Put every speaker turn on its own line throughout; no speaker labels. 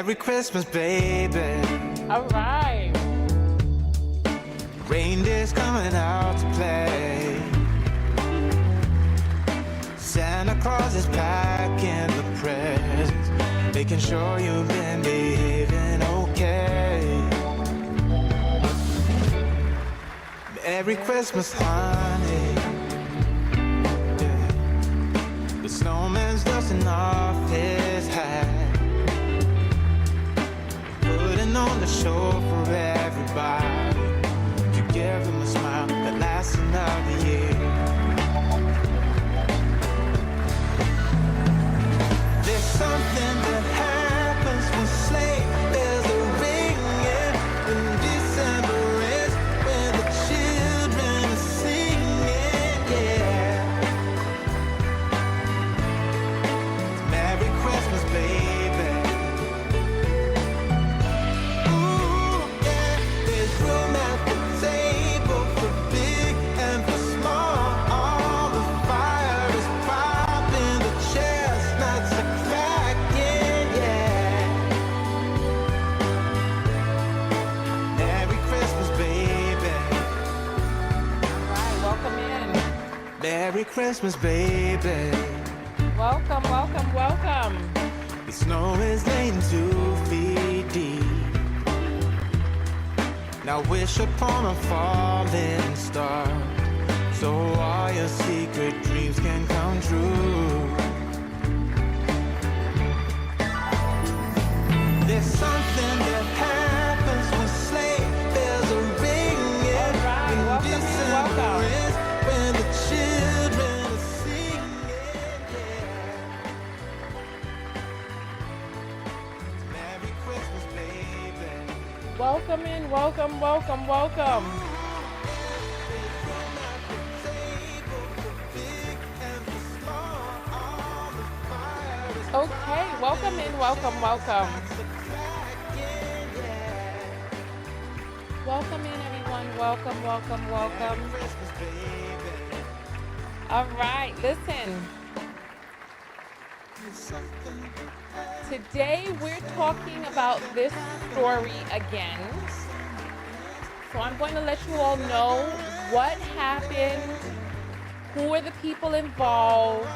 Merry Christmas, baby.
All right.
Reindeer's coming out to play. Santa Claus is packing the presents, making sure you've been behaving okay. Merry Christmas, honey. Yeah. The snowman's dusting off his hat, putting on the show for everybody, to give them a smile that lasts another year. There's something that happens when sleigh bells are ringing, when December is, when the children are singing, yeah. Merry Christmas, baby. Ooh, yeah. There's room at the table for big and for small. All the fire is popping, the chestnuts are cracking, yeah. Merry Christmas, baby.
All right. Welcome in.
Merry Christmas, baby.
Welcome, welcome, welcome.
The snow is laying 2 feet deep. Now wish upon a falling star, so all your secret dreams can come true. There's something that happens when sleigh bells are ringing.
All right,
when
welcome in,
December
welcome.
is, when the children are singing, yeah. Merry Christmas, baby.
Welcome in, welcome, welcome, welcome. Okay, welcome in, welcome, welcome. Welcome in, everyone. Welcome, welcome, welcome. All right, listen. Today we're talking about this story again. So I'm going to let you all know what happened, who are the people involved.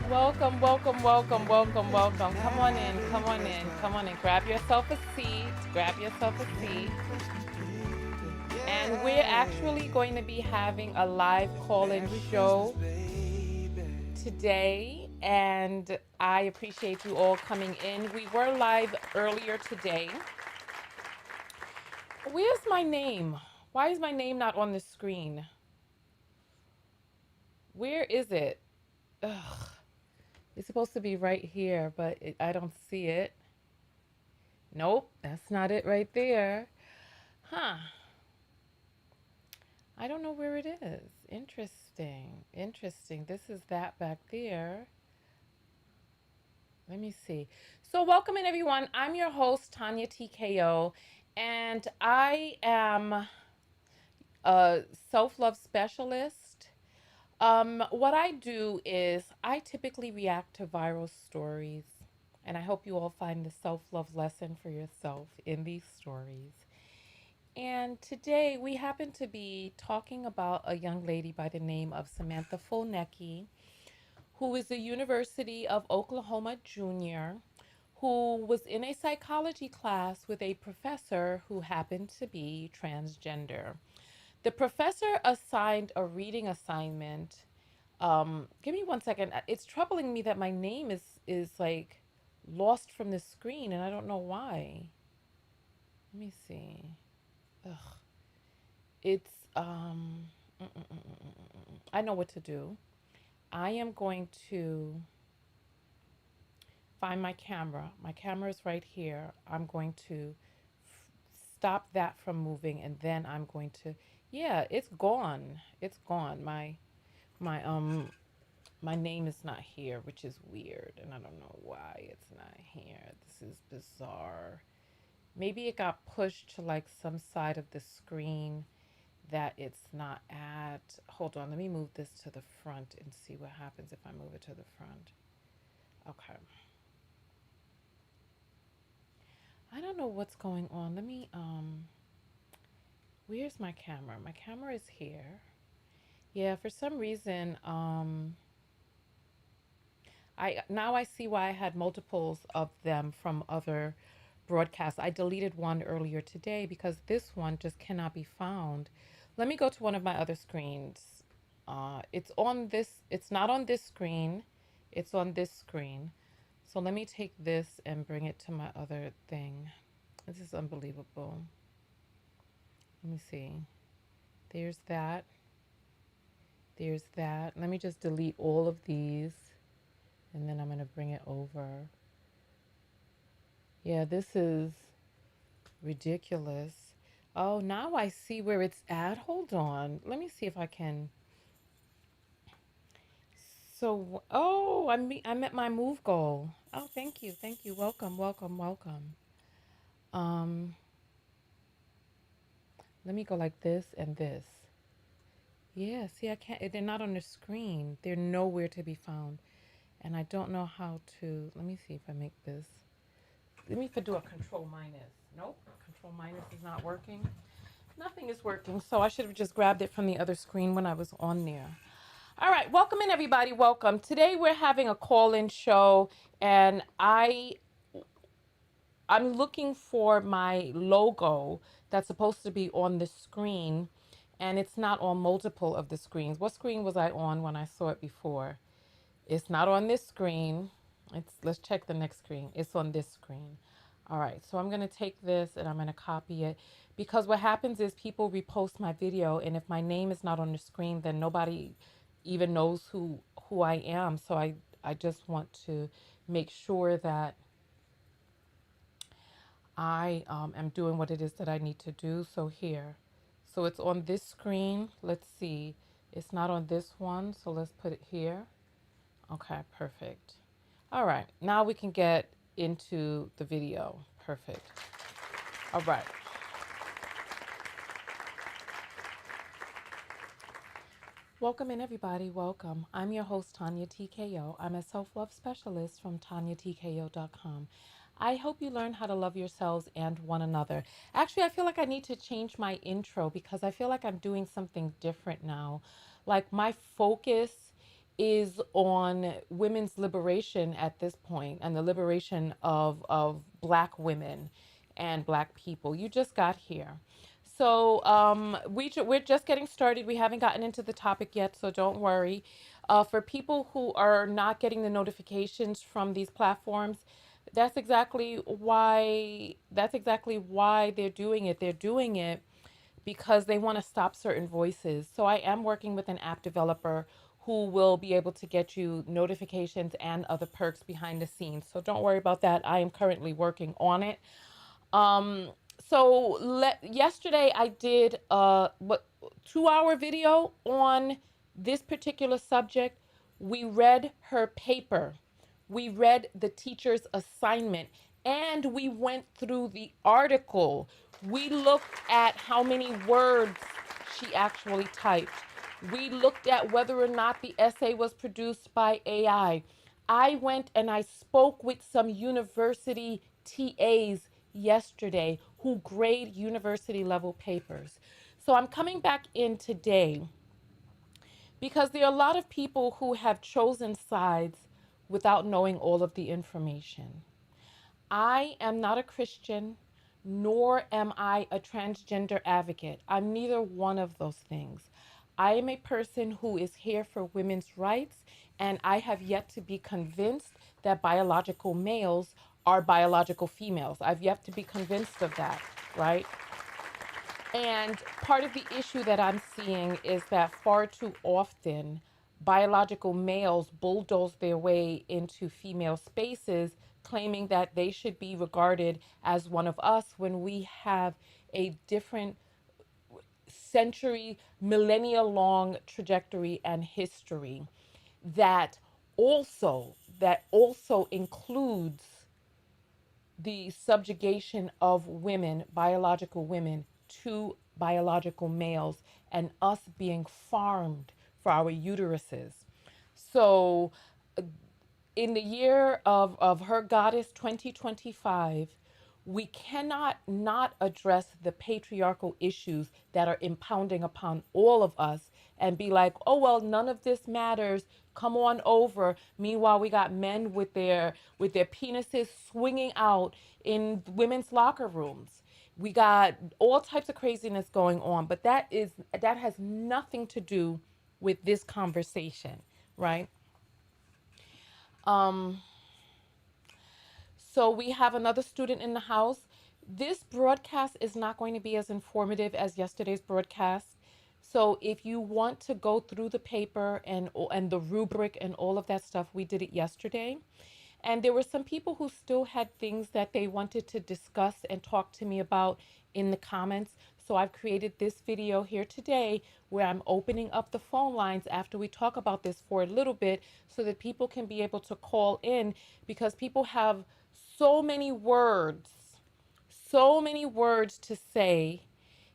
Welcome, welcome, welcome, welcome, welcome. Come on in, come on in, come on in. Grab yourself a seat, grab yourself a seat. And we're actually going to be having a live call-in show today, and I appreciate you all coming in. We were live earlier today. Where's my name? Why is my name not on the screen? Where is it? Ugh. It's supposed to be right here, but I don't see it. Nope, that's not it right there. Huh. I don't know where it is. Interesting. Interesting. This is that back there. Let me see. So welcome in, everyone. I'm your host, Tonya TKO, and I am a self-love specialist. What I do is I typically react to viral stories, and I hope you all find the self-love lesson for yourself in these stories. And today we happen to be talking about a young lady by the name of Samantha Fulnecky, who is a University of Oklahoma junior, who was in a psychology class with a professor who happened to be transgender. The professor assigned a reading assignment. Give me one second. It's troubling me that my name is like lost from the screen, and I don't know why. Let me see. Ugh. It's I know what to do. I am going to find my camera. My camera is right here. I'm going to stop that from moving, and then I'm going to, yeah, it's gone. It's gone. My my name is not here, which is weird, and I don't know why it's not here. This is bizarre. Maybe it got pushed to like some side of the screen that it's not at. Hold on, let me move this to the front and see what happens if I move it to the front. Okay. I don't know what's going on. Let me where's my camera? My camera is here. Yeah, for some reason, I see why I had multiples of them from other broadcasts. I deleted one earlier today because this one just cannot be found. Let me go to one of my other screens. It's on this, it's not on this screen, it's on this screen. So let me take this and bring it to my other thing. This is unbelievable. Let me see. There's that. There's that. Let me just delete all of these and then I'm going to bring it over. Yeah, this is ridiculous. Oh, now I see where it's at. Hold on. Let me see if I can. So, oh, I'm at my move goal. Oh, thank you. Thank you. Welcome, welcome, welcome. Um, Let me go like this and this. Yeah, see, I can't, they're not on the screen. They're nowhere to be found. And I don't know how to, let me see if I make this. Let me do a control minus. Nope, control minus is not working. Nothing is working, so I should have just grabbed it from the other screen when I was on there. All right, welcome in everybody. Welcome. Today we're having a call-in show, and I'm looking for my logo that's supposed to be on the screen, and it's not on multiple of the screens. What screen was I on when I saw it before? It's not on this screen. Let's check the next screen. It's on this screen. All right, so I'm gonna take this and I'm gonna copy it because what happens is people repost my video, and if my name is not on the screen, then nobody even knows who I am. So I just want to make sure that I am doing what it is that I need to do. So here, so it's on this screen. Let's see, it's not on this one, so let's put it here. Okay, perfect. All right, now we can get into the video. Perfect. All right. Welcome in, everybody. Welcome. I'm your host, Tonya TKO. I'm a self love specialist from TonyaTKO.com. I hope you learn how to love yourselves and one another. Actually, I feel like I need to change my intro because I feel like I'm doing something different now. Like, my focus is on women's liberation at this point and the liberation of Black women and Black people. You just got here. So we're just getting started. We haven't gotten into the topic yet, so don't worry. For people who are not getting the notifications from these platforms, that's exactly why they're doing it. They're doing it because they want to stop certain voices. So I am working with an app developer who will be able to get you notifications and other perks behind the scenes. So don't worry about that. I am currently working on it. Um, Yesterday I did a 2-hour video on this particular subject. We read her paper. We read the teacher's assignment, and we went through the article. We looked at how many words she actually typed. We looked at whether or not the essay was produced by AI. I went and I spoke with some university TAs yesterday who grade university level papers. So I'm coming back in today because there are a lot of people who have chosen sides without knowing all of the information. I am not a Christian, nor am I a transgender advocate. I'm neither one of those things. I am a person who is here for women's rights, and I have yet to be convinced that biological males are biological females. I've yet to be convinced of that, right? And part of the issue that I'm seeing is that far too often biological males bulldoze their way into female spaces, claiming that they should be regarded as one of us when we have a different century, millennia long trajectory and history that also includes the subjugation of women, biological women, two biological males and us being farmed for our uteruses. So in the year of her goddess 2025, we cannot not address the patriarchal issues that are impounding upon all of us and be like, oh, well, none of this matters. Come on over. Meanwhile, we got men with their penises swinging out in women's locker rooms. We got all types of craziness going on, but that has nothing to do with this conversation, right? Um, so we have another student in the house. This broadcast is not going to be as informative as yesterday's broadcast. So if you want to go through the paper and the rubric and all of that stuff, we did it yesterday. And there were some people who still had things that they wanted to discuss and talk to me about in the comments. So I've created this video here today where I'm opening up the phone lines after we talk about this for a little bit so that people can be able to call in, because people have so many words, to say.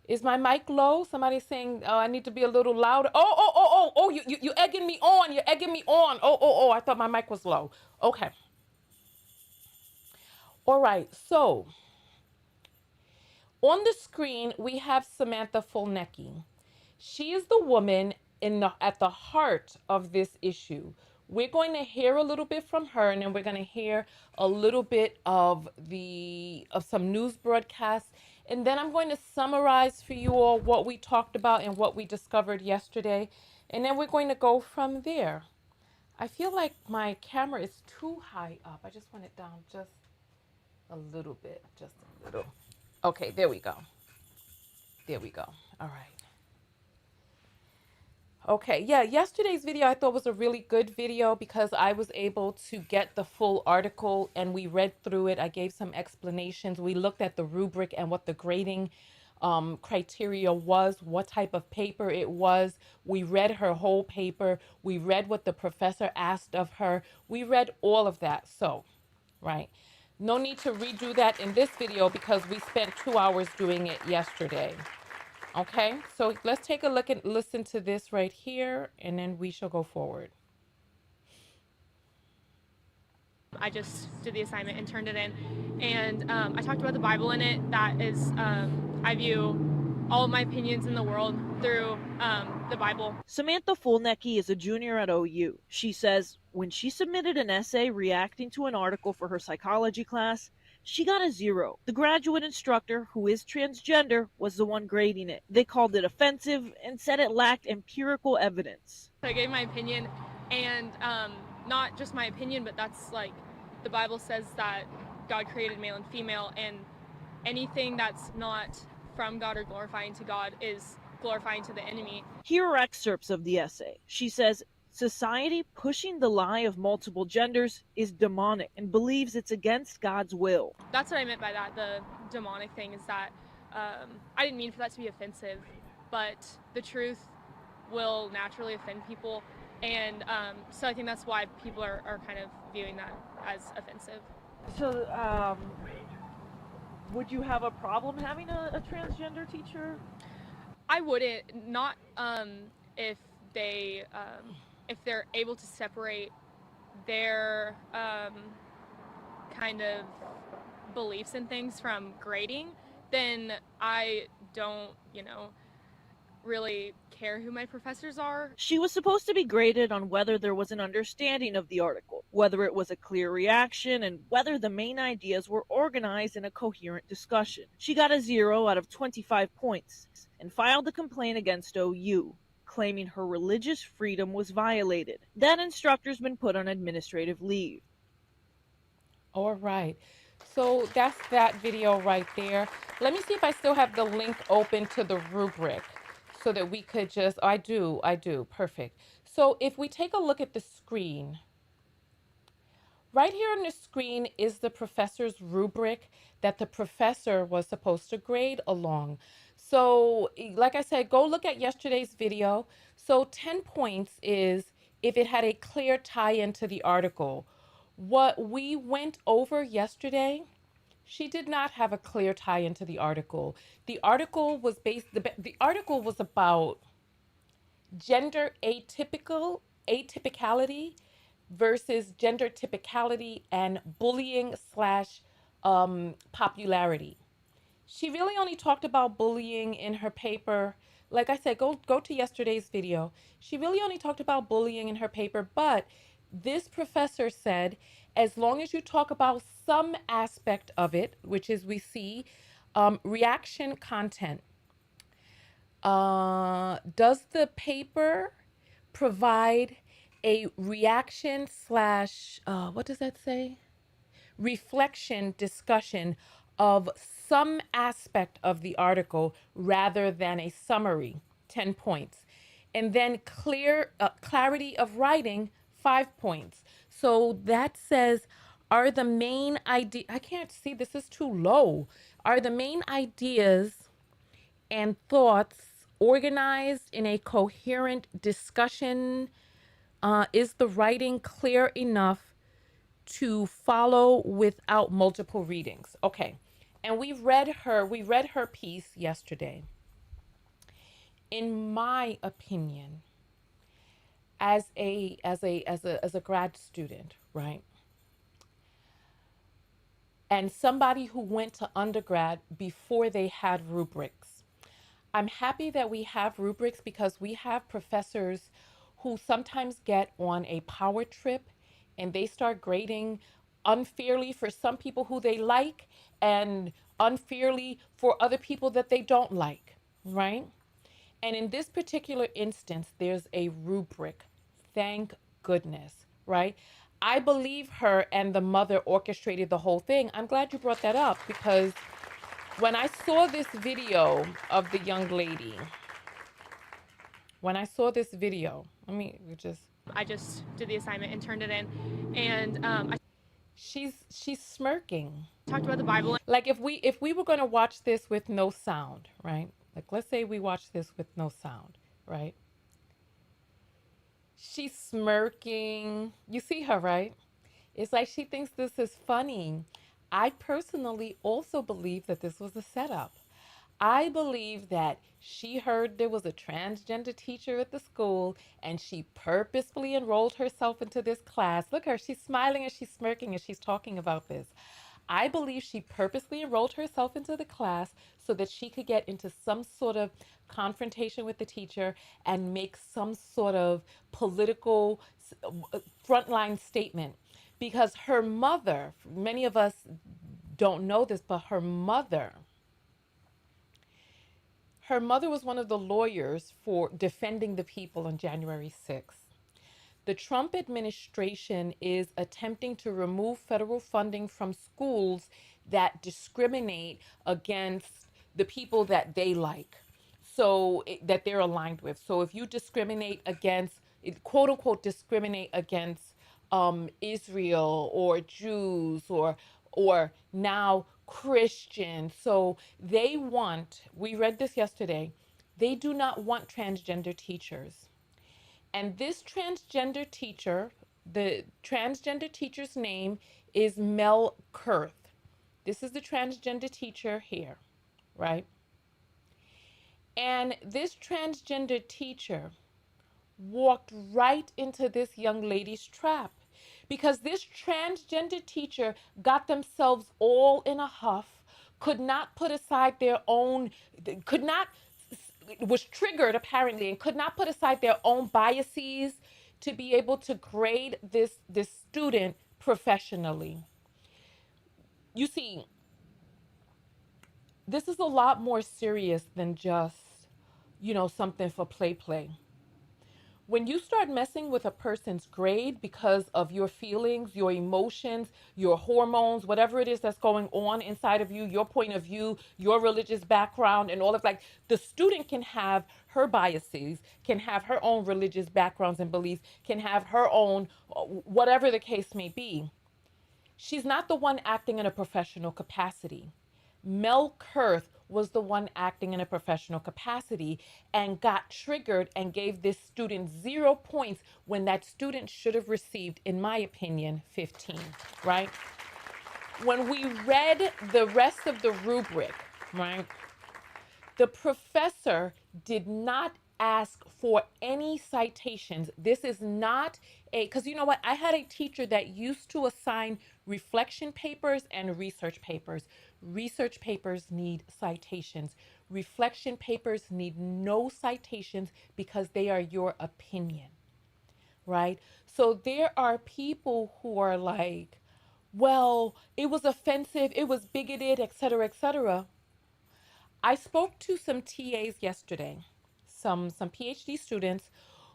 Is my mic low? Somebody's saying, oh, I need to be a little louder. Oh, you egging me on. You're egging me on. Oh, I thought my mic was low. Okay. All right, so on the screen, we have Samantha Fulnecky. She is the woman at the heart of this issue. We're going to hear a little bit from her, and then we're going to hear a little bit of some news broadcasts, and then I'm going to summarize for you all what we talked about and what we discovered yesterday, and then we're going to go from there. I feel like my camera is too high up. I just want it down just a little bit, just a little. Okay, there we go. There we go. All right. Okay, yeah, yesterday's video I thought was a really good video because I was able to get the full article and we read through it. I gave some explanations. We looked at the rubric and what the grading criteria was, what type of paper it was. We read her whole paper. We read what the professor asked of her. We read all of that. So, right. No need to redo that in this video because we spent 2 hours doing it yesterday. Okay, so let's take a look and listen to this right here, and then we shall go forward.
I just did the assignment and turned it in, and I talked about the Bible in it. That is, I view all of my opinions in the world through the Bible.
Samantha Fulnecky is a junior at OU. She says when she submitted an essay reacting to an article for her psychology class, she got a 0. The graduate instructor, who is transgender, was the one grading it. They called it offensive and said it lacked empirical evidence.
So I gave my opinion, and not just my opinion, but that's like the Bible says that God created male and female, and anything that's not from God or glorifying to God is glorifying to the enemy.
Here are excerpts of the essay. She says, society pushing the lie of multiple genders is demonic and believes it's against God's will.
That's what I meant by that. The demonic thing is that I didn't mean for that to be offensive, but the truth will naturally offend people. And so I think that's why people are kind of viewing that as offensive.
So, would you have a problem having a transgender teacher?
I wouldn't, not if they're able to separate their kind of beliefs and things from grading, then I don't, really care who my professors are.
She was supposed to be graded on whether there was an understanding of the article, whether it was a clear reaction, and whether the main ideas were organized in a coherent discussion. She got a 0 out of 25 points and filed a complaint against OU, claiming her religious freedom was violated. That instructor's been put on administrative leave.
All right. So that's that video right there. Let me see if I still have the link open to the rubric so that we could just, I do. Perfect. So if we take a look at the screen, right here on the screen is the professor's rubric that the professor was supposed to grade along. So like I said, go look at yesterday's video. So 10 points is if it had a clear tie into the article. What we went over yesterday, She did not have a clear tie into the article. The article was the article was about gender atypicality versus gender typicality and bullying slash popularity. She really only talked about bullying in her paper. Like I said, go to yesterday's video. She really only talked about bullying in her paper, but this professor said as long as you talk about some aspect of it, which is we see reaction content, does the paper provide a reaction slash what does that say? Reflection discussion of some aspect of the article rather than a summary, 10 points. And then clarity of writing, 5 points. So that says, are the main idea, I can't see, this is too low. Are the main ideas and thoughts organized in a coherent discussion? Is the writing clear enough to follow without multiple readings? Okay. And we read her piece yesterday. In my opinion, as a grad student, right? And somebody who went to undergrad before they had rubrics. I'm happy that we have rubrics because we have professors who sometimes get on a power trip and they start grading unfairly for some people who they like and unfairly for other people that they don't like, right? And in this particular instance, there's a rubric. Thank goodness, right? I believe her and the mother orchestrated the whole thing. I'm glad you brought that up because when I saw this video of the young lady, when I saw this video,
I just did the assignment and turned it in, and I
she's smirking.
talked about the Bible.
Like if we were going to watch this with no sound, right? Like let's say we watch this with no sound, right? She's smirking. You see her, right? It's like she thinks this is funny. I personally also believe that this was a setup. I believe that she heard there was a transgender teacher at the school and she purposefully enrolled herself into this class. Look at her, she's smiling and she's smirking as she's talking about this. I believe she purposely enrolled herself into the class so that she could get into some sort of confrontation with the teacher and make some sort of political frontline statement. Because her mother, many of us don't know this, but her mother was one of the lawyers for defending the people on January 6th. The Trump administration is attempting to remove federal funding from schools that discriminate against the people that they like, that they're aligned with. So if you discriminate against, quote unquote, discriminate against Israel or Jews or now Christians, so we read this yesterday, they do not want transgender teachers. And this transgender teacher, the transgender teacher's name is Mel Curth. This is the transgender teacher here, right? And this transgender teacher walked right into this young lady's trap because this transgender teacher got themselves all in a huff, could not put aside their own, could not, was triggered apparently, and could not put aside their own biases to be able to grade this student professionally. You see, this is a lot more serious than just, something for play. When you start messing with a person's grade because of your feelings, your emotions, your hormones, whatever it is that's going on inside of you, your point of view, your religious background, and all of, like, the student can have her biases, can have her own religious backgrounds and beliefs, can have her own, whatever the case may be. She's not the one acting in a professional capacity. Mel Curth was the one acting in a professional capacity and got triggered and gave this student 0 points when that student should have received, in my opinion, 15, right? when we read the rest of the rubric, right, the professor did not ask for any citations. This is not because you know what? I had a teacher that used to assign reflection papers and research papers. Research papers need citations. Reflection papers need no citations because they are your opinion, right? So there are people who are like, well, it was offensive, it was bigoted, etc., etc. I spoke to some TAs yesterday, some PhD students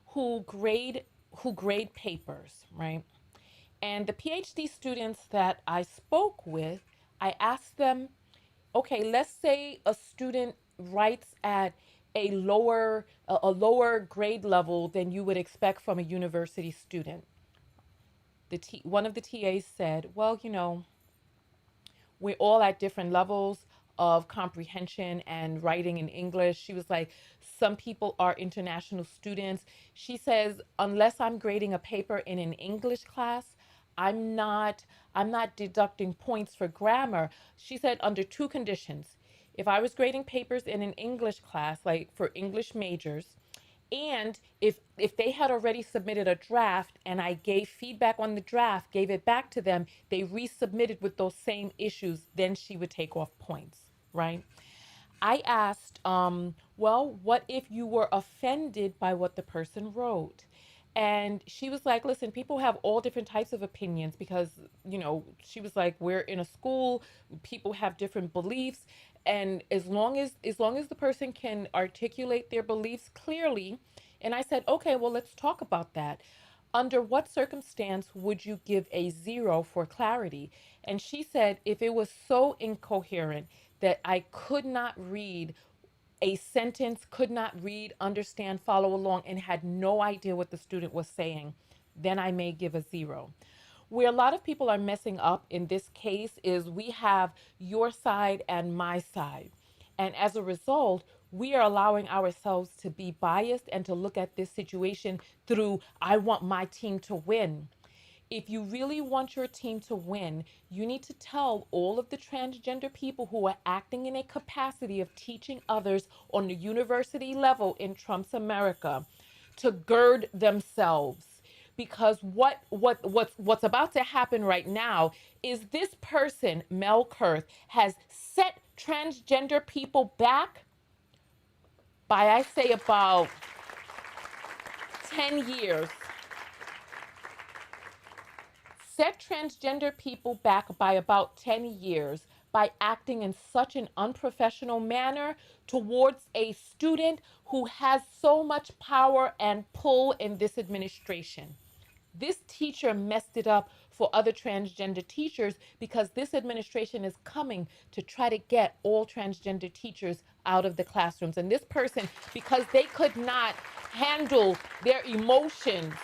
who grade papers, right? And the PhD students that I spoke with, I asked them, okay, let's say a student writes at a lower grade level than you would expect from a university student. One of the TAs said, well, we're all at different levels of comprehension and writing in English. She was like, some people are international students. She says, unless I'm grading a paper in an English class, I'm not I'm not deducting points for grammar. She said under two conditions. If I was grading papers in an English class, like for English majors, and if they had already submitted a draft and I gave feedback on the draft, gave it back to them, they resubmitted with those same issues, then she would take off points, right? I asked, well, what if you were offended by what the person wrote? And she was like, listen, people have all different types of opinions because, she was like, we're in a school, people have different beliefs. And as long as the person can articulate their beliefs clearly, and I said, okay, well, let's talk about that. Under what circumstance would you give a 0 for clarity? And she said, if it was so incoherent that I could not read a sentence, could not read, understand, follow along, and had no idea what the student was saying, then I may give a 0. Where a lot of people are messing up in this case is we have your side and my side. And as a result, we are allowing ourselves to be biased and to look at this situation through, I want my team to win. If you really want your team to win, you need to tell all of the transgender people who are acting in a capacity of teaching others on the university level in Trump's America to gird themselves. Because what's about to happen right now is this person, Mel Curth, has set transgender people back by, I say, about 10 years. Set transgender people back by about 10 years by acting in such an unprofessional manner towards a student who has so much power and pull in this administration. This teacher messed it up for other transgender teachers because this administration is coming to try to get all transgender teachers out of the classrooms. And this person, because they could not handle their emotions,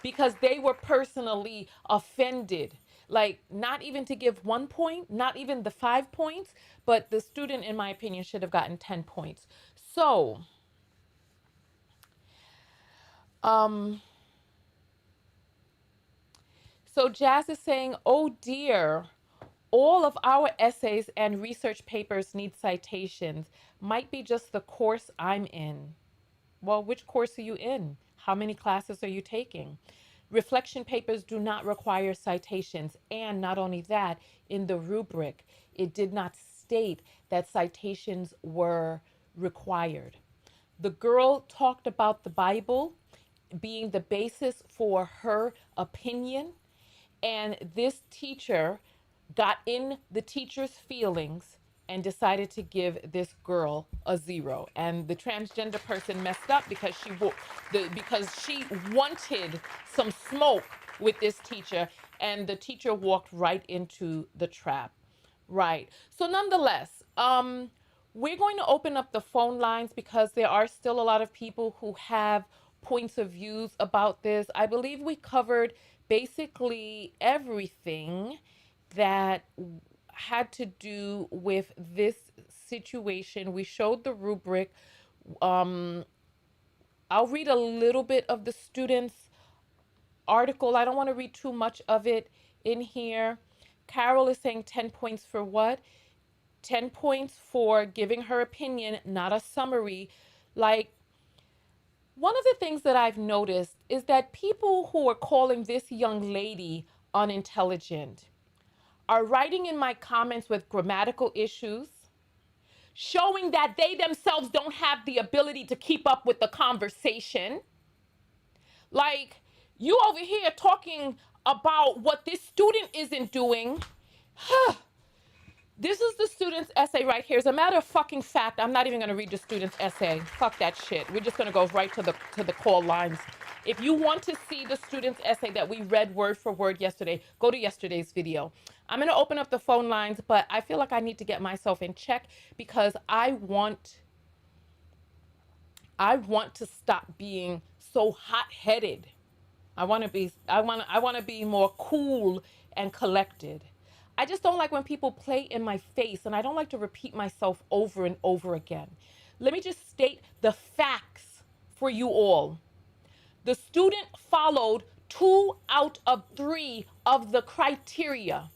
because they were personally offended. Like, not even to give 1 point, not even the 5 points, but the student, in my opinion, should have gotten 10 points. Um, so Jazz is saying, oh dear, all of our essays and research papers need citations. Might be just the course I'm in. Well, which course are you in? How many classes are you taking? Reflection papers do not require citations. And not only that, in the rubric, it did not state that citations were required. The girl talked about the Bible being the basis for her opinion, and this teacher got in the teacher's feelings and decided to give this girl a 0. And the transgender person messed up because she wanted some smoke with this teacher, and the teacher walked right into the trap. Right. So nonetheless, we're going to open up the phone lines because there are still a lot of people who have points of views about this. I believe we covered basically everything that had to do with this situation. We showed the rubric. Um, I'll read a little bit of the students' article. I don't want to read too much of it in here Carol is saying 10 points for what? 10 points for giving her opinion, not a summary. Like, one of the things that I've noticed is that people who are calling this young lady unintelligent are writing in my comments with grammatical issues, showing that they themselves don't have the ability to keep up with the conversation. Like, you over here talking about what this student isn't doing. This is the student's essay right here. As a matter of fucking fact, I'm not even going to read the student's essay. Fuck that shit. We're just going to go right to the call lines. If you want to see the student's essay that we read word for word yesterday, go to yesterday's video. I'm going to open up the phone lines, but I feel like I need to get myself in check because I want to stop being so hot-headed. I want to be more cool and collected. I just don't like when people play in my face, and I don't like to repeat myself over and over again. Let me just state the facts for you all. The student followed 2 out of 3 of the criteria.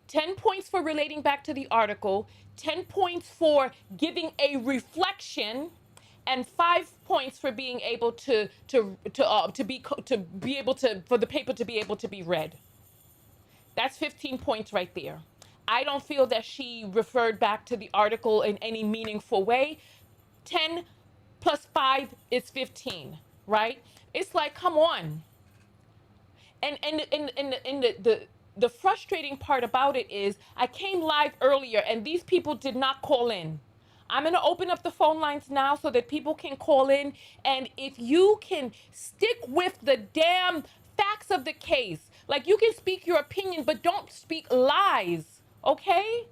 10 points for relating back to the article, 10 points for giving a reflection, and 5 points for being able to be able to for the paper to be able to be read. That's 15 points right there. I don't feel that she referred back to the article in any meaningful way. 10 plus 5 is 15, right? It's like, come on. And the frustrating part about it is I came live earlier and these people did not call in. I'm going to open up the phone lines now so that people can call in. And if you can stick with the damn facts of the case, like you can speak your opinion, but don't speak lies, okay?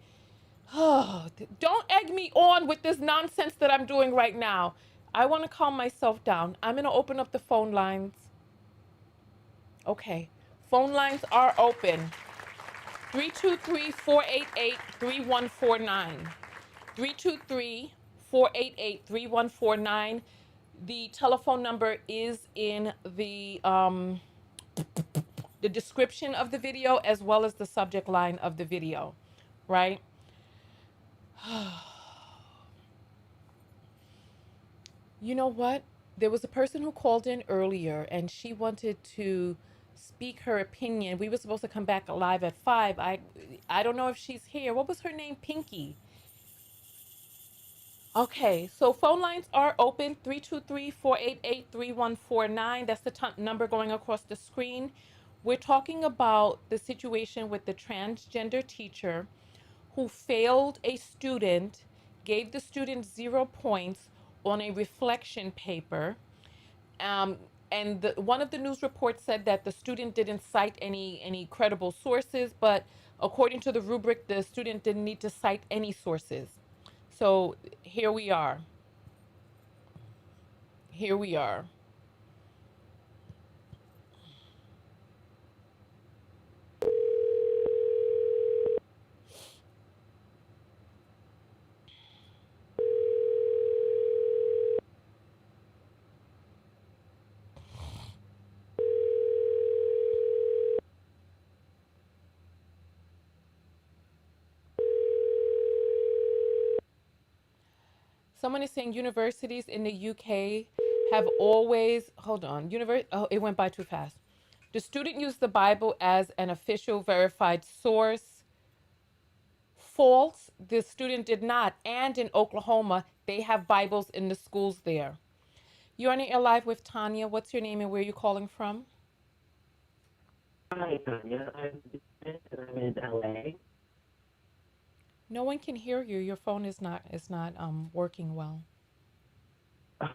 Don't egg me on with this nonsense that I'm doing right now. I want to calm myself down. I'm going to open up the phone lines. Okay. Phone lines are open. 323-488-3149. 323-488-3149. The telephone number is in the description of the video as well as the subject line of the video, right? You know what? There was a person who called in earlier and she wanted to speak her opinion. We were supposed to come back live at 5. I don't know if she's here. What was her name? Pinky. Okay, so phone lines are open. 323-488-3149. That's the number going across the screen. We're talking about the situation with the transgender teacher who failed a student, gave the student 0 points on a reflection paper. And one of the news reports said that the student didn't cite any credible sources, but according to the rubric, the student didn't need to cite any sources. So here we are. Here we are. Someone is saying universities in the UK have always, hold on, oh, it went by too fast. The student used the Bible as an official verified source. False, the student did not. And in Oklahoma, they have Bibles in the schools there. You're on Air Live with Tonya. What's your name and where are you calling from?
Hi, Tonya. I'm in LA.
No one can hear you. Your phone is not working well.
Okay.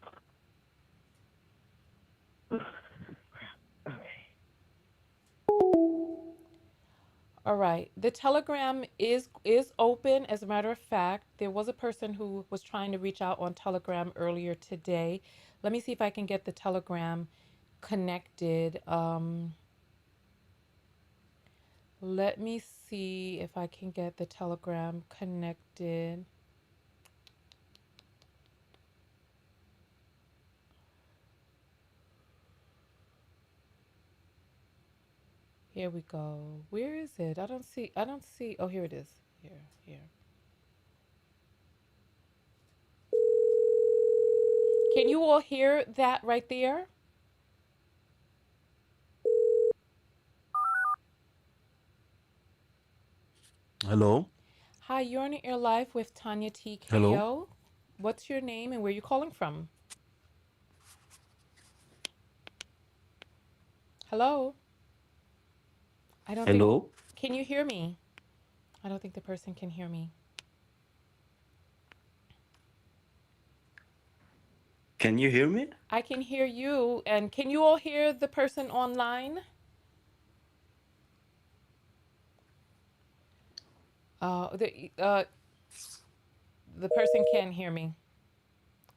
All right. The Telegram is open. As a matter of fact, there was a person who was trying to reach out on Telegram earlier today. Let me see if I can get the Telegram connected. Let me see if I can get the Telegram connected. Here we go. Where is it? I don't see. Oh, here it is. Here. Can you all hear that right there?
Hello?
Hi, you're on Air Live with Tonya
Hello?
TKO. What's your name and where are you calling from? Hello? I don't think.
Hello?
Can you hear me? I don't think the person can hear me.
Can you hear me?
I can hear you. And can you all hear the person online? The person can't hear me.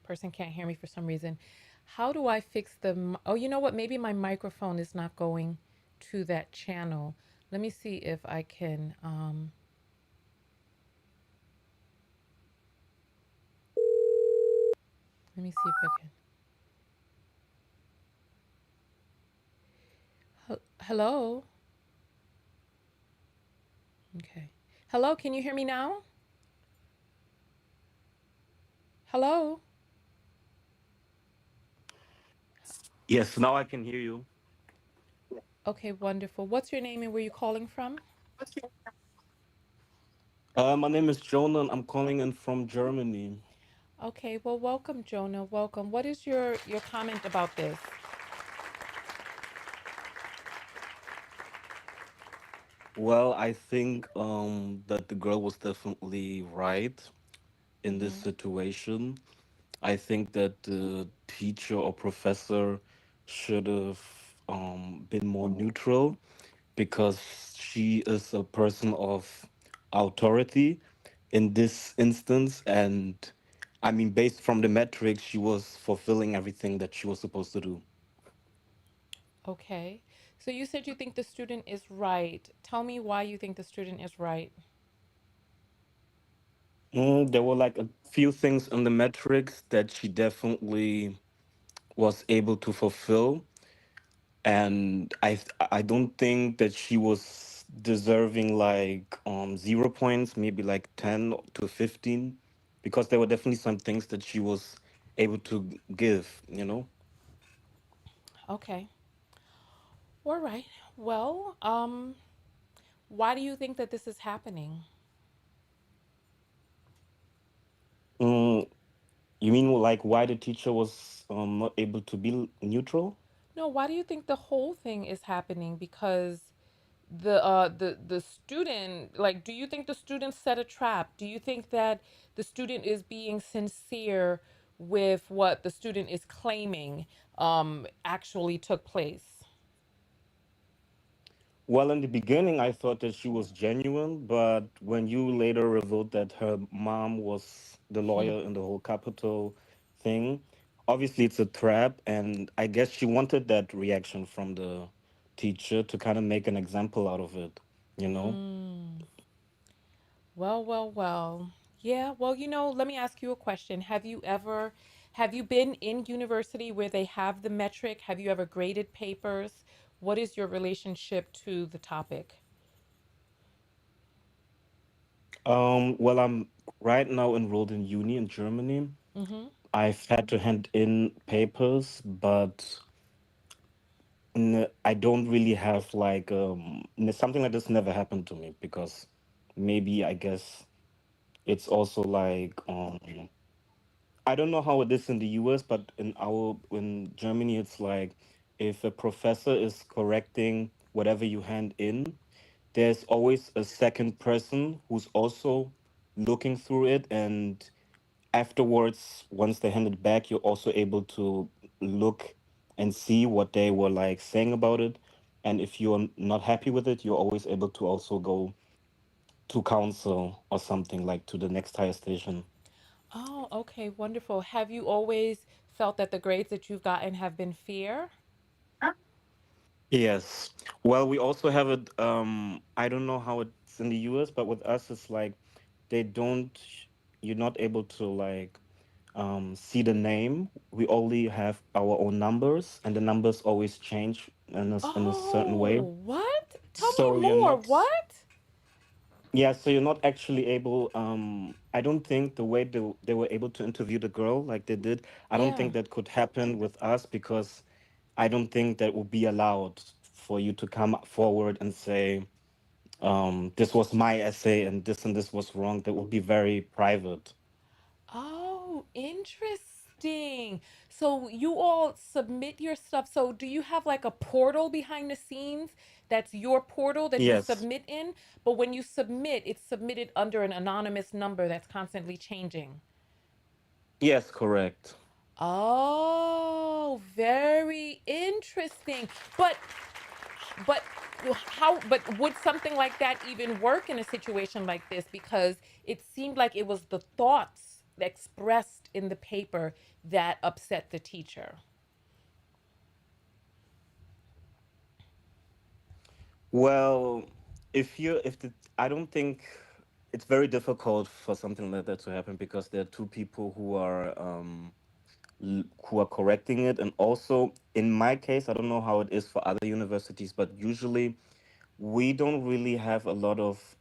Person can't hear me for some reason. How do I fix Oh, you know what? Maybe my microphone is not going to that channel. Let me see if I can. Let me see if I can. Hello? Okay. Hello, can you hear me now? Hello?
Yes, now I can hear you.
Okay, wonderful. What's your name and where you calling from?
My name is Jonah and I'm calling in from Germany.
Okay, well, welcome, Jonah. Welcome. What is your comment about this?
Well, I think that the girl was definitely right in this
Mm-hmm.
situation. I think that the teacher or professor should have been more neutral because she is a person of authority in this instance. And I mean, based from the metrics, she was fulfilling everything that she was supposed to do.
Okay. So you said you think the student is right. Tell me why you think the student is right.
There were like a few things in the metrics that she definitely was able to fulfill, and I don't think that she was deserving like 0 points, maybe like 10 to 15, because there were definitely some things that she was able to give.
Okay. All right. Well, why do you think that this is happening?
Mm, you mean like why the teacher was not able to be neutral?
No, why do you think the whole thing is happening? Because the student, like, do you think the student set a trap? Do you think that the student is being sincere with what the student is claiming actually took place?
Well, in the beginning, I thought that she was genuine, but when you later revealed that her mom was the
Hmm.
lawyer in the whole Capitol thing, obviously it's a trap. And I guess she wanted that reaction from the teacher to kind of make an example out of it, you know?
Mm. Well. Yeah, well, let me ask you a question. Have you been in university where they have the metric? Have you ever graded papers? What is your relationship to the topic?
Well, I'm right now enrolled in uni in Germany.
Mm-hmm.
I've had to hand in papers, but I don't really have like something like this never happened to me because maybe I guess it's also like I don't know how it is in the US, but in Germany it's like if a professor is correcting whatever you hand in, there's always a second person who's also looking through it, and afterwards once they hand it back you're also able to look and see what they were like saying about it, and if you're not happy with it you're always able to also go to council or something like to the next higher station.
Oh, okay, wonderful. Have you always felt that the grades that you've gotten have been fair?
Yes, well we also have it, I don't know how it's in the US, but with us it's like they don't you're not able to like see the name. We only have our own numbers, and the numbers always change in a certain way.
Oh, what? Tell me
So you're
more.
not.
What?
Yeah, so you're not actually able. I don't think the way they were able to interview the girl like they did, I don't
Yeah.
think that could happen with us because I don't think that would be allowed for you to come forward and say, this was my essay and this was wrong. That would be very private.
Oh, interesting. So you all submit your stuff. So do you have like a portal behind the scenes that's your portal that you
Yes.
submit in? But when you submit, it's submitted under an anonymous number that's constantly changing.
Yes, correct.
Oh, very interesting. But how but would something like that even work in a situation like this, because it seemed like it was the thoughts expressed in the paper that upset the teacher.
Well, if the I don't think it's very difficult for something like that to happen because there are two people who are correcting it, and also in my case, I don't know how it is for other universities, but usually we don't really have a lot of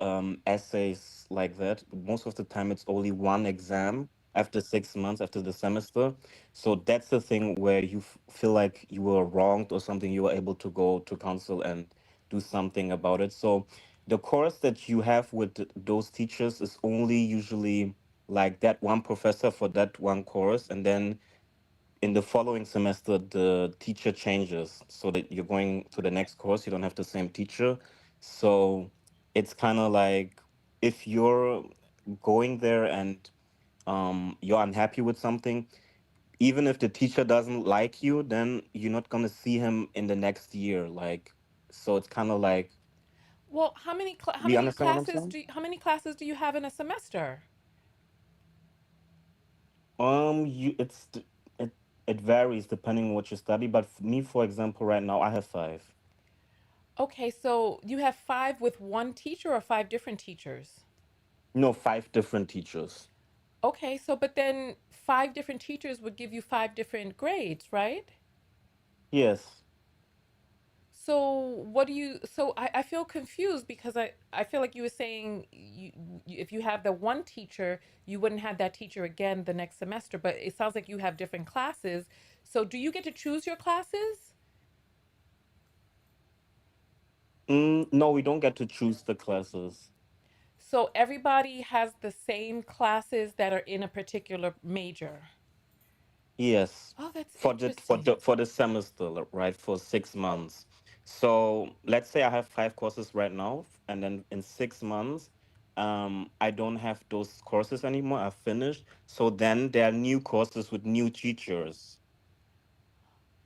essays like that. Most of the time, it's only one exam after 6 months after the semester. So that's the thing where you feel like you were wronged or something. You were able to go to council and do something about it. So the course that you have with those teachers is only usually like that one professor for that one course, and then in the following semester the teacher changes so that you're going to the next course, you don't have the same teacher. So it's kind of like if you're going there and you're unhappy with something, even if the teacher doesn't like you, then you're not going to see him in the next year, like. So it's kind of like,
Well,
do you understand what I'm saying?
how many classes do you have in a semester?
You it it varies depending on what you study, but me, for example, right now I have five.
Okay, so you have five with one teacher or five different teachers?
No, five different teachers.
Okay, so but then five different teachers would give you five different grades, right?
Yes.
So what do you so I feel confused because I feel like you were saying if you have the one teacher, you wouldn't have that teacher again the next semester, but it sounds like you have different classes. So do you get to choose your classes?
No, we don't get to choose the classes.
So everybody has the same classes that are in a particular major.
Yes,
Oh, that's
for
interesting.
the semester, right? For 6 months. So let's say I have five courses right now, and then in 6 months, I don't have those courses anymore. I've finished. So then there are new courses with new teachers.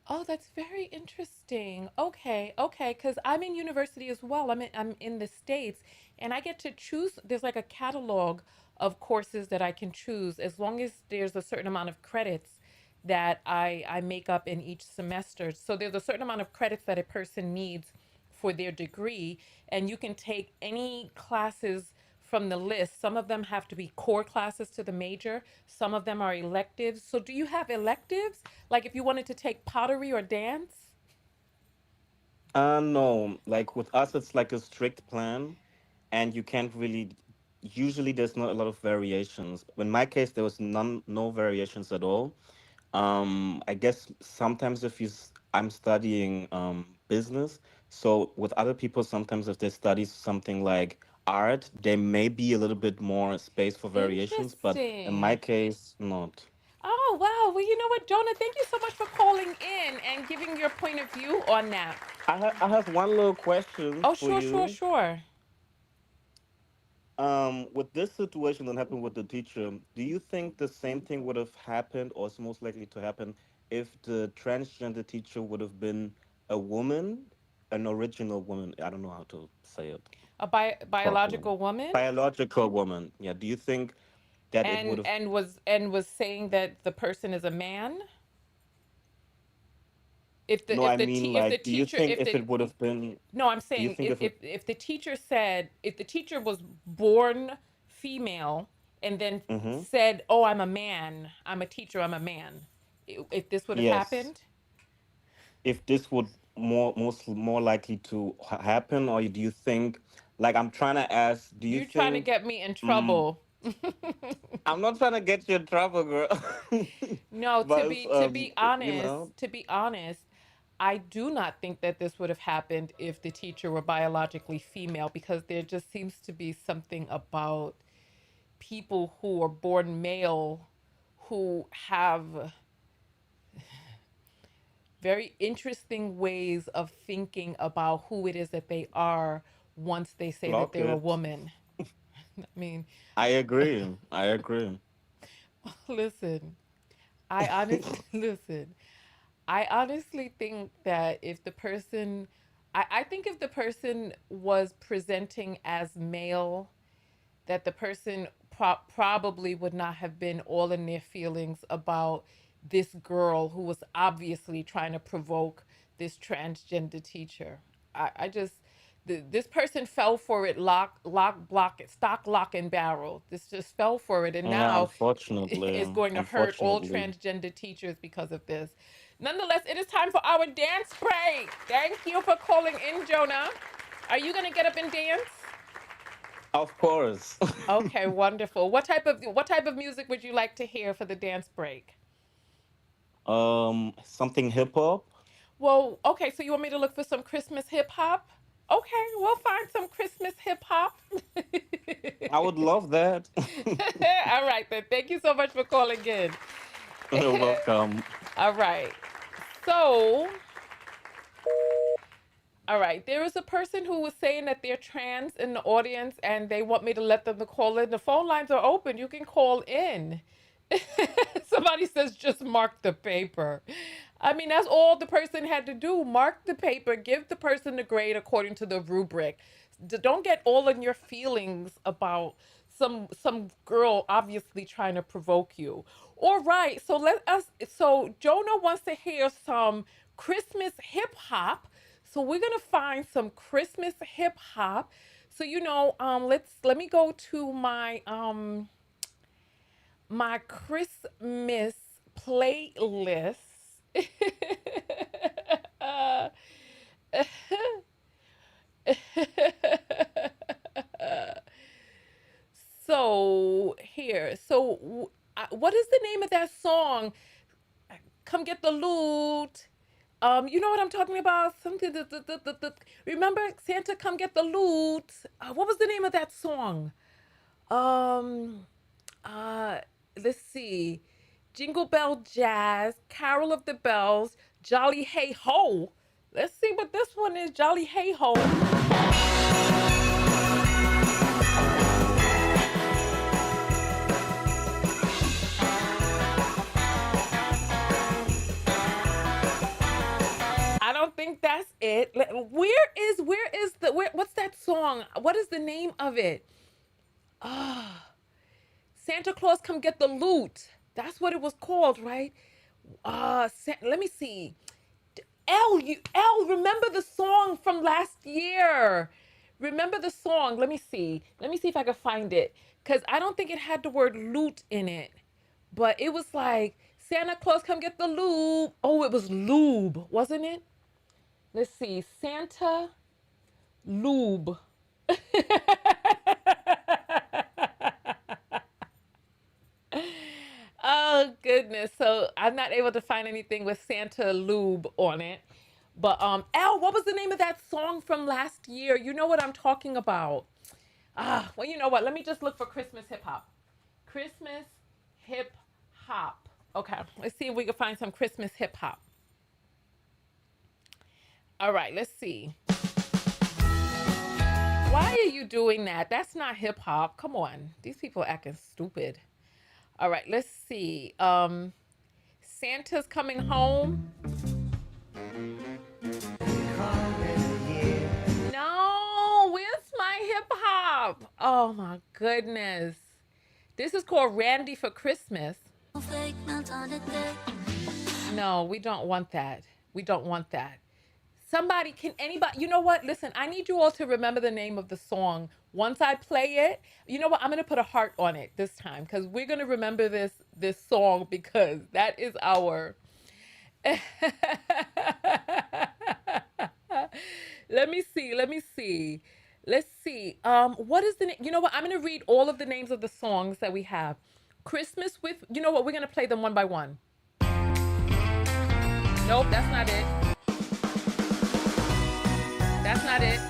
Oh, that's very interesting. Okay, okay, because I'm in university as well. I'm in the States, and I get to choose. There's like a catalog of courses that I can choose as long as there's a certain amount of credits that I make up in each semester. So there's a certain amount of credits that a person needs for their degree, and you can take any classes from the list. Some of them have to be core classes to the major, some of them are electives. So, do you have electives? Like if you wanted to take pottery or dance?
No, like with us, it's like a strict plan, and you can't really. Usually, there's not a lot of variations. In my case, there was no variations at all. I guess sometimes if I'm studying business, so with other people, sometimes if they study something like art, there may be a little bit more space for variations, but in my
Interesting.
case, not.
Oh, wow. Well, you know what, Jonah? Thank you so much for calling in and giving your point of view on that.
I have one little question
Oh,
for
sure, sure,
you.
sure.
With this situation that happened with the teacher, do you think the same thing would have happened, or is most likely to happen, if the transgender teacher would have been a woman, an original woman? I don't know how to say it
A
properly.
biological woman?
Biological woman. Yeah. Do you think that it would
And
have?
was saying that the person is a man?
No, I mean,
If the
like, do you
teacher
think
if
if
the
it would have been?
no, I'm
Do you
saying
think if it?
if the teacher said, if the teacher was born female and then
Mm-hmm.
said, "Oh, I'm a man. I'm a teacher. I'm a man." If this would have
Yes.
happened?
If this would more likely to happen, or do you think, like, I'm trying to ask, do you
You trying to
think,
get me in
um
trouble?
I'm not trying to get you in trouble, girl.
No,
But it's, you know,
to be honest, I do not think that this would have happened if the teacher were biologically female, because there just seems to be something about people who are born male who have very interesting ways of thinking about who it is that they are once they say that
clock
they're a
it.
woman. I mean,
I agree. I agree.
listen, I honestly listen. I honestly think that if the person, I think if the person was presenting as male, that the person probably would not have been all in their feelings about this girl who was obviously trying to provoke this transgender teacher. I just, this person fell for it, lock, stock, lock, and barrel. This just fell for it. And
Yeah,
now is
unfortunately.
going to hurt all
Unfortunately.
transgender teachers because of this. Nonetheless, it is time for our dance break. Thank you for calling in, Jonah. Are you going to get up and dance?
Of course.
Okay, wonderful. What type of music would you like to hear for the dance break?
Something hip hop.
Well, okay, so you want me to look for some Christmas hip hop? Okay, we'll find some Christmas hip hop.
I would love that.
All right, then. Thank you so much for calling in.
You're welcome.
All right. So, all right, there is a person who was saying that they're trans in the audience and they want me to let them to call in. The phone lines are open. You can call in. Somebody says just mark the paper. I mean, that's all the person had to do. Mark the paper, give the person the grade according to the rubric. Don't get all in your feelings about some girl obviously trying to provoke you. All right, so Jonah wants to hear some Christmas hip hop. So we're gonna find some Christmas hip hop. So let me go to my Christmas playlist. So here, what is the name of that song? Come get the loot. You know what I'm talking about? Something remember Santa come get the loot. What was the name of that song? Um uh let's see. Jingle Bell Jazz, Carol of the Bells, Jolly Hey Ho. Let's see what this one is. Jolly Hey Ho. I don't think that's it. What's that song? What is the name of it? Ah, Santa Claus come get the loot. That's what it was called, right? Let me see. Remember the song from last year? Remember the song? Let me see. Let me see if I can find it. Cause I don't think it had the word loot in it, but it was like Santa Claus come get the lube. Oh, it was lube, wasn't it? Let's see. Santa lube. Oh goodness. So I'm not able to find anything with Santa lube on it. But what was the name of that song from last year? You know what I'm talking about. Well, you know what? Let me just look for Christmas hip hop. Christmas hip hop. Okay, let's see if we can find some Christmas hip hop. All right, let's see. Why are you doing that? That's not hip hop. Come on. These people are acting stupid. All right, let's see. Santa's coming home. No, where's my hip hop? Oh my goodness. This is called Randy for Christmas. No, we don't want that. We don't want that. Anybody, you know what? Listen, I need you all to remember the name of the song. Once I play it, you know what? I'm going to put a heart on it this time because we're going to remember this song because that is our Let me see. Let me see. Let's see. What is the name? You know what? I'm gonna read all of the names of the songs that we have. Christmas with. You know what? We're gonna play them one by one. Nope, that's not it. That's not it.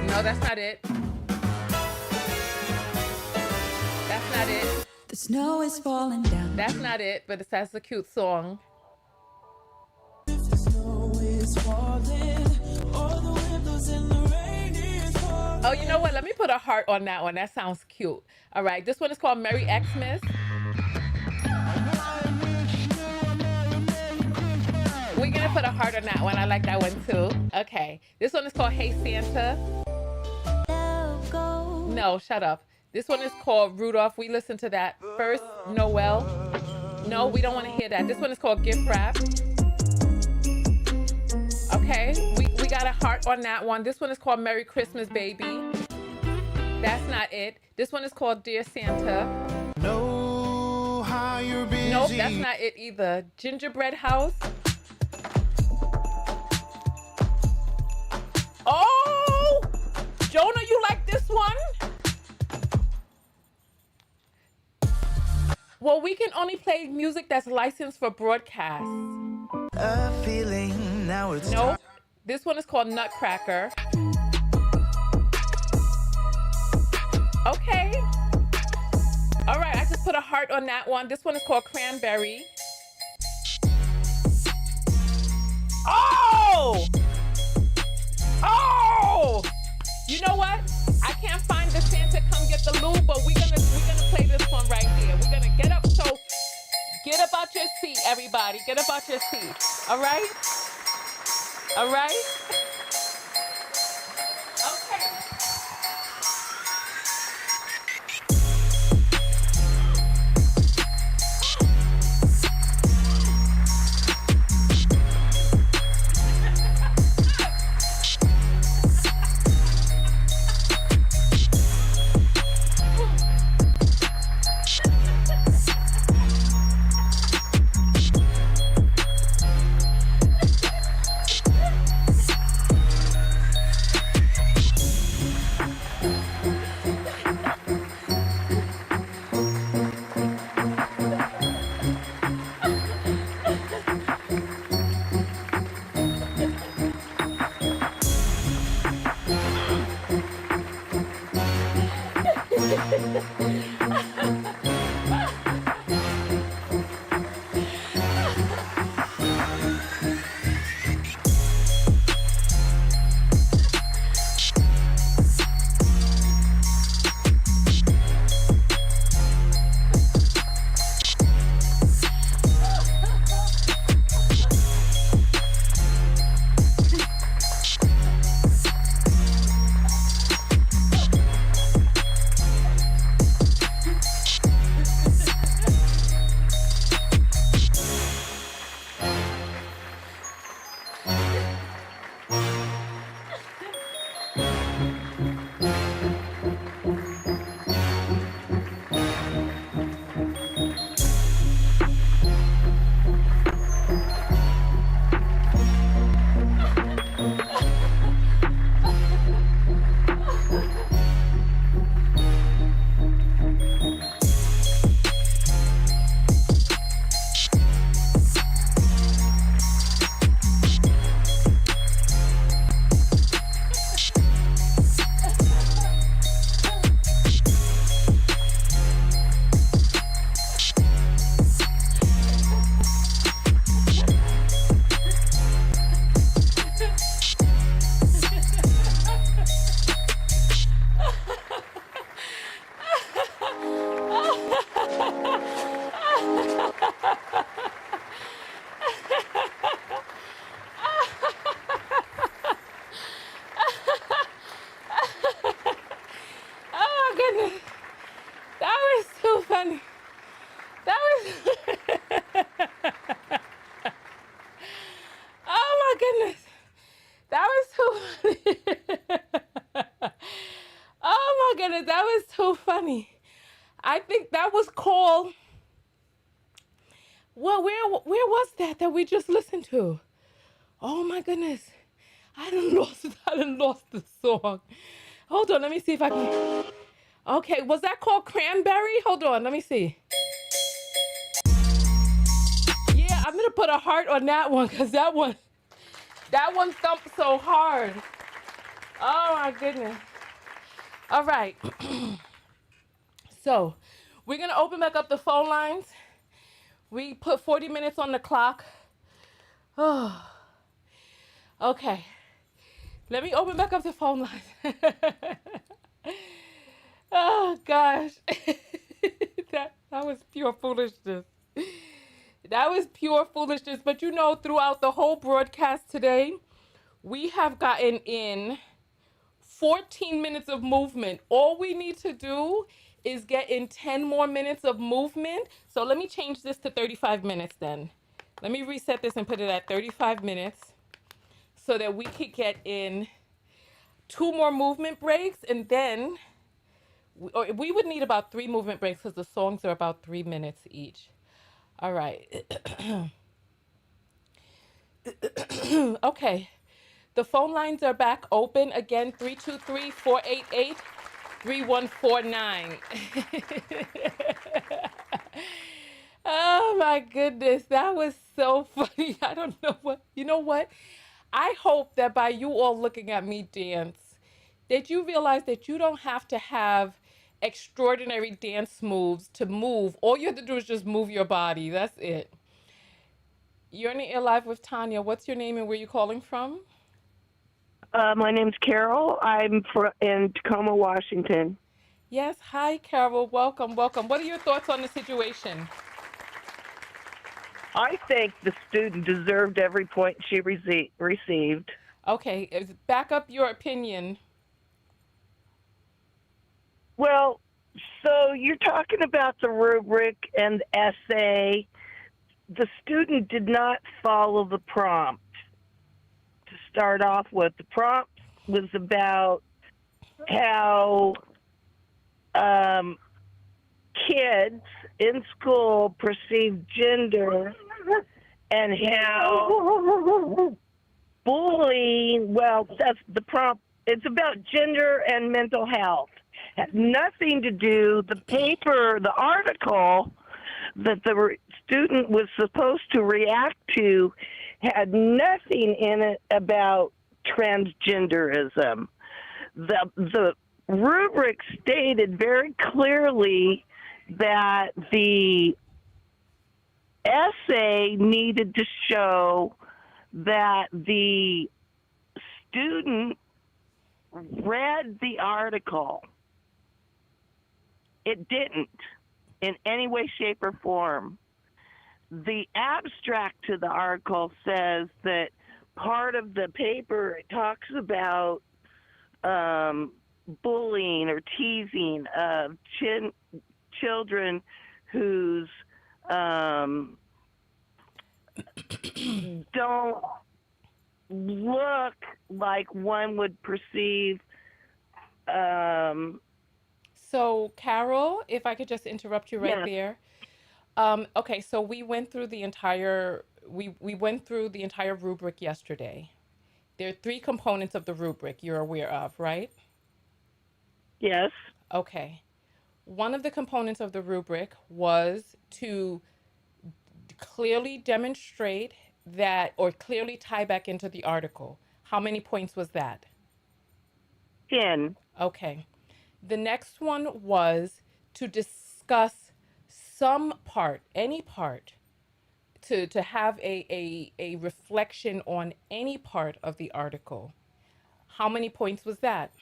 No, that's not it. That's not it.
The snow is falling down.
That's not it. But that's a cute song.
The snow is falling. All the windows in the rain is falling.
Oh, you know what? Let me put a heart on that one. That sounds cute. All right. This one is called Merry Xmas. We're going to put a heart on that one. I like that one too. Okay. This one is called Hey Santa. No, shut up. This one is called Rudolph. We listened to that first. Noel. No, we don't want to hear that. This one is called Gift Wrap. Okay. We got a heart on that one. This one is called Merry Christmas, Baby. That's not it. This one is called Dear Santa.
Know how you're busy.
Nope, that's not it either. Gingerbread House. Oh! Jonah, you like this one? Well, we can only play music that's licensed for broadcast.
A feeling now it's
Nope. This one is called Nutcracker. Okay. All right, I just put a heart on that one. This one is called Cranberry. Oh! Oh! You know what? I can't find the Santa Come Get the Lube, but we're gonna play this one right here. We're gonna get up. So get up out your seat, everybody. Get up out your seat. All right? All right? Okay. That was too funny. I think that was called Well, where was that we just listened to? Oh my goodness. I done lost the song. Hold on, let me see if I can. Okay, was that called Cranberry? Hold on, let me see. Yeah, I'm gonna put a heart on that one because that one thumped so hard. Oh my goodness. All right. So we're gonna open back up the phone lines. We put 40 minutes on the clock. Oh, okay. Let me open back up the phone lines. Oh gosh. that was pure foolishness. That was pure foolishness. But you know, throughout the whole broadcast today, we have gotten in 14 minutes of movement. All we need to do is get in 10 more minutes of movement. So let me change this to 35 minutes then. Let me reset this and put it at 35 minutes so that we could get in 2 more movement breaks, and then we would need about 3 movement breaks because the songs are about 3 minutes each. All right. Okay. The phone lines are back open again, 323-488-3149. Oh my goodness, that was so funny. I don't know what, you know what? I hope that by you all looking at me dance, that you realize that you don't have to have extraordinary dance moves to move. All you have to do is just move your body. That's it. You're in the air live with Tonya. What's your name and where you calling from?
My name's Carol. I'm in Tacoma, Washington.
Yes. Hi, Carol. Welcome. Welcome. What are your thoughts on the situation?
I think the student deserved every point she received.
Okay. Back up your opinion.
Well, so you're talking about the rubric and the essay. The student did not follow the prompt. To start off with, the prompt was about how kids in school perceive gender and how bullying, well, that's the prompt. It's about gender and mental health. Has nothing to do, the paper, the article that the student was supposed to react to had nothing in it about transgenderism. The rubric stated very clearly that the essay needed to show that the student read the article. It didn't in any way, shape, or form. The abstract to the article says that part of the paper it talks about bullying or teasing of children whose don't look like one would perceive.
So, Carol, if I could just interrupt you right
Yes.
there. Okay, so we went through the entire we went through the entire rubric yesterday. There are 3 components of the rubric you're aware of, right?
Yes.
Okay. One of the components of the rubric was to clearly demonstrate that or clearly tie back into the article. How many points was that?
10.
Okay. The next one was to discuss some part, any part, to have a reflection on any part of the article. How many points was that?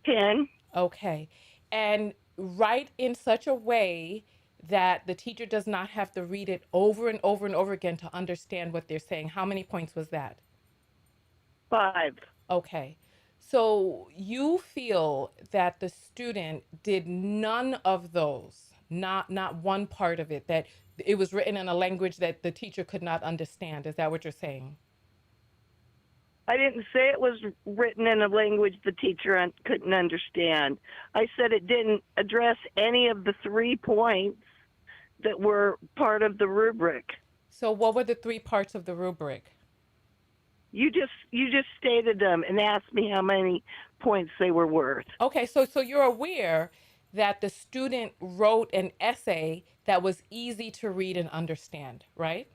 10.
Okay. And write in such a way that the teacher does not have to read it over and over and over again to understand what they're saying. How many points was that?
5.
Okay. So you feel that the student did none of those, not one part of it, that it was written in a language that the teacher could not understand. Is that what you're saying?
I didn't say it was written in a language the teacher couldn't understand. I said it didn't address any of the 3 points that were part of the rubric.
So what were the 3 parts of the rubric?
You just stated them and asked me how many points they were worth.
Okay, so you're aware that the student wrote an essay that was easy to read and understand, right?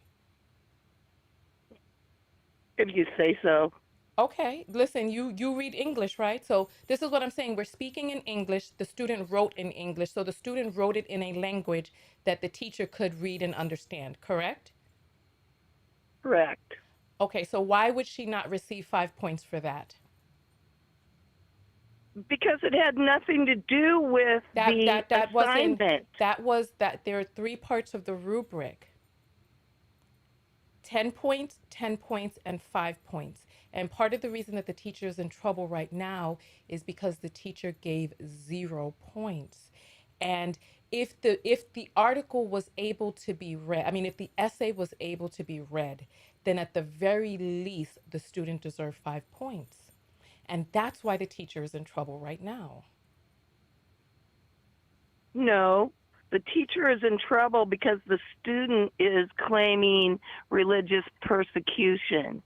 If you say so.
Okay, listen, you read English, right? So this is what I'm saying. We're speaking in English. The student wrote in English. So the student wrote it in a language that the teacher could read and understand, correct?
Correct.
Okay, so why would she not receive 5 points for that?
Because it had nothing to do with
That
the
that that wasn't
assignment.
that was that there are 3 parts of the rubric. 10 points, 10 points, and 5 points. And part of the reason that the teacher is in trouble right now is because the teacher gave 0 points. And if the article was able to be read, I mean, if the essay was able to be read, then at the very least, the student deserved 5 points. And that's why the teacher is in trouble right now.
No, the teacher is in trouble because the student is claiming religious persecution.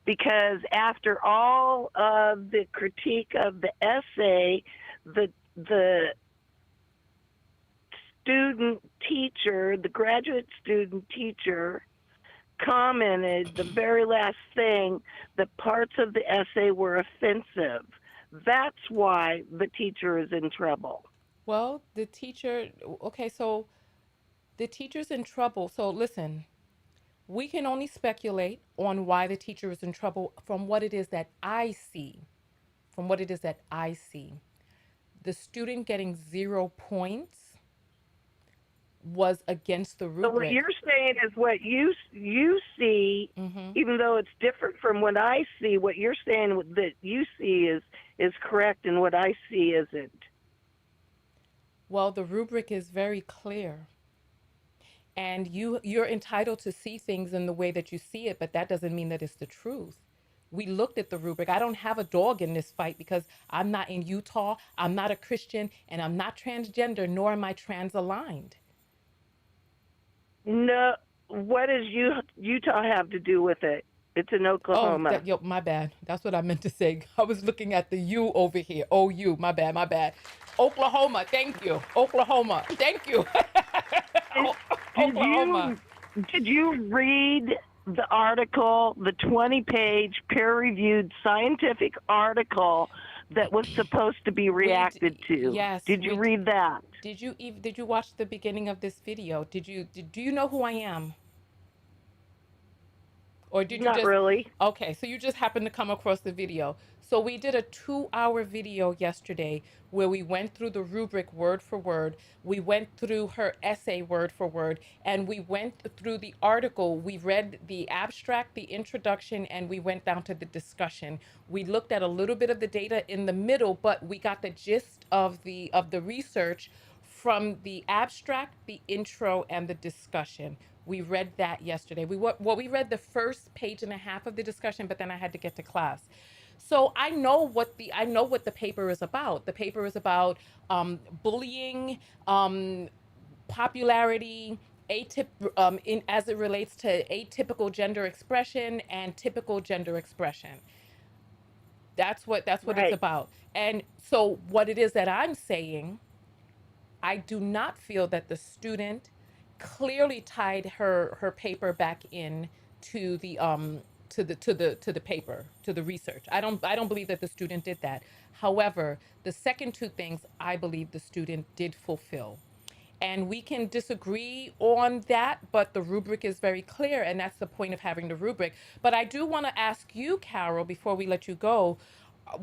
Because after all of the critique of the essay, the student teacher, the graduate student teacher, commented the very last thing that parts of the essay were offensive. That's why the teacher is in trouble.
Well, okay, so the teacher's in trouble. So listen, we can only speculate on why the teacher is in trouble from what it is that I see. From what it is that I see. The student getting 0 points was against the
So what
rubric.
you're saying is what you see,
Hmm.
even though it's different from what I see. What you're saying that you see is correct, and what I see isn't.
Well, the rubric is very clear. And you're entitled to see things in the way that you see it, but that doesn't mean that it's the truth. We looked at the rubric. I don't have a dog in this fight because I'm not in Utah, I'm not a Christian, and I'm not transgender, nor am I trans aligned.
No, what does Utah have to do with it? It's in
Oh,
Oklahoma.
my bad. That's what I meant to say. I was looking at the U over here. Oh, you. My bad. My bad. Oklahoma. Thank you. Oklahoma. Thank you.
Did, did
Oklahoma.
you did you read the article, the 20-page peer-reviewed scientific article that was supposed to be reacted to?
Yes.
Did you read that?
Did you watch the beginning of this video? Do you know who I am? Or did you
Not
just,
really.
okay, so you just happened to come across the video. So we did a 2-hour video yesterday where we went through the rubric word for word. We went through her essay word for word, and we went through the article. We read the abstract, the introduction, and we went down to the discussion. We looked at a little bit of the data in the middle, but we got the gist of the research from the abstract, the intro, and the discussion. We read that yesterday. We read the first page and a half of the discussion, but then I had to get to class. So I know what the paper is about. The paper is about bullying, popularity, as it relates to atypical gender expression and typical gender expression. That's what it's
Right.
about. And so what it is that I'm saying, I do not feel that the student clearly tied her paper back in to the paper, to the research. I don't believe that the student did that. However, the second two things I believe the student did fulfill. And we can disagree on that, but the rubric is very clear, and that's the point of having the rubric. But I do want to ask you, Carol, before we let you go,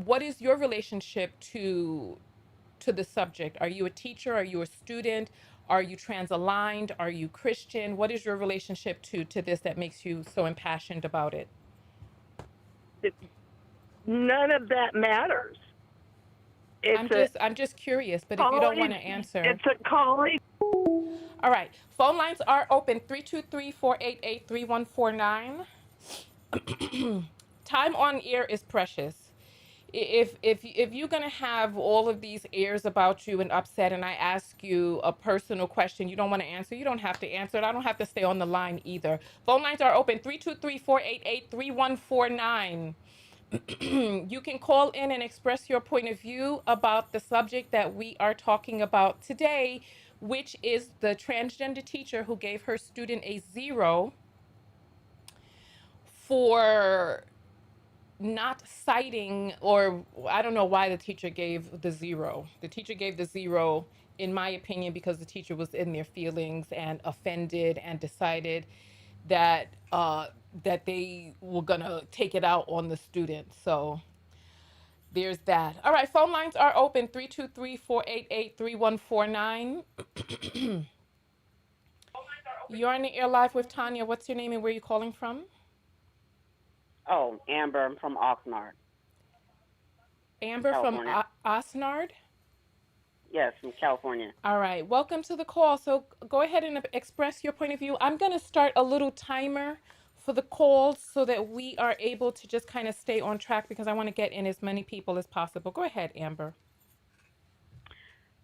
what is your relationship to the subject? Are you a teacher? Are you a student? Are you trans aligned? Are you Christian? What is your relationship to this that makes you so impassioned about it?
None of that matters. It's
I'm just curious, but if you don't want to
calling.
answer.
It's a calling.
All right. Phone lines are open 323-488-3149. Time on air is precious. if you're gonna have all of these airs about you and upset, and I ask you a personal question you don't want to answer, you don't have to answer it. I don't have to stay on the line either. Phone lines are open 323-488-3149. You can call in and express your point of view about the subject that we are talking about today, which is the transgender teacher who gave her student a 0 for not citing, or I don't know why the teacher gave the 0. The teacher gave the 0, in my opinion, because the teacher was in their feelings and offended and decided that that they were gonna take it out on the student. So there's that. All right, phone lines are open 323-488-3149. You're on the air live with Tonya. What's your name and where are you calling from?
Oh, Amber, I'm from Oxnard,
Amber from
California.
Osnard.
Yes, from California.
All right, welcome to the call. So go ahead and express your point of view. I'm going to start a little timer for the calls so that we are able to just kind of stay on track because I want to get in as many people as possible. Go ahead, Amber.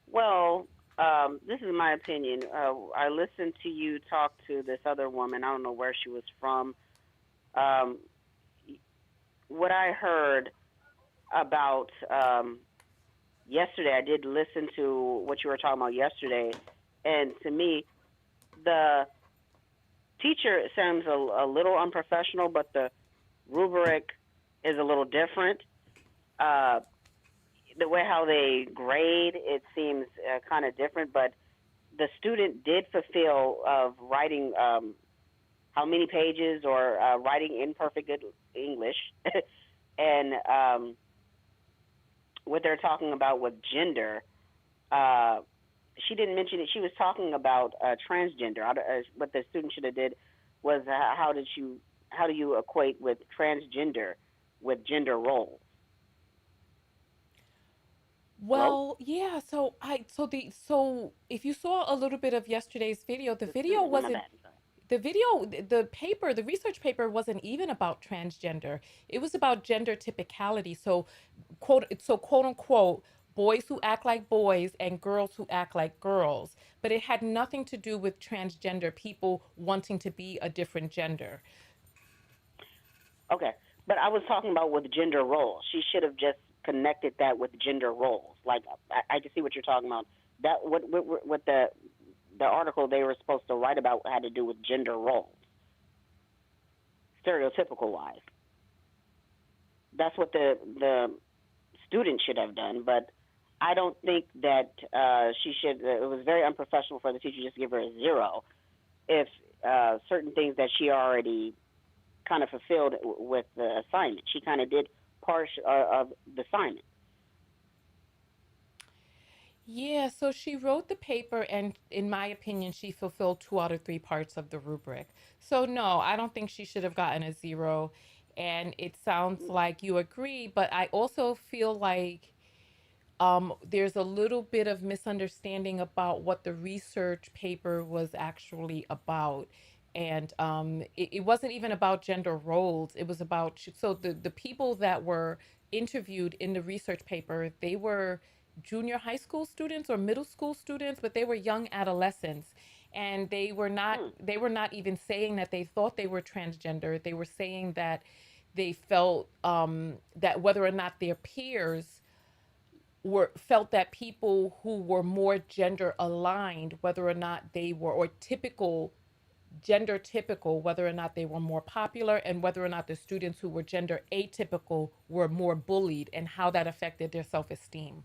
Well, this is my opinion. I listened to you talk to this other woman. I don't know where she was from. Um, what I heard about yesterday, I did listen to what you were talking about yesterday, and to me, the teacher sounds a little unprofessional, but the rubric is a little different. The way how they grade, it seems kind of different, but the student did fulfill of writing how many pages or writing in perfect good English. And what they're talking about with gender, she didn't mention it. She was talking about transgender. What the student should have did was how do you equate with transgender with gender roles?
Well, yeah, so if you saw a little bit of yesterday's video, the video
My
wasn't
bad. Sorry.
the video the paper the research paper wasn't even about transgender. It was about gender typicality. Quote unquote boys who act like boys and girls who act like girls, but it had nothing to do with transgender people wanting to be a different gender.
Okay, but I was talking about with gender roles. She should have just connected that with gender roles. Like I can see what you're talking about. That what the article they were supposed to write about had to do with gender roles, stereotypical wise. That's what the student should have done. But I don't think that she should. It was very unprofessional for the teacher just to give her a 0 if certain things that she already kind of fulfilled with the assignment. She kind of did part of the assignment.
Yeah, so she wrote the paper, and in my opinion, she fulfilled 2 out of 3 parts of the rubric. So, no, I don't think she should have gotten a 0. And it sounds like you agree, but I also feel like there's a little bit of misunderstanding about what the research paper was actually about. And it wasn't even about gender roles. It was about, so the people that were interviewed in the research paper, they were junior high school students or middle school students, but they were young adolescents. And they were not even saying that they thought they were transgender. They were saying that they felt that whether or not their peers were felt that people who were more gender aligned, whether or not they were, or typical, gender typical, whether or not they were more popular, and whether or not the students who were gender atypical were more bullied, and how that affected their self-esteem.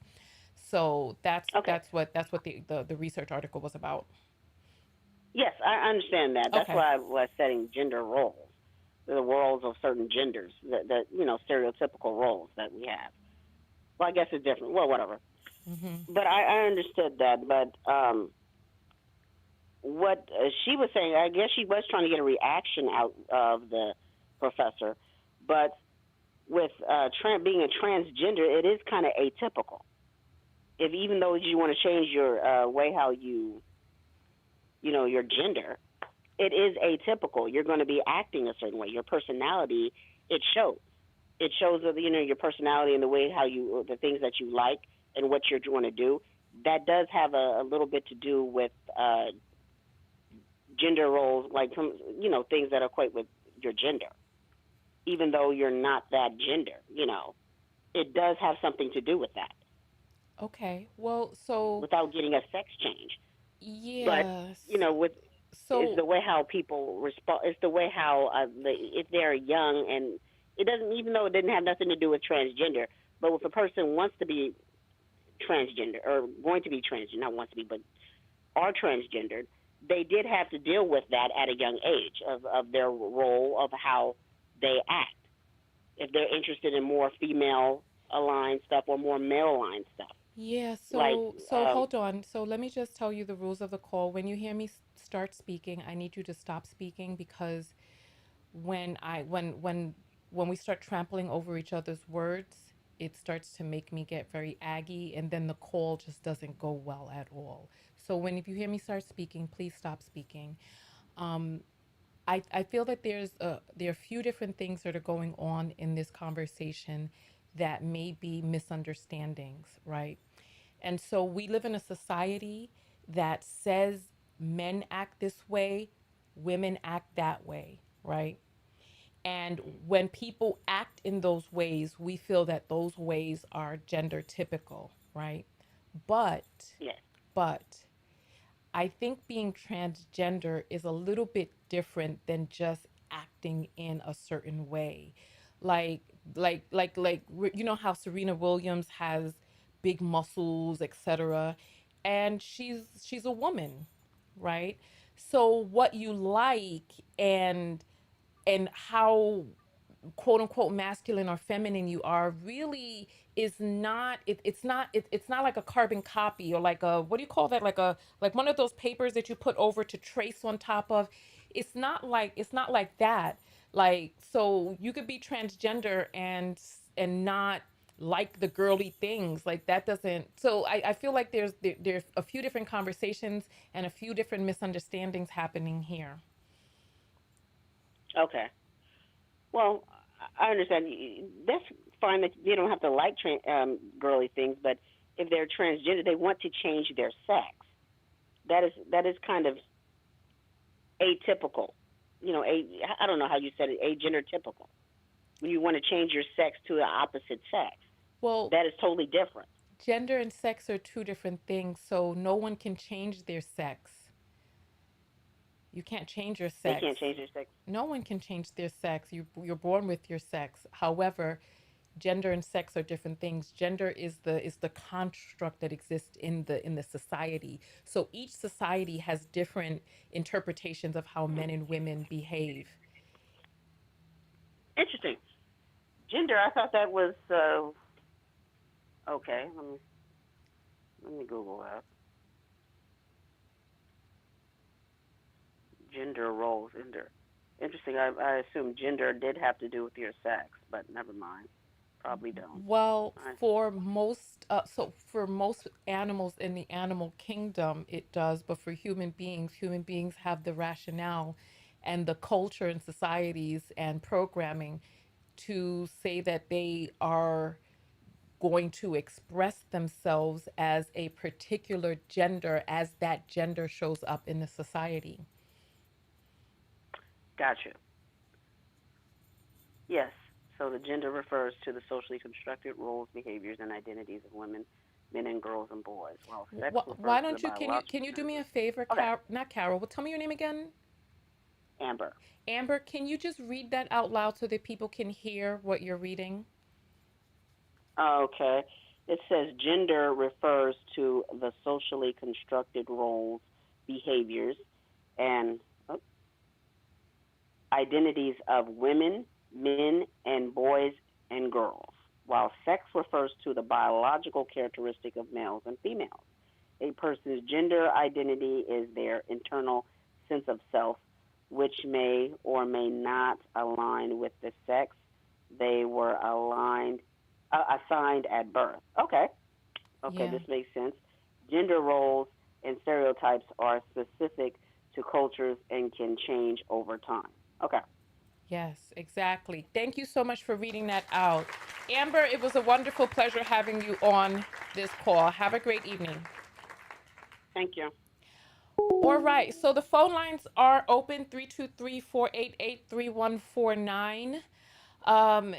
So
Okay.
that's what the research article was about.
Yes, I understand that. That's
Okay.
why I was setting gender roles, the roles of certain genders, that stereotypical roles that we have. Well, I guess it's different. Well, whatever.
Hmm.
But I understood that. But what she was saying, I guess she was trying to get a reaction out of the professor. But with being a transgender, it is kind of atypical. If even though you want to change your way how your gender, it is atypical. You're going to be acting a certain way. Your personality, it shows. it shows that, your personality and the way how you the things that you like and what you're going to do. That does have a little bit to do with gender roles, like some things that equate with your gender, even though you're not that gender. It does have something to do with that
Okay. Well, so
without getting a sex change. But
yes.
with it's
So
the way how people respond. It's the way how if they're young, and it doesn't, even though it didn't have nothing to do with transgender. But if a person wants to be transgender or going to be transgender, not wants to be, but are transgendered, they did have to deal with that at a young age of their role of how they act. If they're interested in more female aligned stuff or more male aligned stuff,
yeah,
like
so hold on. So let me just tell you the rules of the call. When you hear me start speaking, I need you to stop speaking because when I when we start trampling over each other's words, it starts to make me get very aggy and then the call just doesn't go well at all. So when if you hear me start speaking, please stop speaking. Um, I feel that there are a few different things that are going on in this conversation that may be misunderstandings, right? And so we live in a society that says men act this way, women act that way, right? And when people act in those ways, we feel that those ways are gender typical, right? But,
yes,
but I think being transgender is a little bit different than just acting in a certain way. Like you know how Serena Williams has big muscles, etc. And she's a woman, right? So what you like and how quote unquote masculine or feminine you are really is not it's not like a carbon copy or like a what do you call that, like one of those papers that you put over to trace on top of. It's not like that. Like, so you could be transgender and not like the girly things like that. Doesn't So I feel like there's a few different conversations and a few different misunderstandings happening here.
okay. Well, I understand. That's fine that you don't have to like girly things, but if they're transgender, they want to change their sex. That is kind of atypical. I don't know how you said it, agender typical. When you want to change your sex to the opposite sex,
Well,
that is totally different.
gender and sex are two different things, so no one can change their sex. You can't change your
They can't
sex.
change their sex.
No one can change their sex. You're born with your sex. However, gender and sex are different things. Gender is the construct that exists in the society. So each society has different interpretations of how men and women behave.
Interesting. Gender. I thought that was okay. Let me Google that. Gender roles. Gender. Interesting. I assume gender did have to do with your sex, but never mind. Probably don't.
Well,
I,
for most animals in the animal kingdom, it does. But for human beings have the rationale and the culture and societies and programming to say that they are going to express themselves as a particular gender as that gender shows up in the society.
gotcha. Yes. So the gender refers to the socially constructed roles, behaviors, and identities of women, men, and girls and boys, while sex refers
Why
to the
don't you can
biological
you do me a
characteristics.
favor,
Okay.
Not Carol? Well, tell me your name again.
Amber.
Amber, can you just read that out loud so that people can hear what you're reading?
Okay. It says gender refers to the socially constructed roles, behaviors, and identities of women, men, and boys and girls, while sex refers to the biological characteristic of males and females. A person's gender identity is their internal sense of self, which may or may not align with the sex they were assigned at birth. Okay, okay,
Yeah.
this makes sense. Gender roles and stereotypes are specific to cultures and can change over time. Okay,
Yes, exactly. Thank you so much for reading that out. Amber, it was a wonderful pleasure having you on this call. Have a great evening.
Thank you.
All right. So the phone lines are open 323-488-3149. Um,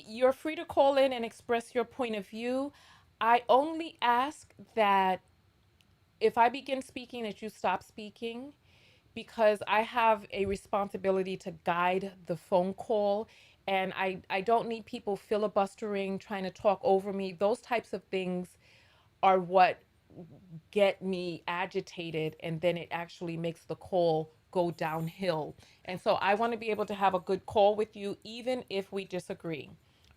you're free to call in and express your point of view. I only ask that if I begin speaking, that you stop speaking because I have a responsibility to guide the phone call. And I don't need people filibustering, trying to talk over me. Those types of things are what get me agitated, and then it actually makes the call go downhill. And so I want to be able to have a good call with you, even if we disagree,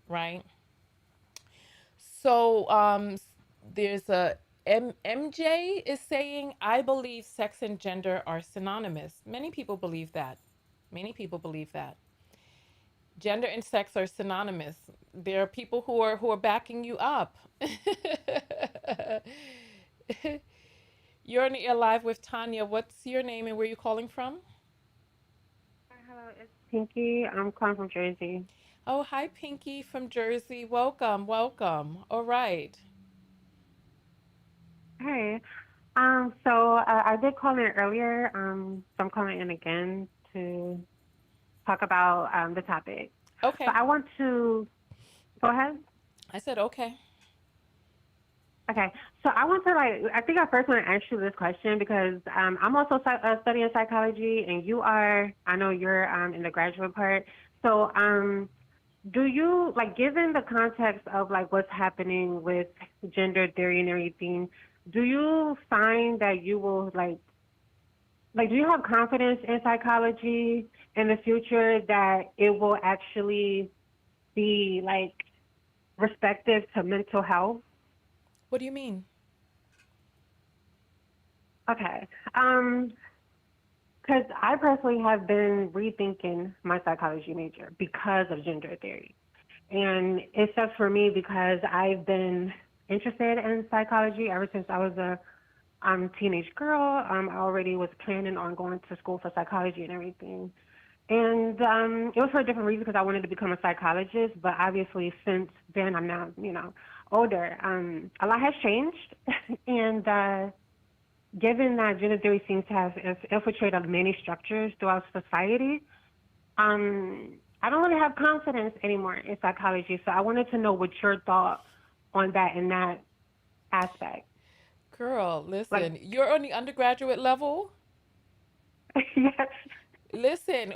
right? So there's a MJ is saying, I believe sex and gender are synonymous. Many people believe that. Many people believe that. Gender and sex are synonymous. There are people who are backing you up. You're on the air live with Tonya. What's your name and where are you calling from?
Hello, it's Pinky. I'm calling from Jersey.
Oh, hi, Pinky from Jersey. Welcome, welcome. All right.
Hey, I did call in earlier. So I'm calling in again to talk about the topic. So
Okay.
I want to go ahead.
I said okay.
Okay, so I want to I think I first want to ask you this question because I'm also studying psychology, and you are. I know you're in the graduate part. So do you given the context of what's happening with gender theory and everything, do you find that you will do you have confidence in psychology in the future that it will actually be respective to mental health?
What do you mean?
Okay. Because I personally have been rethinking my psychology major because of gender theory. And it sucks for me because I've been interested in psychology ever since I was a teenage girl. I already was planning on going to school for psychology and everything. And it was for a different reason because I wanted to become a psychologist. But obviously, since then, I'm now, older. A lot has changed. And given that gender theory seems to have infiltrated many structures throughout society, I don't really have confidence anymore in psychology. So I wanted to know what your thought on that in that aspect.
Girl,
Like,
listen, you're on the undergraduate level.
yes.
Listen,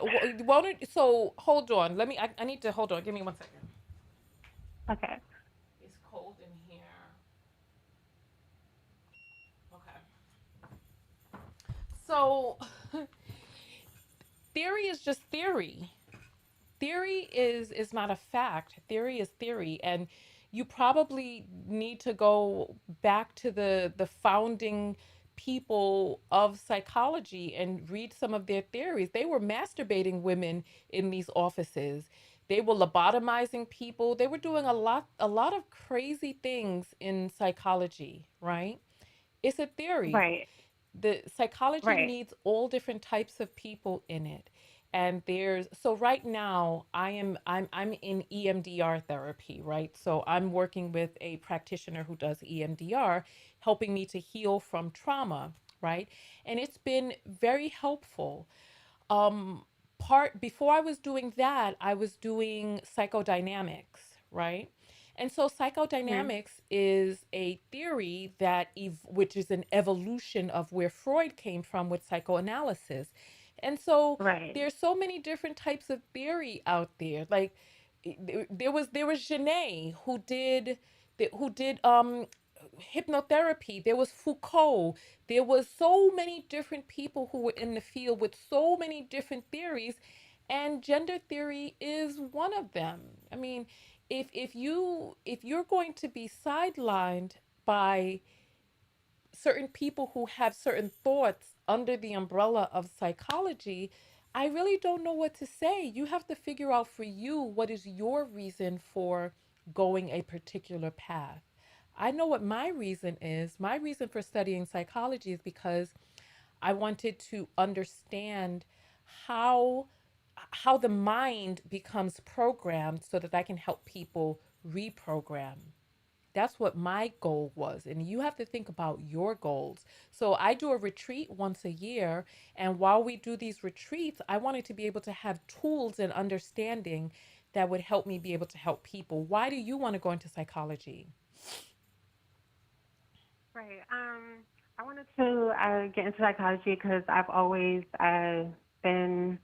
so hold on. I need to hold on. Give me 1 second.
Okay.
It's cold in here. Okay. So, theory is just theory. Theory is not a fact. Theory is theory, and you probably need to go back to the founding people of psychology and read some of their theories. They were masturbating women in these offices. They were lobotomizing people. They were doing a lot of crazy things in psychology, right? It's a theory.
Right.
The psychology
Right.
needs all different types of people in it. And there's so right now I'm in EMDR therapy, right? So I'm working with a practitioner who does EMDR, helping me to heal from trauma, right? And it's been very helpful. um Part before I was doing that, I was doing psychodynamics, right? And so
Hmm.
psychodynamics is a theory that which is an evolution of where Freud came from with psychoanalysis. And so
Right.
there's so many different types of theory out there. Like there was Genet who did hypnotherapy. There was Foucault. There was so many different people who were in the field with so many different theories, and gender theory is one of them. I mean, if you're going to be sidelined by certain people who have certain thoughts under the umbrella of psychology, I really don't know what to say. You have to figure out for you what is your reason for going a particular path. I know what my reason is. My reason for studying psychology is because I wanted to understand how how the mind becomes programmed so that I can help people reprogram. That's what my goal was. And you have to think about your goals. So I do a retreat once a year. And while we do these retreats, I wanted to be able to have tools and understanding that would help me be able to help people. Why do you want to go into psychology?
Right. I wanted to get into psychology because I've always been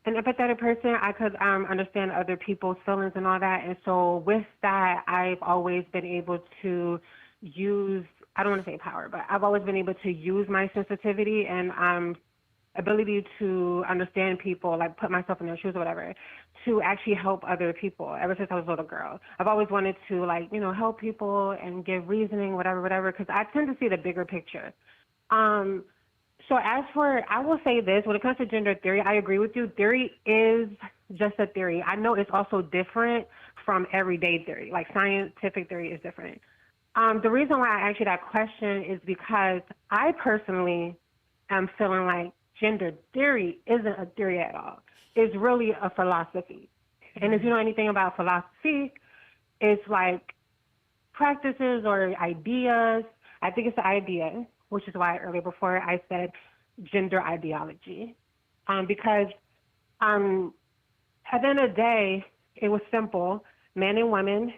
an empathetic person. I could understand other people's feelings and all that. And so with that, I've always been able to use, I don't want to say power, but I've always been able to use my sensitivity and ability to understand people, like put myself in their shoes or whatever, to actually help other people ever since I was a little girl. I've always wanted to, like, help people and give reasoning, whatever, whatever, because I tend to see the bigger picture. Um, so as for, I will say this, when it comes to gender theory, I agree with you. Theory is just a theory. I know it's also different from everyday theory. Like scientific theory is different. The reason why I asked you that question is because I personally am feeling like gender theory isn't a theory at all. It's really a philosophy. And if you know anything about philosophy, it's like practices or ideas. I think it's the idea, which is why earlier before I said gender ideology. Because um, at the end of the day, it was simple. Men and women,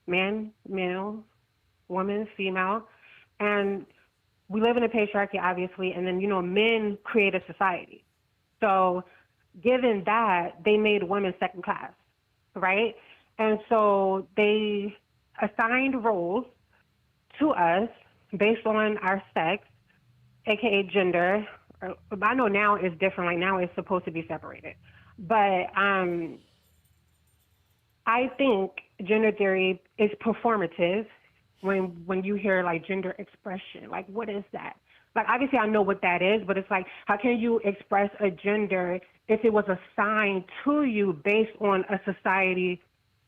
man, male, woman, female, and we live in a patriarchy, obviously, and then, men create a society. So given that, they made women second class, right? And so they assigned roles to us based on our sex, aka gender. I know now it's different. Like now it's supposed to be separated, but I think gender theory is performative. When you hear like gender expression, like what is that? Like obviously I know what that is, but it's like how can you express a gender if it was assigned to you based on a society,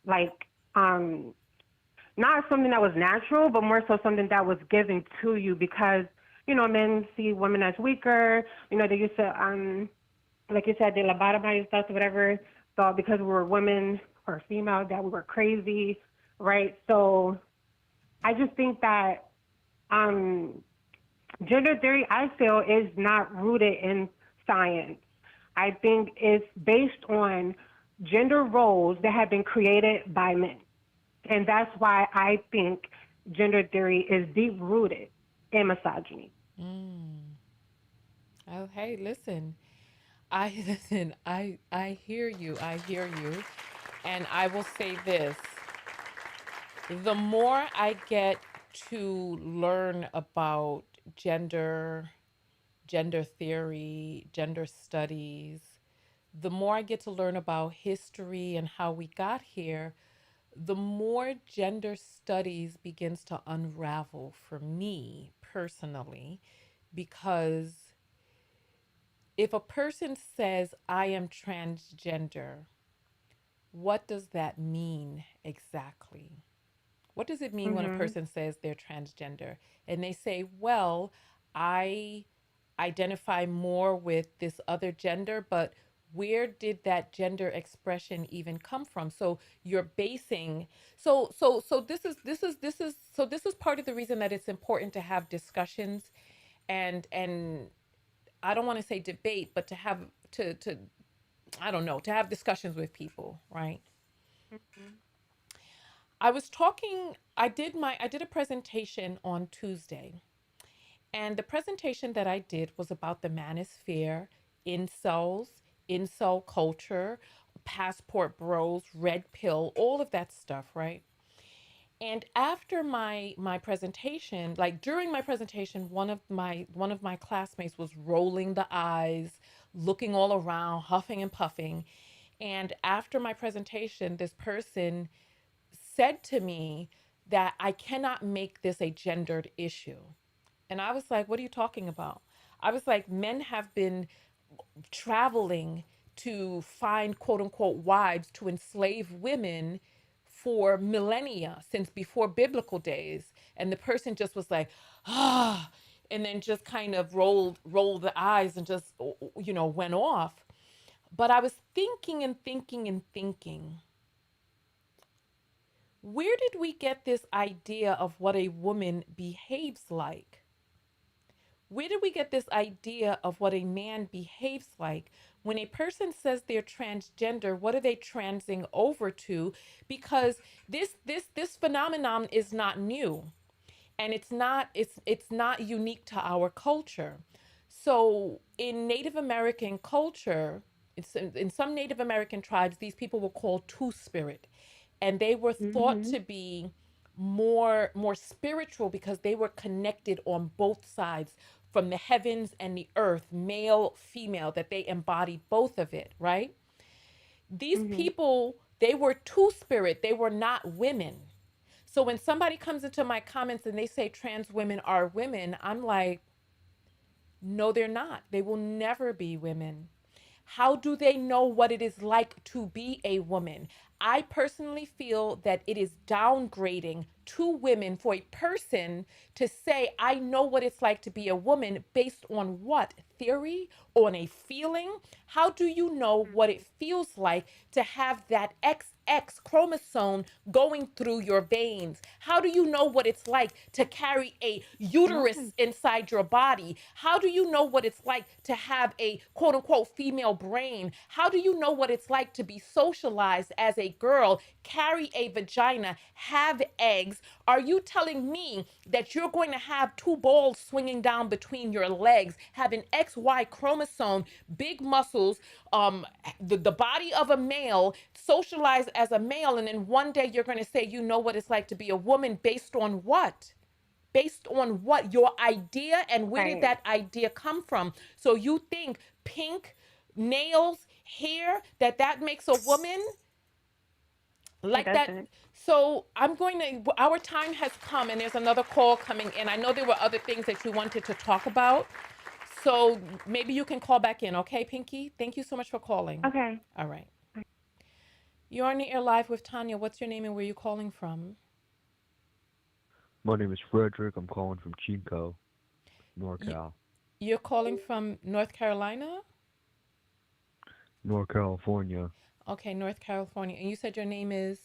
like not something that was natural, but more so something that was given to you because men see women as weaker. They used to like you said, they lobotomize us or whatever. Thought because we were women or female that we were crazy, right? So I just think that um, gender theory, I feel, is not rooted in science. I think it's based on gender roles that have been created by men. And that's why I think gender theory is deep rooted in misogyny.
Mm. Oh, hey, listen. I listen. I hear you. I hear you. And I will say this. The more I get to learn about gender, gender theory, gender studies, the more I get to learn about history and how we got here, the more gender studies begins to unravel for me personally because if a person says I am transgender, what does that mean exactly? What does it mean when a
Mhm.
person says they're transgender and they say, well, I identify more with this other gender, but where did that gender expression even come from? So you're basing this is part of the reason that it's important to have discussions and I don't want to say debate, but to have to I don't know, to have discussions with people, right?
Mhm.
I did a presentation on Tuesday. And the presentation that I did was about the manosphere, incels, incel culture, passport bros, red pill, all of that stuff, right? And after my presentation, like during my presentation, one of my classmates was rolling the eyes, looking all around, huffing and puffing. And after my presentation, this person said to me that I cannot make this a gendered issue. And I was like, what are you talking about? I was like, men have been traveling to find quote unquote wives to enslave women for millennia, since before biblical days. And the person just was like, ah, and then just kind of rolled the eyes and just went off. But I was thinking and thinking and thinking, where did we get this idea of what a woman behaves like? Where did we get this idea of what a man behaves like? When a person says they're transgender, what are they transing over to? Because this phenomenon is not new, and it's not unique to our culture. So in Native American culture, in some Native American tribes, these people were called two spirit, and they were thought
Mhm.
to be more spiritual because they were connected on both sides, from the heavens and the earth, male, female, that they embodied both of it, right? These
Mhm.
people, they were two spirit, they were not women. So when somebody comes into my comments and they say trans women are women, I'm like, no, they're not. They will never be women. How do they know what it is like to be a woman? I personally feel that it is downgrading to women for a person to say, I know what it's like to be a woman based on what? Theory? On a feeling? How do you know what it feels like to have that XX chromosome going through your veins? How do you know what it's like to carry a uterus
Right.
inside your body? How do you know what it's like to have a quote unquote female brain? How do you know what it's like to be socialized as a girl, carry a vagina, have eggs? Are you telling me that you're going to have two balls swinging down between your legs, have an XY chromosome, big muscles, the body of a male, socialized as a male, and then one day you're going to say, you know what it's like to be a woman based on what? Based on what? Your idea, and where did
Right.
that idea come from? So you think pink nails, hair, that makes a woman
It
like that?
doesn't.
So I'm going to, our time has come, and there's another call coming in. I know there were other things that you wanted to talk about. So maybe you can call back in, okay, Pinky? Thank you so much for calling.
Okay.
All right. You're on the air live with Tonya. What's your name and where are you calling from?
My name is Frederick. I'm calling from Chinco,
You,
NorCal.
you're calling from North Carolina?
North California.
Okay, North California. And you said your name is?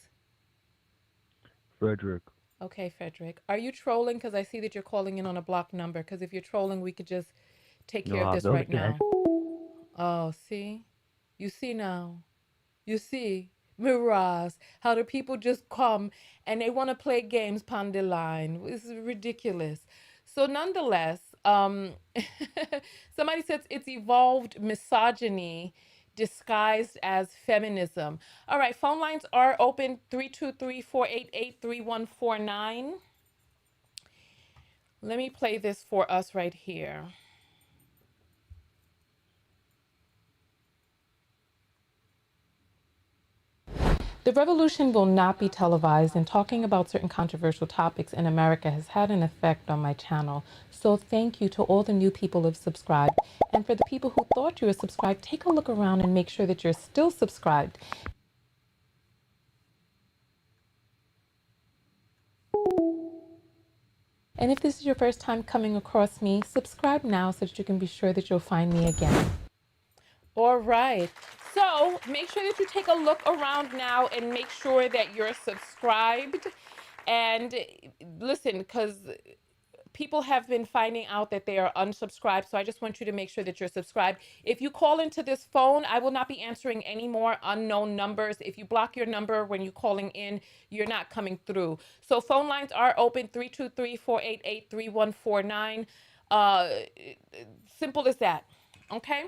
Frederick.
Okay, Frederick. Are you trolling? Because I see that you're calling in on a blocked number. Because if you're trolling, we could just take
No,
care of
I
this
know
right
that.
now. Oh, see? You see now. You see, Mirage, how the people just come and they want to play games pon the line. This is ridiculous. So nonetheless, somebody says it's evolved misogyny disguised as feminism. All right, phone lines are open 323-488-3149. Let me play this for us right here. The revolution will not be televised, and talking about certain controversial topics in America has had an effect on my channel. So thank you to all the new people who have subscribed. And for the people who thought you were subscribed, take a look around and make sure that you're still subscribed. And if this is your first time coming across me, subscribe now so that you can be sure that you'll find me again. All right. So make sure that you take a look around now and make sure that you're subscribed. And listen, because people have been finding out that they are unsubscribed. So I just want you to make sure that you're subscribed. If you call into this phone, I will not be answering any more unknown numbers. If you block your number when you're calling in, you're not coming through. So phone lines are open 323-488-3149. Simple as that. Okay?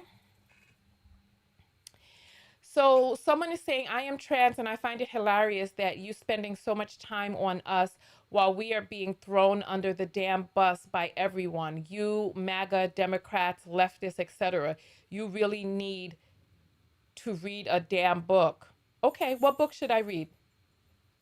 So someone is saying, I am trans and I find it hilarious that you spending so much time on us while we are being thrown under the damn bus by everyone. You, MAGA, Democrats, leftists, etc. You really need to read a damn book. Okay, what book should I read?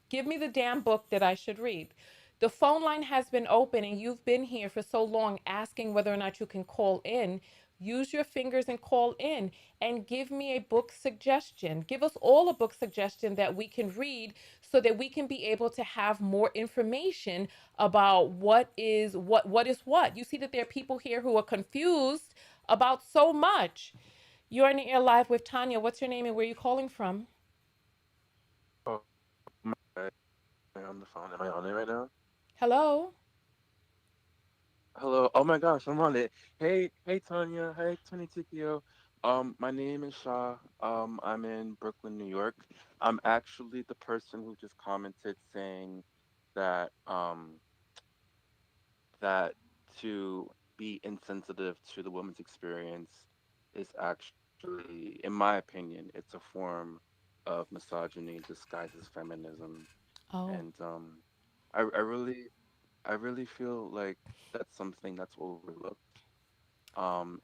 Give me the damn book that I should read. The phone line has been open and you've been here for so long asking whether or not you can call in. Use your fingers and call in and give me a book suggestion. Give us all a book suggestion that we can read so that we can be able to have more information about what is what. You see that there are people here who are confused about so much. You're on the air live with Tanya. What's your name and where are you calling from?
Oh, my bad. Am I on the phone? Am I on it right now?
Hello?
Hello. Oh my gosh, I'm on it. Hey, Tanya. Hey, Tony Tikio. My name is Shah. I'm in Brooklyn, New York. I'm actually the person who just commented saying that that to be insensitive to the woman's experience is actually, in my opinion, it's a form of misogyny disguised as feminism.
Oh.
And I really feel like that's something that's overlooked.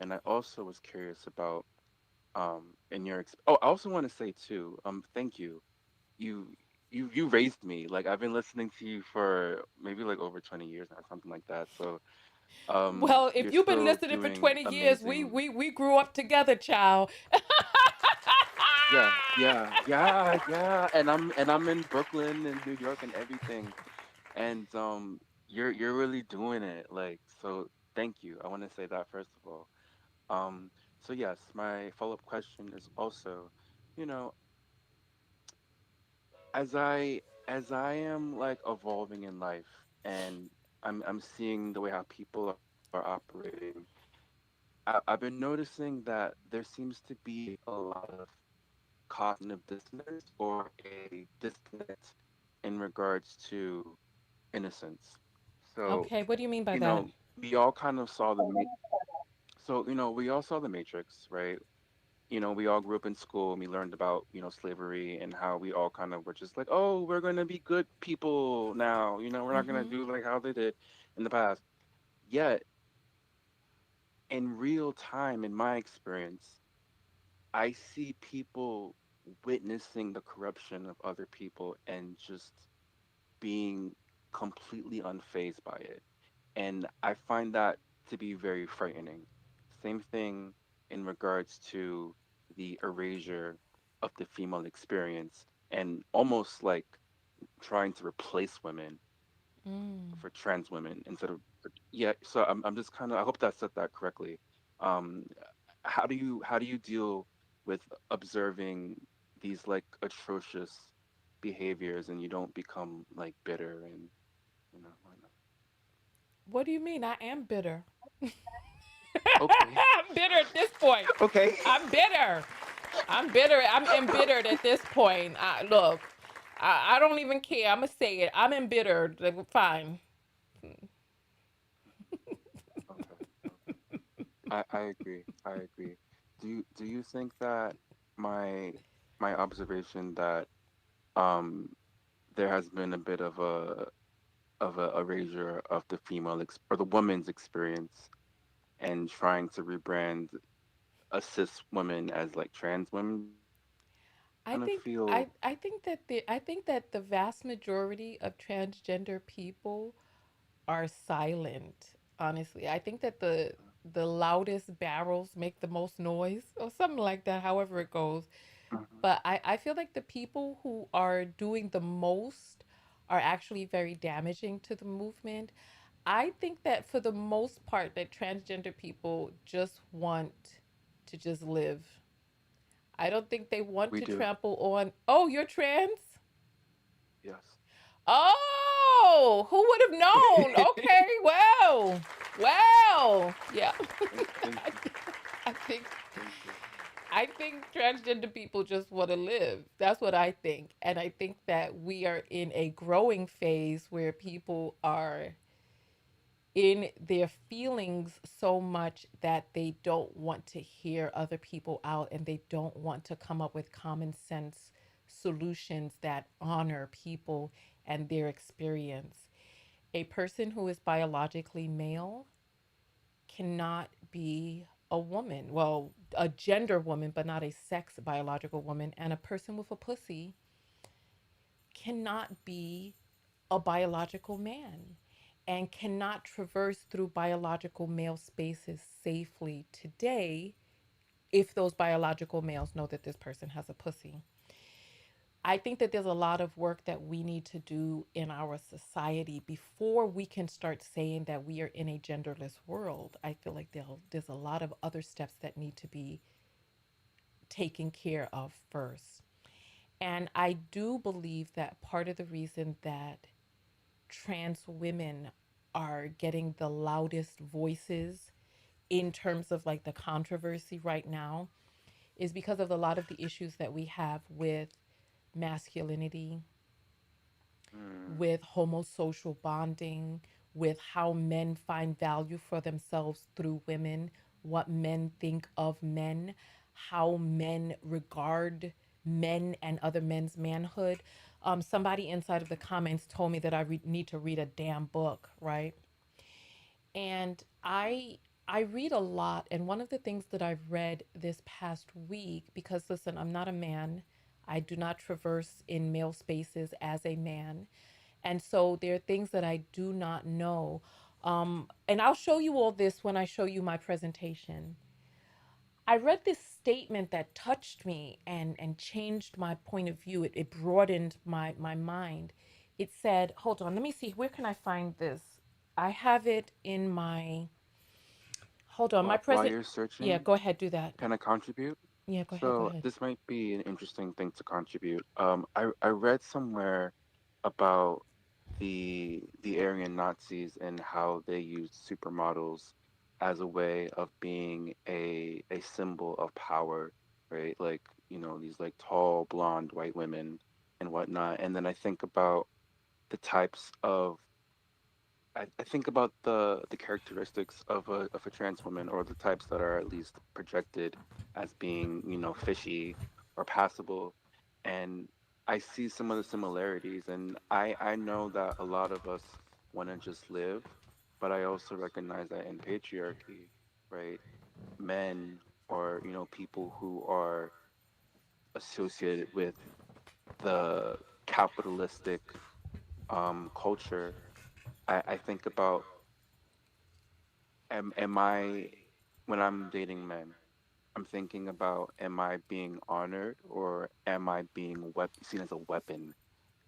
And I also was curious about I also want to say too, thank you. You you raised me. Like I've been listening to you for maybe like over 20 years now, something like that. So
Well, if
you're
you've been
still
listening for
doing
20 years, we
amazing.
we we grew up together, child.
Yeah. And I'm in Brooklyn and New York and everything. And you're really doing it. Like so thank you. I want to say that first of all. Um, so yes, my follow-up question is also, you know, as I am like evolving in life and I'm seeing the way how people are operating, I've been noticing that there seems to be a lot of cognitive dissonance or a disconnect in regards to innocence. So,
Okay, what do you mean by
you
that?
know, we all kind of saw we all saw the Matrix, right? We all grew up in school and we learned about, slavery and how we all kind of were just like, oh, we're going to be good people now. We're not going to
Mm-hmm.
do like how they did in the past. Yet, in real time, in my experience, I see people witnessing the corruption of other people and just being completely unfazed by it. And I find that to be very frightening. Same thing in regards to the erasure of the female experience and almost like trying to replace women
Mm.
for trans women instead of yeah. So I'm just kind of I hope that I said that correctly. Um, how do you deal with observing these like atrocious behaviors and you don't become like bitter and whatnot?
What do you mean? I am bitter.
Okay.
I'm bitter at this point.
Okay.
I'm bitter. I'm bitter. I'm embittered at this point. Look, I don't even care. I'm gonna say it. I'm embittered. Like, fine.
Okay. Okay. I agree. I agree. Do you think that my my observation that um there has been a bit of a erasure of the or the woman's experience and trying to rebrand a cis women as like trans women? Do you kind of feel
I think that the vast majority of transgender people are silent. Honestly, I think that the loudest barrels make the most noise, or something like that. However it goes,
Mhm.
but I feel like the people who are doing the most are actually very damaging to the movement. I think that for the most part, that transgender people just want to just live. I don't think they want
We
to
do.
trample on. Oh, you're trans?
Yes.
Oh, who would have known? Okay, well, well, yeah.
Thank
I,
you.
I think
Thank you.
I think transgender people just want to live. That's what I think, and I think that we are in a growing phase where people are in their feelings so much that they don't want to hear other people out and they don't want to come up with common sense solutions that honor people and their experience. A person who is biologically male cannot be a woman. Well, a gender woman, but not a sex biological woman. And a person with a pussy cannot be a biological man and cannot traverse through biological male spaces safely today if those biological males know that this person has a pussy. I think that there's a lot of work that we need to do in our society before we can start saying that we are in a genderless world. I feel like there's a lot of other steps that need to be taken care of first. And I do believe that part of the reason that trans women are getting the loudest voices in terms of like the controversy right now is because of a lot of the issues that we have with masculinity,
Mm,
with homosocial bonding, with how men find value for themselves through women, what men think of men, how men regard men and other men's manhood. Somebody inside of the comments told me that need to read a damn book, right? And I read a lot, and one of the things that I've read this past week, because listen, I'm not a man, I do not traverse in male spaces as a man, and so there are things that I do not know. And I'll show you all this when I show you my presentation. I read this statement that touched me and changed my point of view. It broadened my mind. It said, hold on, let me see, where can I find this? I have it in my, hold on, my
while
present.
you're
Yeah,
searching,
go ahead, do that.
can I contribute?
Yeah, go
So
ahead.
this might be an interesting thing to contribute. I read somewhere about the Aryan Nazis and how they used supermodels as a way of being a symbol of power, right? Like, you know, these like tall, blonde, white women and whatnot. And then I think about the types of I think about the characteristics of a trans woman or the types that are at least projected as being, you know, fishy or passable. And I see some of the similarities and I know that a lot of us want to just live, but I also recognize that in patriarchy, right, men or, you know, people who are associated with the capitalistic culture, I think about am I when I'm dating men, I'm thinking about am I being honored or am I being seen as a weapon,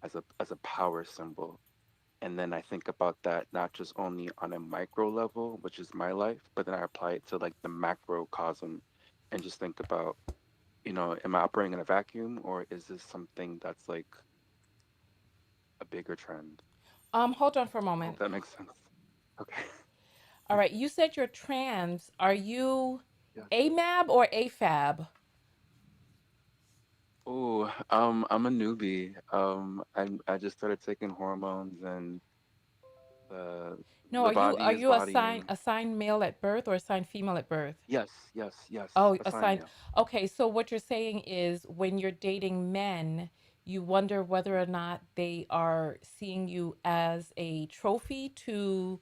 as a power symbol? And then I think about that not just only on a micro level, which is my life, but then I apply it to like the macrocosm and just think about, you know, am I operating in a vacuum or is this something that's like a bigger trend?
Hold on for a
I hope
moment.
that makes sense. Okay.
All right, you said you're trans. Are you
Yes.
AMAB or AFAB?
Oh, I'm a newbie. I just started taking hormones and the
No,
the
are
body is
you
bodying.
assigned male at birth or assigned female at birth?
Yes, yes, yes.
Oh,
Assign
assigned.
male.
Okay, so what you're saying is when you're dating men, you wonder whether or not they are seeing you as a trophy to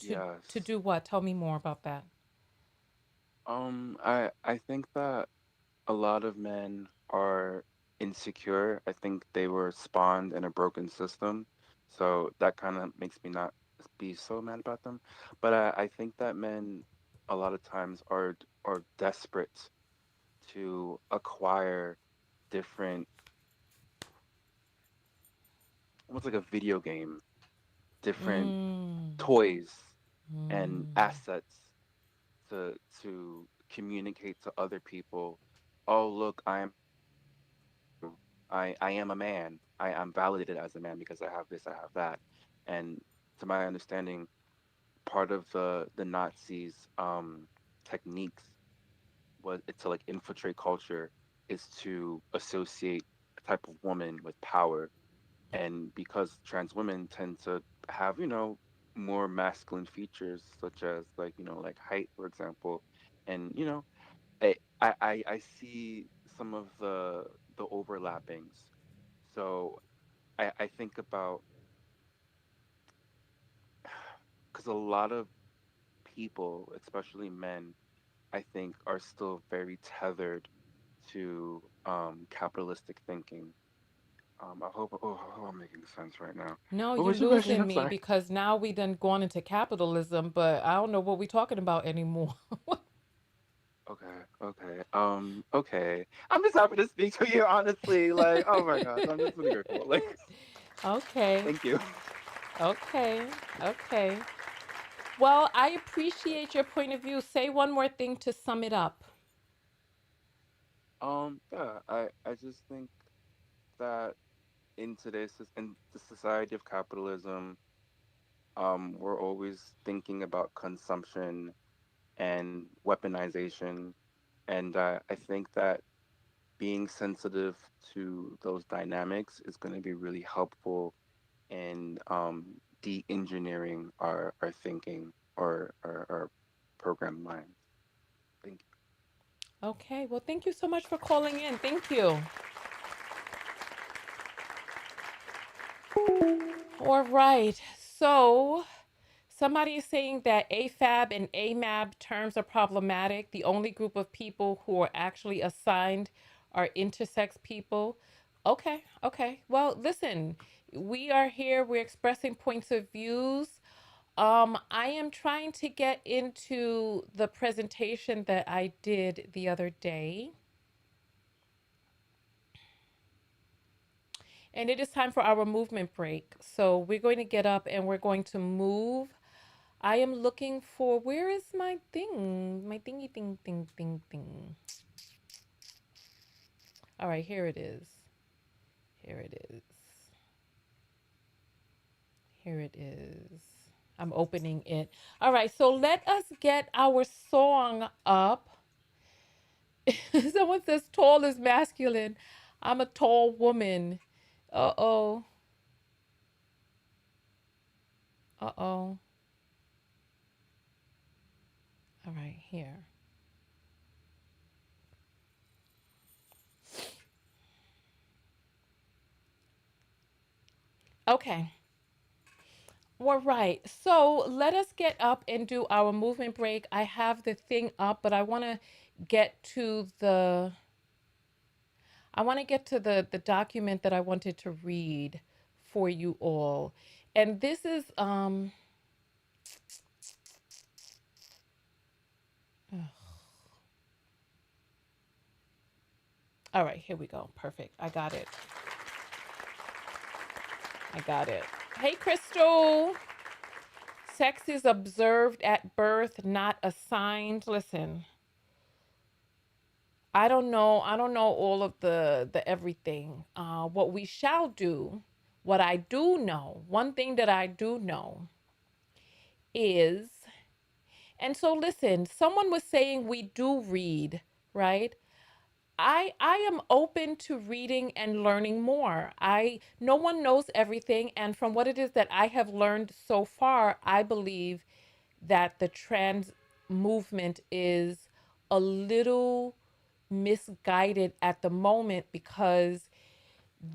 Yes.
do what? Tell me more about that.
I think that a lot of men are insecure. I think they were spawned in a broken system. So that kind of makes me not be so mad about them. But I think that men a lot of times are desperate to acquire different, almost like a video game, different
Mm,
toys and
mm.
assets to communicate to other people, oh look, I am a man. I'm validated as a man because I have this, I have that. And to my understanding, part of the Nazis techniques was to like infiltrate culture is to associate a type of woman with power. And because trans women tend to have, you know, more masculine features such as like, you know, like height, for example, and you know, I see some of the overlappings. So I think about because a lot of people, especially men, I think are still very tethered to capitalistic thinking. I hope I'm making sense right now.
No,
What
you
was your question?
losing
I'm
me
sorry.
because now we done gone into capitalism, but I don't know what we talking about anymore.
Okay, okay. I'm just happy to speak to you, honestly. Like, oh my gosh, I'm just really grateful. Like,
Okay,
thank you.
okay, okay. Well, I appreciate your point of view. Say one more thing to sum it up.
Yeah, I just think that in the society of capitalism, we're always thinking about consumption and weaponization, and I think that being sensitive to those dynamics is going to be really helpful in de-engineering our thinking or our programmed minds. Thank
Okay, well, thank you so much for calling in. Thank you. All right. So somebody is saying that AFAB and AMAB terms are problematic. The only group of people who are actually assigned are intersex people. Okay, okay. Well, listen, we are here, we're expressing points of views. I am trying to get into the presentation that I did the other day. And it is time for our movement break. So we're going to get up and we're going to move. I am looking for, where is my thing? My thingy thing. All right, here it is. Here it is. Here it is. I'm opening it. All right, so let us get our song up. Someone says tall is masculine. I'm a tall woman. Uh-oh. Uh-oh. All right, here. Okay. All right. So let us get up and do our movement break. I have the thing up, but I want to get to the the document that I wanted to read for you all. And this is all right, here we go. Perfect. I got it. I got it. Hey, Crystal. Sex is observed at birth, not assigned. Listen, I don't know. I don't know all of the everything. What we shall do, what I do know, one thing that I do know is, and so listen, someone was saying we do read, right? I am open to reading and learning more. No one knows everything, and from what it is that I have learned so far, I believe that the trans movement is a little misguided at the moment because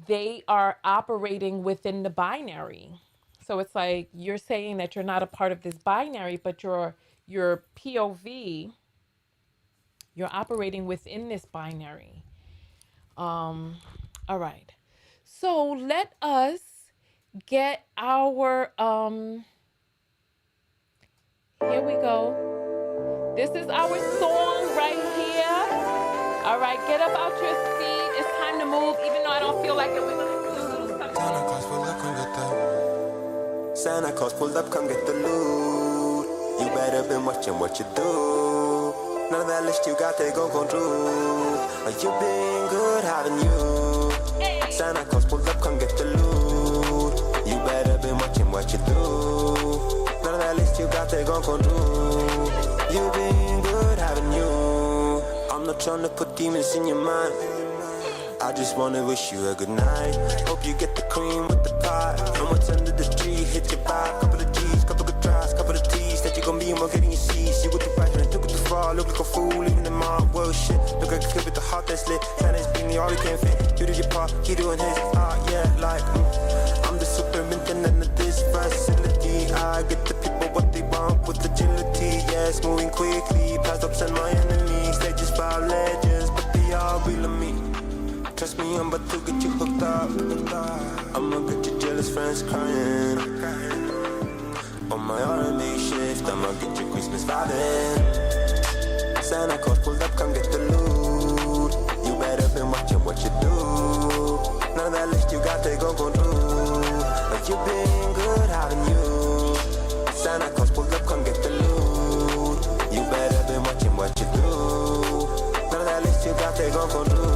they are operating within the binary. So it's like you're saying that you're not a part of this binary, but your POV, you're operating within this binary. All right. So let us get our here we go. This is our song right here. All right, get up out your seat. It's time to move, even though I don't feel like it. We're gonna do a little something.
Santa Claus pulled up, come get the loot. You better been watching what you do. None of that list you got, they gon' come true. Are you been good, haven't you? Hey. Santa Claus pulled up, come get the loot. You better been watching what you do. None of that list you got, they gon' come true. You been good, haven't you? I'm not trying to put demons in your mind. I just wanna wish you a good night. Hope you get the cream with the pie. And what's under the tree, hit your vibe. Couple of G's, couple of tries, couple of T's. That you gon' be more getting your C's. See what the right and took it too far. Look like a fool, living in my world shit. Look like a kid with the heart that's lit. Santa's being the all he can't fit. You did your part, he doing his. Yeah, like I'm the superintendent of this facility. I get the people what they want with agility. Yes, moving quickly, past ups and my enemies. They just bow legends, but they all real of me. Trust me, I'm about to get you hooked up. I'ma get your jealous friends crying. On my R&B shift, I'ma get your Christmas vibing. Santa Claus pulled up, come get the loot. You better been watching what you do. None of that list you got, they gon' go through. But you been good, haven't you? Santa Claus pulled up, come get the loot. You better been watching what you do. None of that list you got, they gon' go through.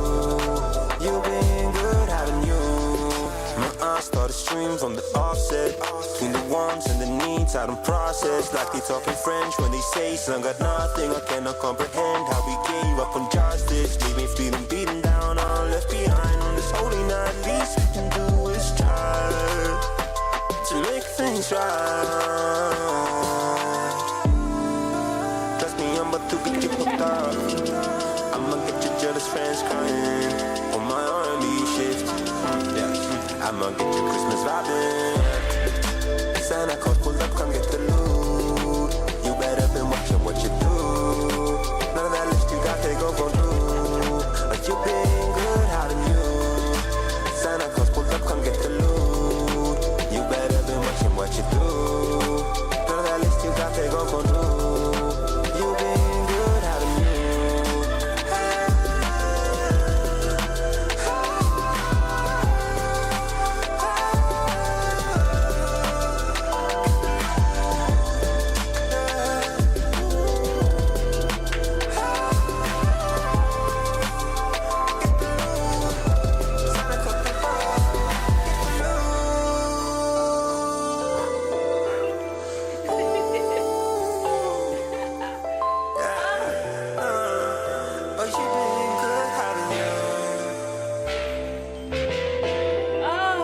how them process like they talking French when they say son got nothing I cannot comprehend how we gave up on justice, leaving feeling beaten down, all left behind on this holy night. Least we can do is try to make things right. Trust me, I'm about to get you hooked up. I'ma get your jealous friends crying on my R&B shift. Yeah, I'ma get your Christmas vibing. Santa Claus pulled up, come get the loot. You better been watching what you do. None of that list you got, they go do. Like you been good, how do you? Santa Claus pulled up, come get the loot. You better been watching what you do. None of that list you got, they go do. You been good, how do you? Oh, you been good, how do you?
Ah,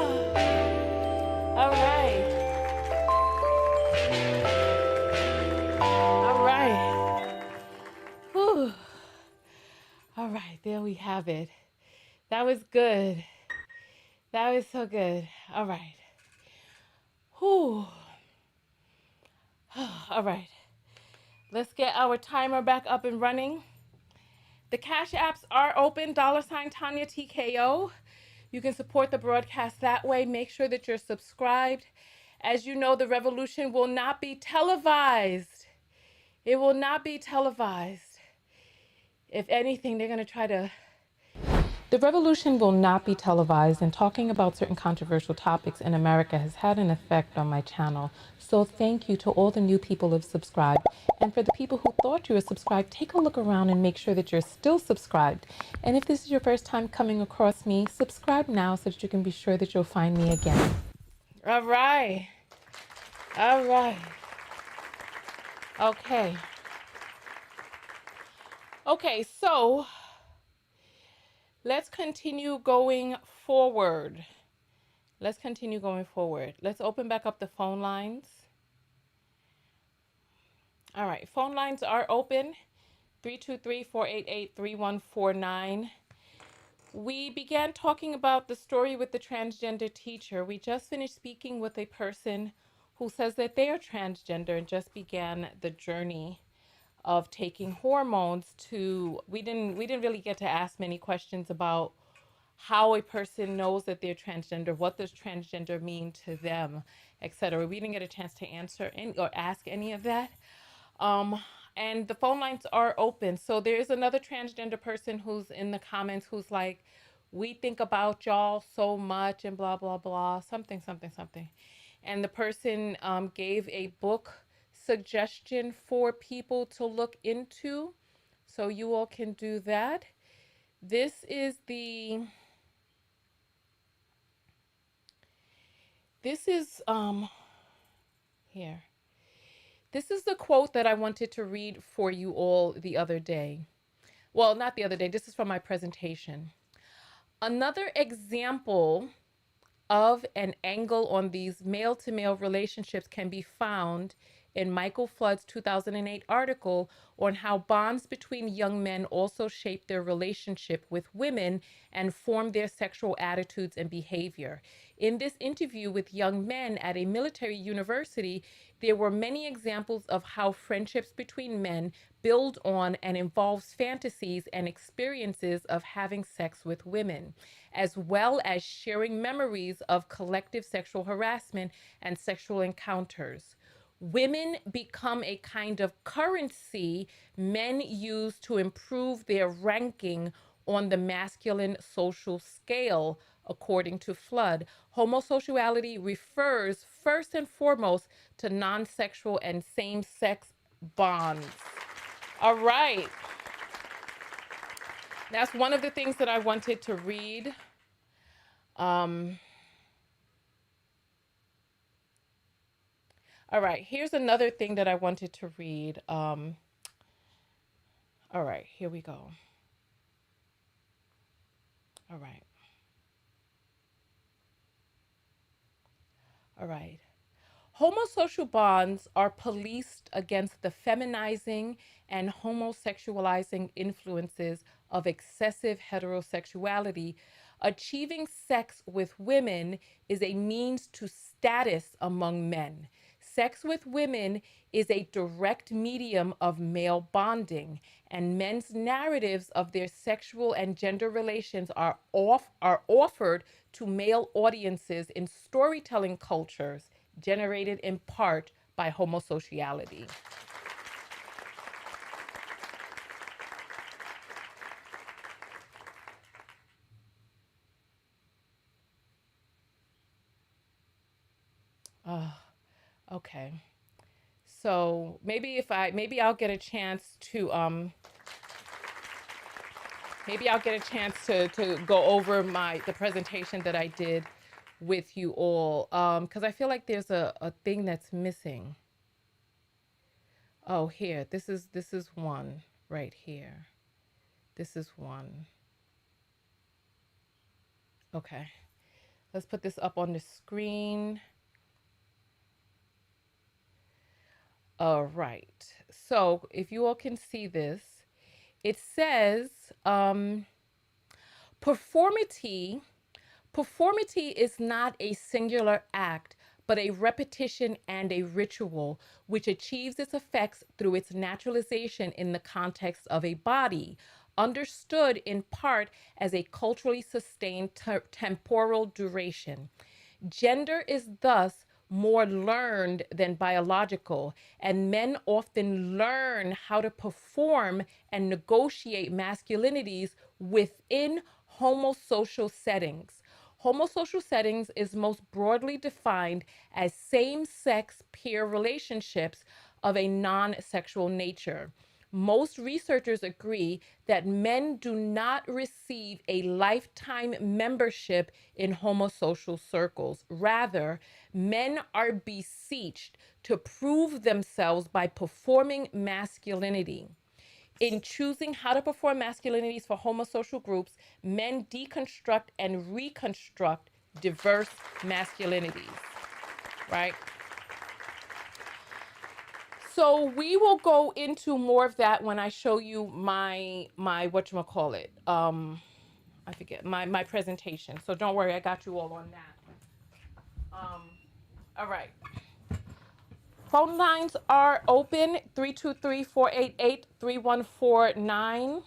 all right. All right. Whew. All right, there we have it. That was good. That was so good. All right. Whew. All right. Let's get our timer back up and running. The Cash Apps are open, $ Tonya TKO. You can support the broadcast that way. Make sure that you're subscribed. As you know, the revolution will not be televised. It will not be televised. If anything, they're going to try to... The revolution will not be televised, and talking about certain controversial topics in America has had an effect on my channel. So thank you to all the new people who have subscribed. And for the people who thought you were subscribed, take a look around and make sure that you're still subscribed. And if this is your first time coming across me, subscribe now so that you can be sure that you'll find me again. All right. All right. Okay. Okay, so let's continue going forward. Let's continue going forward. Let's open back up the phone lines. All right, phone lines are open. 323-488-3149. We began talking about the story with the transgender teacher. We just finished speaking with a person who says that they are transgender and just began the journey of taking hormones to, we didn't really get to ask many questions about how a person knows that they're transgender, what does transgender mean to them, etc. We didn't get a chance to answer or ask any of that. And the phone lines are open. So there's another transgender person who's in the comments who's like, we think about y'all so much and blah, blah, blah, something, something, something. And the person gave a book suggestion for people to look into. So you all can do that. This is here. This is the quote that I wanted to read for you all the other day. Well, not the other day. This is from my presentation. Another example of an angle on these male-to-male relationships can be found in Michael Flood's 2008 article on how bonds between young men also shape their relationship with women and form their sexual attitudes and behavior. In this interview with young men at a military university, there were many examples of how friendships between men build on and involves fantasies and experiences of having sex with women, as well as sharing memories of collective sexual harassment and sexual encounters. Women become a kind of currency men use to improve their ranking on the masculine social scale, according to Flood. Homosexuality refers first and foremost to non-sexual and same-sex bonds. All right. That's one of the things that I wanted to read. All right, here's another thing that I wanted to read. All right, here we go. All right. All right. Homosocial bonds are policed against the feminizing and homosexualizing influences of excessive heterosexuality. Achieving sex with women is a means to status among men. Sex with women is a direct medium of male bonding, and men's narratives of their sexual and gender relations are offered to male audiences in storytelling cultures generated in part by homosociality. Oh, okay. So maybe I'll get a chance to maybe I'll get a chance to go over the presentation that I did with you all, because I feel like there's a thing that's missing. Oh, here, this is one right here. This is one. Okay, let's put this up on the screen. All right. So if you all can see this, it says performity. Performity is not a singular act, but a repetition and a ritual which achieves its effects through its naturalization in the context of a body, understood in part as a culturally sustained temporal duration. Gender is thus more learned than biological, and men often learn how to perform and negotiate masculinities within homosocial settings. Homosocial settings is most broadly defined as same sex peer relationships of a non sexual nature. Most researchers agree that men do not receive a lifetime membership in homosocial circles. Rather, men are beseeched to prove themselves by performing masculinity. In choosing how to perform masculinities for homosocial groups, men deconstruct and reconstruct diverse masculinities, right? So we will go into more of that when I show you my whatchamacallit. I forget my presentation. So don't worry, I got you all on that. All right. Phone lines are open 323-488-3149.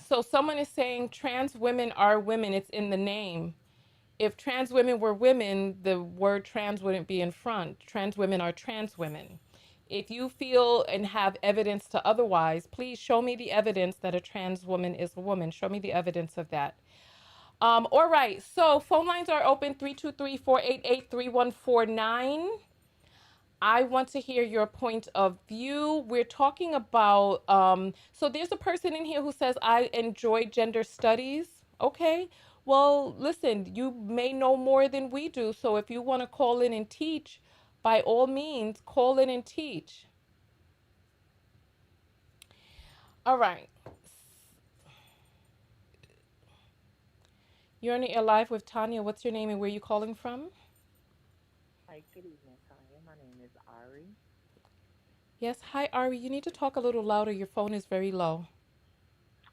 So someone is saying trans women are women. It's in the name. If trans women were women, the word trans wouldn't be in front. Trans women are trans women. If you feel and have evidence to otherwise, please show me the evidence that a trans woman is a woman. Show me the evidence of that. All right, so phone lines are open 323-488-3149. I want to hear your point of view. We're talking about, so there's a person in here who says, I enjoy gender studies. Okay. Well, listen, you may know more than we do. So if you want to call in and teach, by all means, call in and teach. All right. You're on the air live with Tonya. What's your name and where are you calling from?
Hi, good evening, Tanya. My name is Ari.
Yes. Hi, Ari. You need to talk a little louder. Your phone is very low.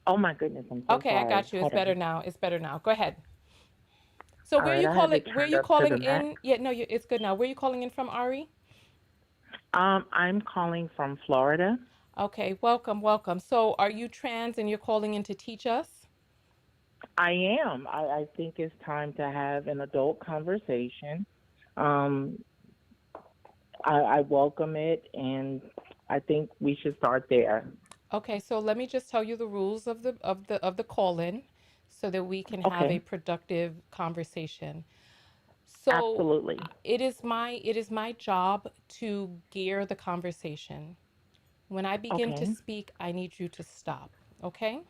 Oh my goodness, I'm so
Okay, I
sorry.
got you. It's
Hold on.
better now. It's better now. Go ahead. So
All
where are
right,
you
I have
calling?
it
Where are
turned
you
up to
calling
the max.
in? Yeah, no, it's good now. Where are you calling in from, Ari?
I'm calling from Florida.
Okay, welcome, welcome. So are you trans and you're calling in to teach us?
I am. I think it's time to have an adult conversation. Um, I welcome it, and I think we should start there.
Okay, so let me just tell you the rules of the call-in so that we can have a
Okay,
productive conversation. So
absolutely.
it is my job to gear the conversation. When I begin to
Okay,
speak, I need you to stop. Okay?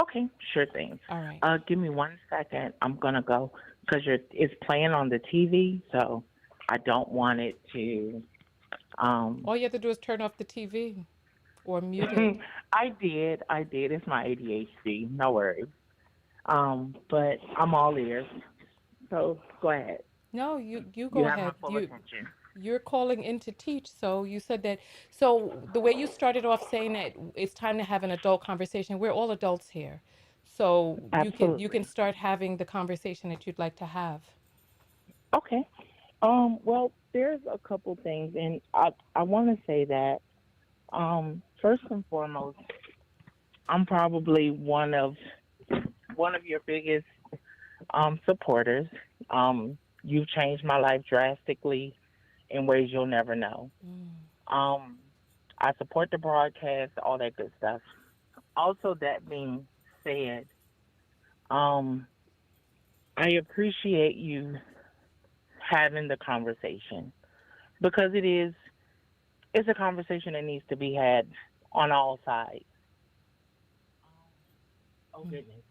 okay, sure thing.
All right.
Give me 1 second. I'm gonna go because it's playing on the TV, so I don't want it to. Um,
All you have to do is turn off the TV or mute it.
I did. It's my ADHD. No worries. But I'm all ears. So go ahead.
No, you
You
go
have my
ahead.
full attention.
You're calling in to teach, so you said that. So the way you started off saying that it's time to have an adult conversation, we're all adults here. So you can
Absolutely.
start having the conversation that you'd like to have.
Okay. Well, there's a couple things, and I want to say that first and foremost, I'm probably one of your biggest supporters. You've changed my life drastically in ways you'll never know.
Mm.
Um, I support the broadcast, all that good stuff. Also, that being said, um, I appreciate you having the conversation because it's a conversation that needs to be had on all sides. Oh
Mm.
goodness.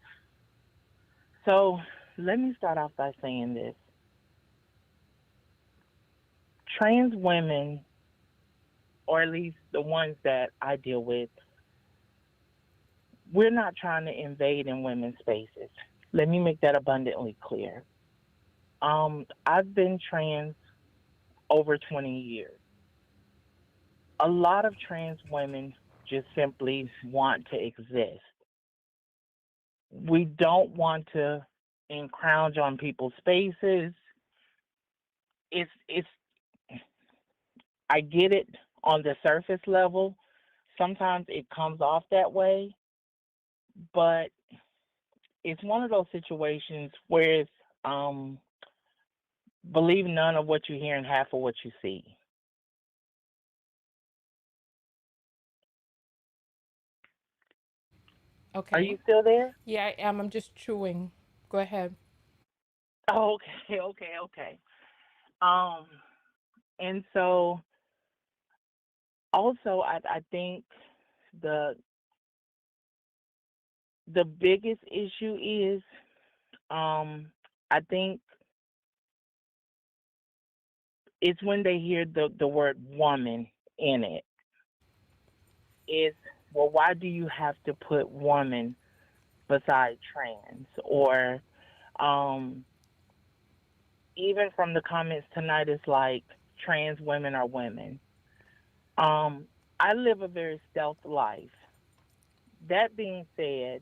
So let me start off by saying this: trans women, or at least the ones that I deal with, we're not trying to invade in women's spaces. Let me make that abundantly clear. I've been trans over 20 years. A lot of trans women just simply want to exist. We don't want to encroach on people's spaces. It's I get it on the surface level. Sometimes it comes off that way, but it's one of those situations where it's believe none of what you hear and half of what you see. Are
Okay.
you still there?
Yeah, I am. I'm just chewing. Go ahead.
Oh, okay, okay, okay. Um, and so also I think the the biggest issue is I think it's when they hear the word woman in it. Is well, why do you have to put woman beside trans? Or um, even from the comments tonight, it's like trans women are women. Um, I live a very stealth life. That being said,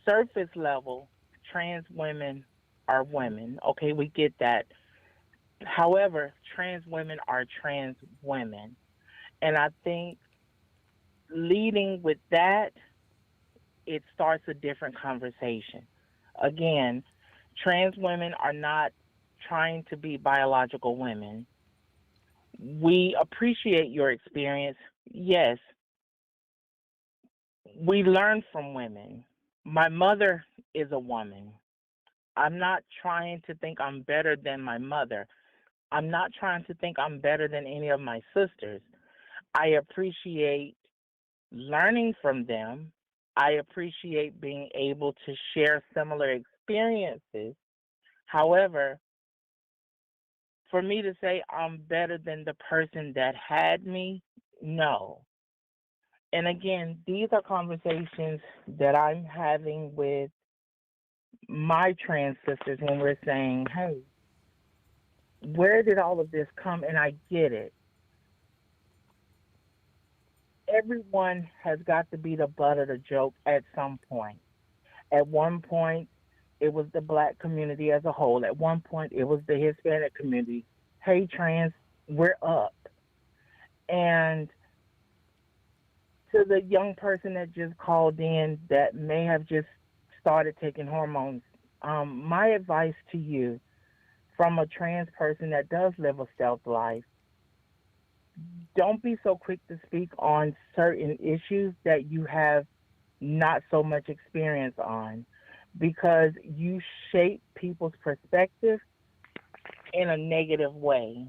surface level, trans women are women. Okay, we get that. However, trans women are trans women. And I think leading with that, it starts a different conversation. Again, trans women are not trying to be biological women. We appreciate your experience. Yes, we learn from women. My mother is a woman. I'm not trying to think I'm better than my mother. I'm not trying to think I'm better than any of my sisters. I appreciate learning from them. I appreciate being able to share similar experiences. However, for me to say I'm better than the person that had me, no. And again, these are conversations that I'm having with my trans sisters when we're saying, hey, where did all of this come? And I get it. Everyone has got to be the butt of the joke at some point. At one point, it was the black community as a whole. At one point, it was the Hispanic community. Hey, trans, we're up. And to the young person that just called in that may have just started taking hormones, my advice to you from a trans person that does live a stealth life, don't be so quick to speak on certain issues that you have not so much experience on because you shape people's perspective in a negative way.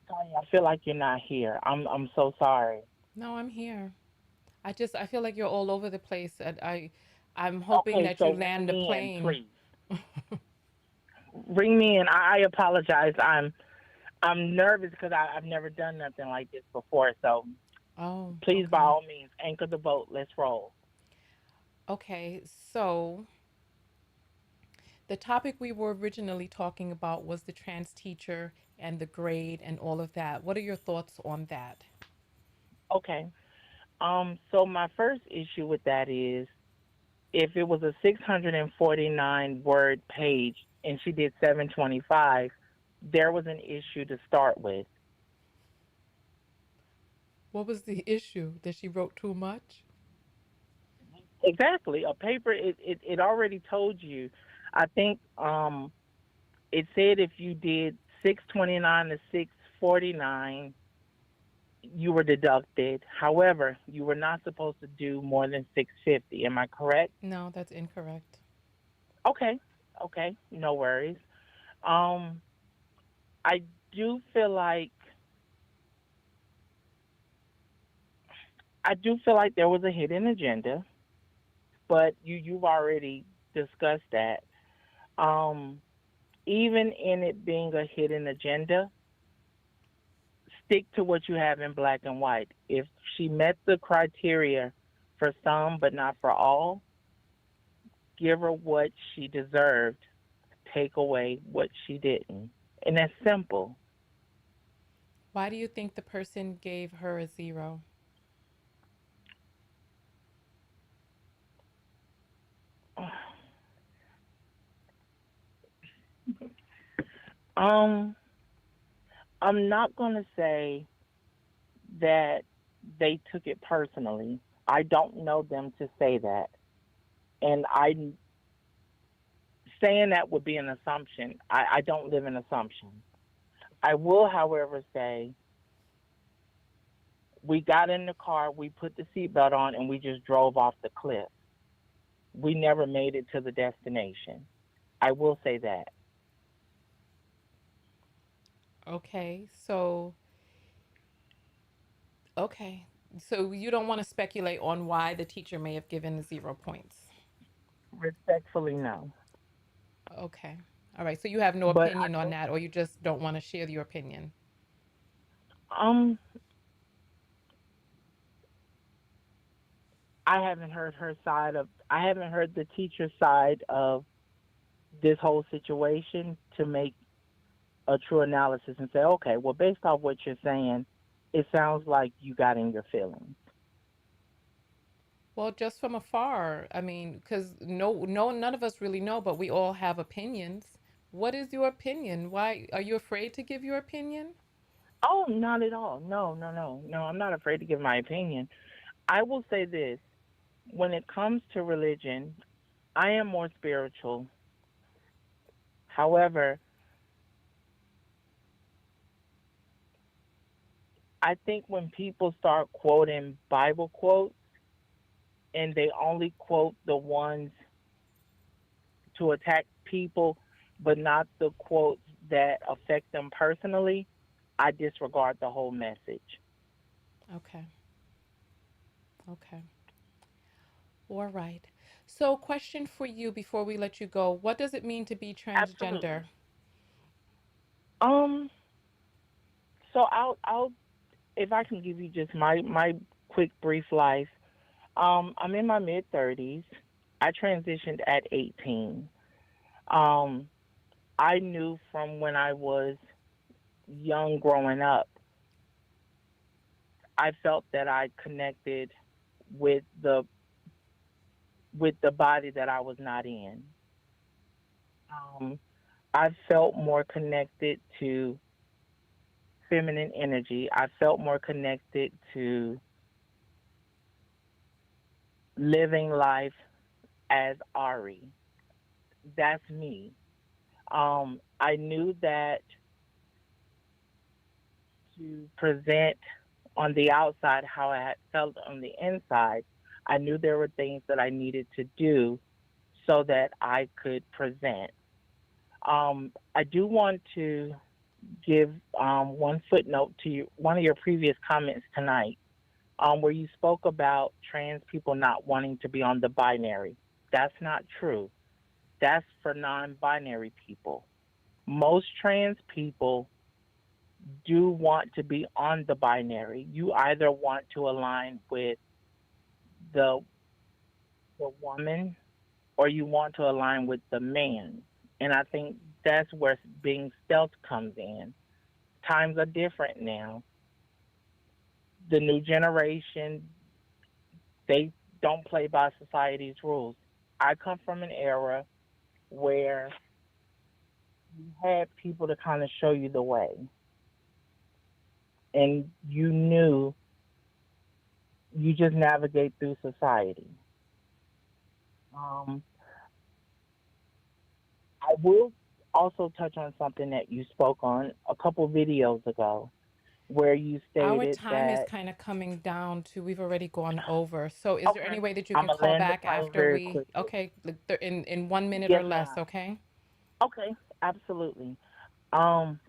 Tanya, I feel like you're not here. I'm so sorry.
No, I'm here. I feel like you're all over the place, and I'm hoping
Okay,
that you
so
land
ring
the
me in,
plane.
please. Ring me in. I apologize. I'm nervous because I've never done nothing like this before. So
Oh,
please, by
okay.
all means, anchor the boat. Let's roll.
Okay, so the topic we were originally talking about was the trans teacher and the grade and all of that. What are your thoughts on that?
Okay. So my first issue with that is if it was a 649 word page and she did 725, there was an issue to start with.
What was the issue? That she wrote too much?
Exactly. A paper, it already told you. I think it said if you did 629 to 649, you were deducted. However, you were not supposed to do more than 650. Am I correct?
No, that's incorrect.
Okay. Okay. No worries. Um, I do feel like there was a hidden agenda, but you've already discussed that. Um, Even in it being a hidden agenda, stick to what you have in black and white. If she met the criteria for some but not for all, give her what she deserved. Take away what she didn't. And that's simple.
Why do you think the person gave her a zero?
Um, I'm not going to say that they took it personally. I don't know them to say that. And I saying that would be an assumption. I don't live in assumptions. I will, however, say we got in the car, we put the seatbelt on, and we just drove off the cliff. We never made it to the destination. I will say that.
Okay, so okay. So you don't want to speculate on why the teacher may have given the 0 points.
Respectfully, no.
Okay. All right. So you have no
But
opinion on that, or you just don't want to share your opinion.
um, I haven't heard her side of. I haven't heard the teacher's side of this whole situation to make a true analysis and say, okay, well, based off what you're saying, it sounds like you got in your feelings.
Well, just from afar, I mean, because no, none of us really know, but we all have opinions. What is your opinion? Why are you afraid to give your opinion?
Oh, not at all. No, no, no, no. I'm not afraid to give my opinion. I will say this: when it comes to religion, I am more spiritual. However, I think when people start quoting Bible quotes and they only quote the ones to attack people, but not the quotes that affect them personally, I disregard the whole message.
Okay. Okay. All right. So, question for you before we let you go. What does it mean to be transgender?
Absolutely. Um. So I'll if I can give you just my quick brief life. I'm in my mid 30s. I transitioned at 18. Um, I knew from when I was young growing up, I felt that I connected with the body that I was not in. Um, I felt more connected to feminine energy. I felt more connected to living life as Ari. That's me. I knew that to present on the outside how I had felt on the inside, I knew there were things that I needed to do so that I could present. I do want to give one footnote to one of your previous comments tonight. where you spoke about trans people not wanting to be on the binary. That's not true. That's for non binary people. Most trans people do want to be on the binary. You either want to align with the the woman or you want to align with the man. And I think that's where being stealth comes in. Times are different now. The new generation, they don't play by society's rules. I come from an era where you had people to kind of show you the way, and you knew you just navigate through society. Um, I will also touch on something that you spoke on a couple videos ago, where you
Our
stated
time is
that,
kind of coming down to, we've already gone over. So is there
okay,
any way that you
I'm
can
gonna
call
land the
back
plane
after
very
we,
quickly.
okay, like in 1 minute or
Yes,
less,
ma'am.
okay?
Okay, absolutely.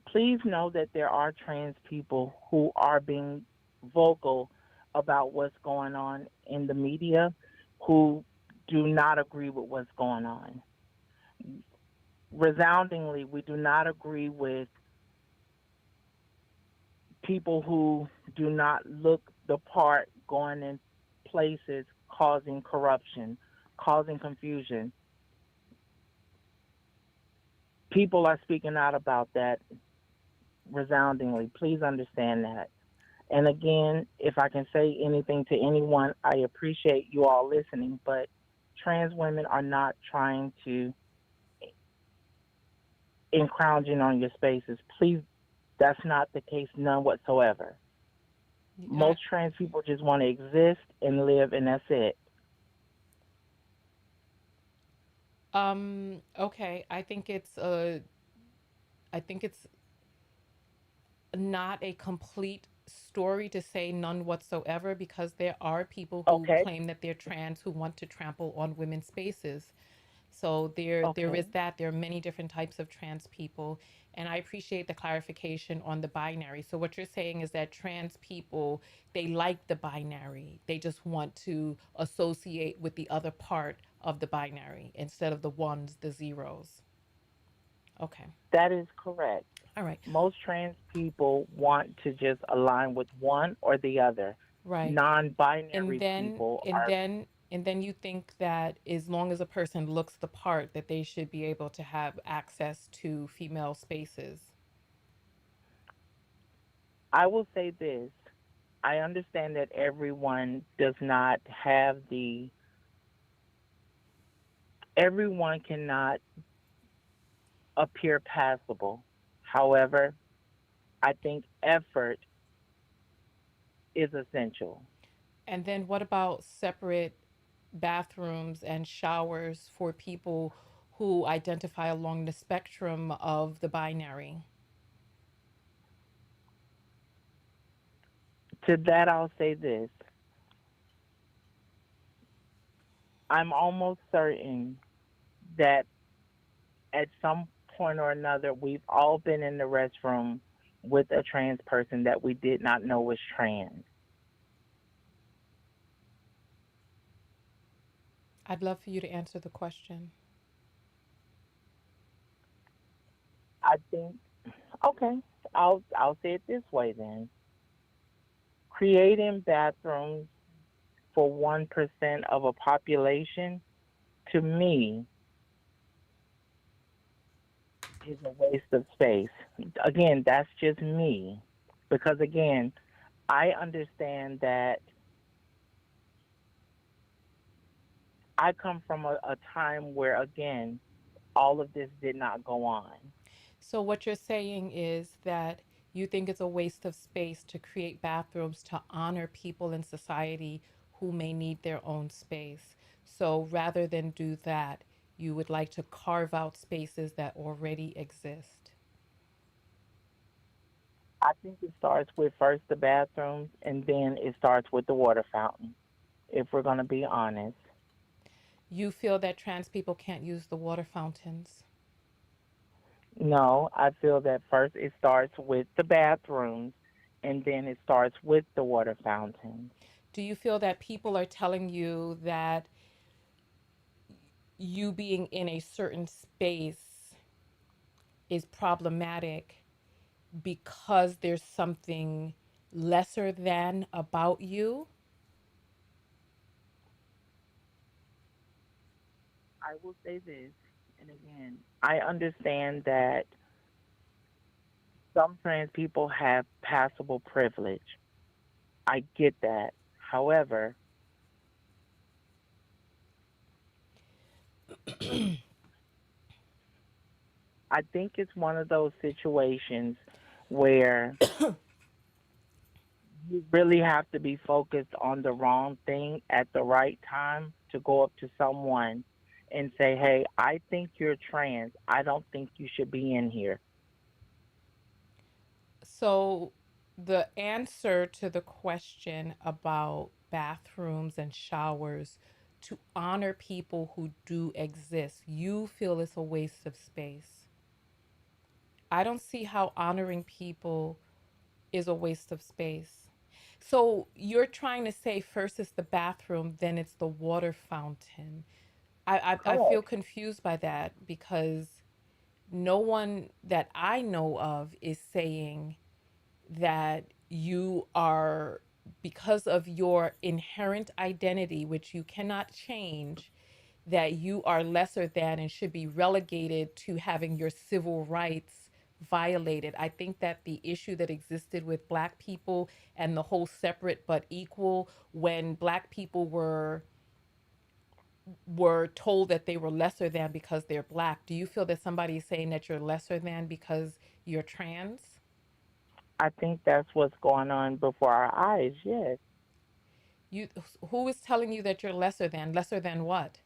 Please know that there are trans people who are being vocal about what's going on in the media, who do not agree with what's going on. Resoundingly, we do not agree with people who do not look the part, going in places causing corruption, causing confusion. People are speaking out about that resoundingly. Please understand that. And again, if I can say anything to anyone, I appreciate you all listening, but trans women are not trying to encroaching on your spaces. Please, that's not the case, none whatsoever.
I,
Most trans people just want to exist and live, and that's it.
okay, I think it's not a complete story to say none whatsoever, because there are people who
Okay,
claim that they're trans who want to trample on women's spaces. So there
okay.
is that. There are many different types of trans people, and I appreciate the clarification on the binary. So what you're saying is that trans people, they like the binary. They just want to associate with the other part of the binary instead of the ones, the zeros. Okay.
That is correct.
All right.
Most trans people want to just align with one or the other.
Right.
Non
and
binary
then
people
and
are,
then and then you think that as long as a person looks the part, that they should be able to have access to female spaces.
I will say this. I understand that everyone does not have everyone cannot appear passable. However, I think effort is essential.
And then what about separate bathrooms and showers for people who identify along the spectrum of the binary?
To that, I'll say this. I'm almost certain that at some point or another, we've all been in the restroom with a trans person that we did not know was trans.
I'd love for you to answer the question.
I think, okay, I'll say it this way then. Creating bathrooms for 1% of a population, to me, is a waste of space. Again, that's just me. Because again, I understand that I come from a time where, again, all of this did not go on.
So what you're saying is that you think it's a waste of space to create bathrooms to honor people in society who may need their own space. So rather than do that, you would like to carve out spaces that already exist.
I think it starts with first the bathrooms and then it starts with the water fountain, if we're going to be honest.
You feel that trans people can't use the water fountains.
No, I feel that first it starts with the bathrooms and then it starts with the water fountain.
Do you feel that people are telling you that you being in a certain space is problematic because there's something lesser than about you?
I will say this, and again, I understand that some trans people have passable privilege. I get that. However, I think it's one of those situations where you really have to be focused on the wrong thing at the right time to go up to someone and say, "Hey, I think you're trans. I don't think you should be in here."
So, the answer to the question about bathrooms and showers to honor people who do exist, you feel it's a waste of space. I don't see how honoring people is a waste of space. So, you're trying to say first it's the bathroom, then it's the water fountain. I feel
Correct.
confused by that because no one that I know of is saying that you are, because of your inherent identity, which you cannot change, that you are lesser than and should be relegated to having your civil rights violated. I think that the issue that existed with Black people and the whole separate but equal, when Black people were told that they were lesser than because they're Black. Do you feel that somebody is saying that you're lesser than because you're trans?
I think that's what's going on before our eyes. Yes.
You, who is telling you that you're lesser than? Lesser than what?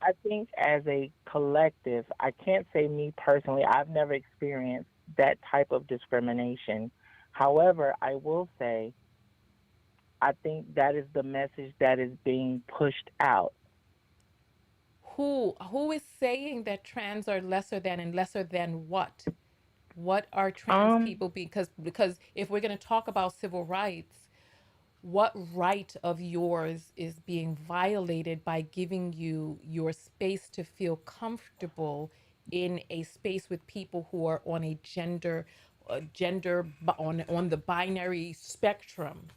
I think as a collective, I can't say me personally, I've never experienced that type of discrimination. However, I will say I think that is the message that is being pushed out.
Who is saying that trans are lesser than, and lesser than what? What are trans
Um,
people? Because if we're going to talk about civil rights, what right of yours is being violated by giving you your space to feel comfortable in a space with people who are on a on the binary spectrum?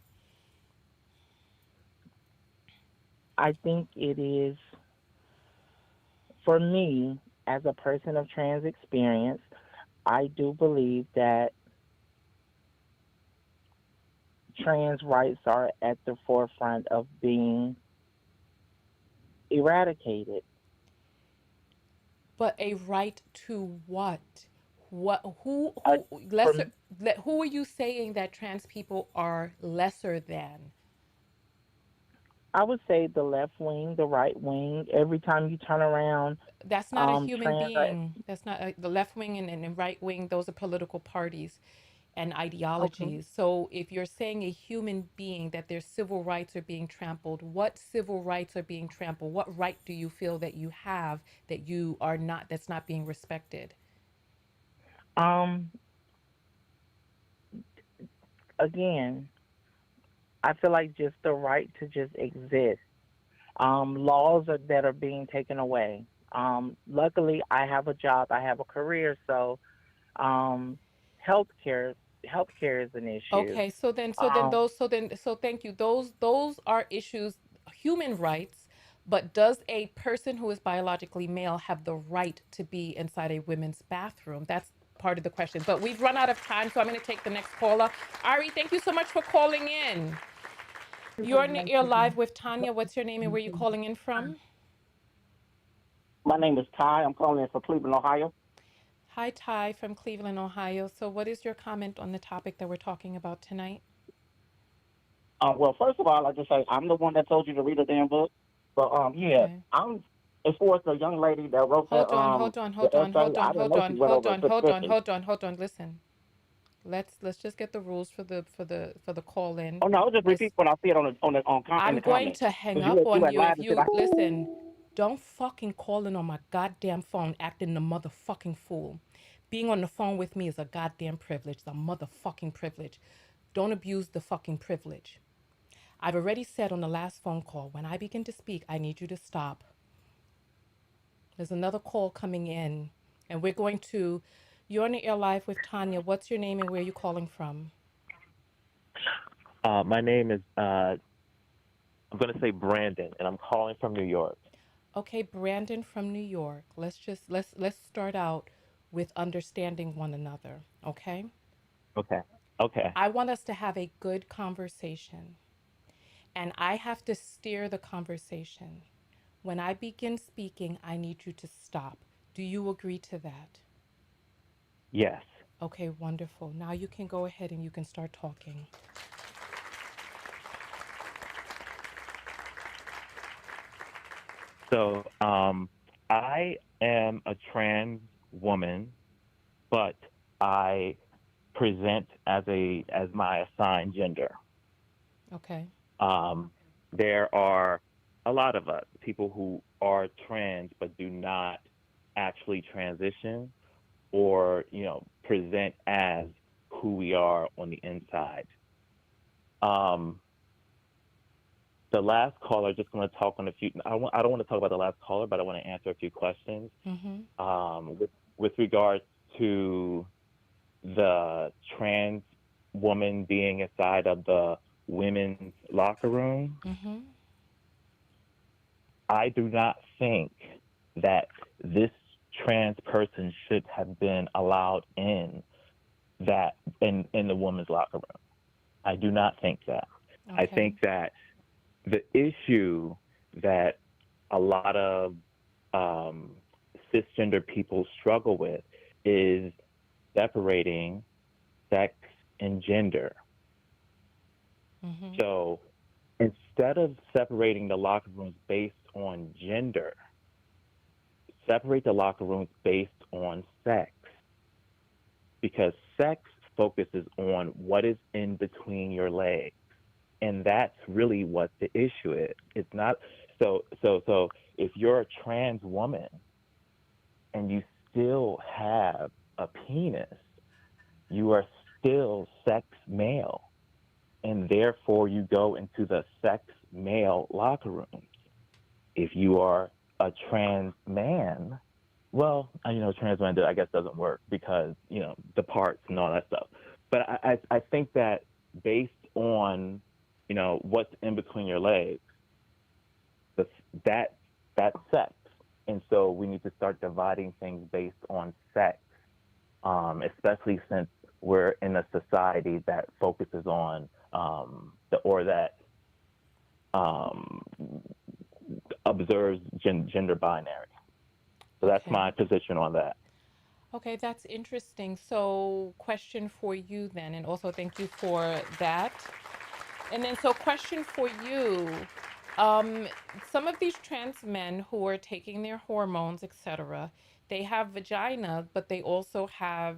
I think it is for me as a person of trans experience, I do believe that trans rights are at the forefront of being eradicated.
But a right to what? What?
Uh,
Who
for
lesser? Who are you saying that trans people are lesser than?
I would say the left wing, the right wing. Every time you turn around,
That's not a human
trans are
being. That's not the left wing and right wing. Those are political parties and
okay.
ideologies. So if you're saying a human being that their civil rights are being trampled, what civil rights are being trampled? What right do you feel that you have that you are not, that's not being respected?
Um, Again, I feel like just the right to just exist. Laws that are being taken away. Luckily, I have a job, I have a career, so um, healthcare healthcare is an issue.
Okay,
Um,
so thank you. Those are issues, human rights, but does a person who is biologically male have the right to be inside a women's bathroom? That's part of the question. But we've run out of time, so I'm going to take the next caller. Ari, thank you so much for calling in.
it was nice
You're
to be.
live with Tanya. What's your name and where are you calling in from?
My name is Ty. I'm calling in from Cleveland, Ohio.
Hi, Ty from Cleveland, Ohio. So, what is your comment on the topic that we're talking about tonight?
Well, first of all, I just say I'm the one that told you to read a damn book. But yeah,
Okay.
I'm as far as the young lady that wrote
Hold on, hold on,
the
hold on,
essay.
hold
I
on,
didn't
hold
know she
on,
went
hold
over
on, hold on,
650.
hold on, hold on. Listen. Let's just get the rules for the call in.
Oh no, I'll just
Let's
repeat what I said in
I'm
the
going
comments
to hang
because
up
you
on
had
you
lied
if
and said
you listen. Don't fucking call in on my goddamn phone acting the motherfucking fool. Being on the phone with me is a goddamn privilege, the motherfucking privilege. Don't abuse the fucking privilege. I've already said on the last phone call, when I begin to speak, I need you to stop. There's another call coming in, and we're going to, you're on the air live with Tonya. What's your name and where are you calling from?
My name is, I'm going to say Brandon, and I'm calling from New York.
Okay, Brandon from New York. Let's start out with understanding one another, okay?
Okay. Okay.
I want us to have a good conversation, and I have to steer the conversation. When I begin speaking, I need you to stop. Do you agree to that?
Yes.
Okay, wonderful. Now you can go ahead and you can start talking.
So, I am a trans woman, but I present as my assigned gender.
Okay.
Um, there are a lot of us, people who are trans but do not actually transition or, present as who we are on the inside. Um, the last caller, just going to talk on a few. I don't want to talk about the last caller, but I want to answer a few questions.
Mm-hmm.
With regards to the trans woman being inside of the women's locker room,
Mm-hmm.
I do not think that this trans person should have been allowed in the women's locker room. I do not think that. I
Okay.
think that the issue that a lot of um, cisgender people struggle with is separating sex and gender.
Mm-hmm.
So instead of separating the locker rooms based on gender, separate the locker rooms based on sex, because sex focuses on what is in between your legs. And that's really what the issue is. It's not so if you're a trans woman and you still have a penis, you are still sex male, and therefore you go into the sex male locker room. If you are a trans man, well, trans man, I guess, doesn't work because, the parts and all that stuff. But I think that based on, what's in between your legs, the, that that's sex. And so we need to start dividing things based on sex, especially since we're in a society that focuses on that um, observes gender binary. So that's
Okay.
my position on that.
Okay, that's interesting. So, question for you then, and also thank you for that. And then, so question for you. Um, some of these trans men who are taking their hormones, etc., they have vagina, but they also have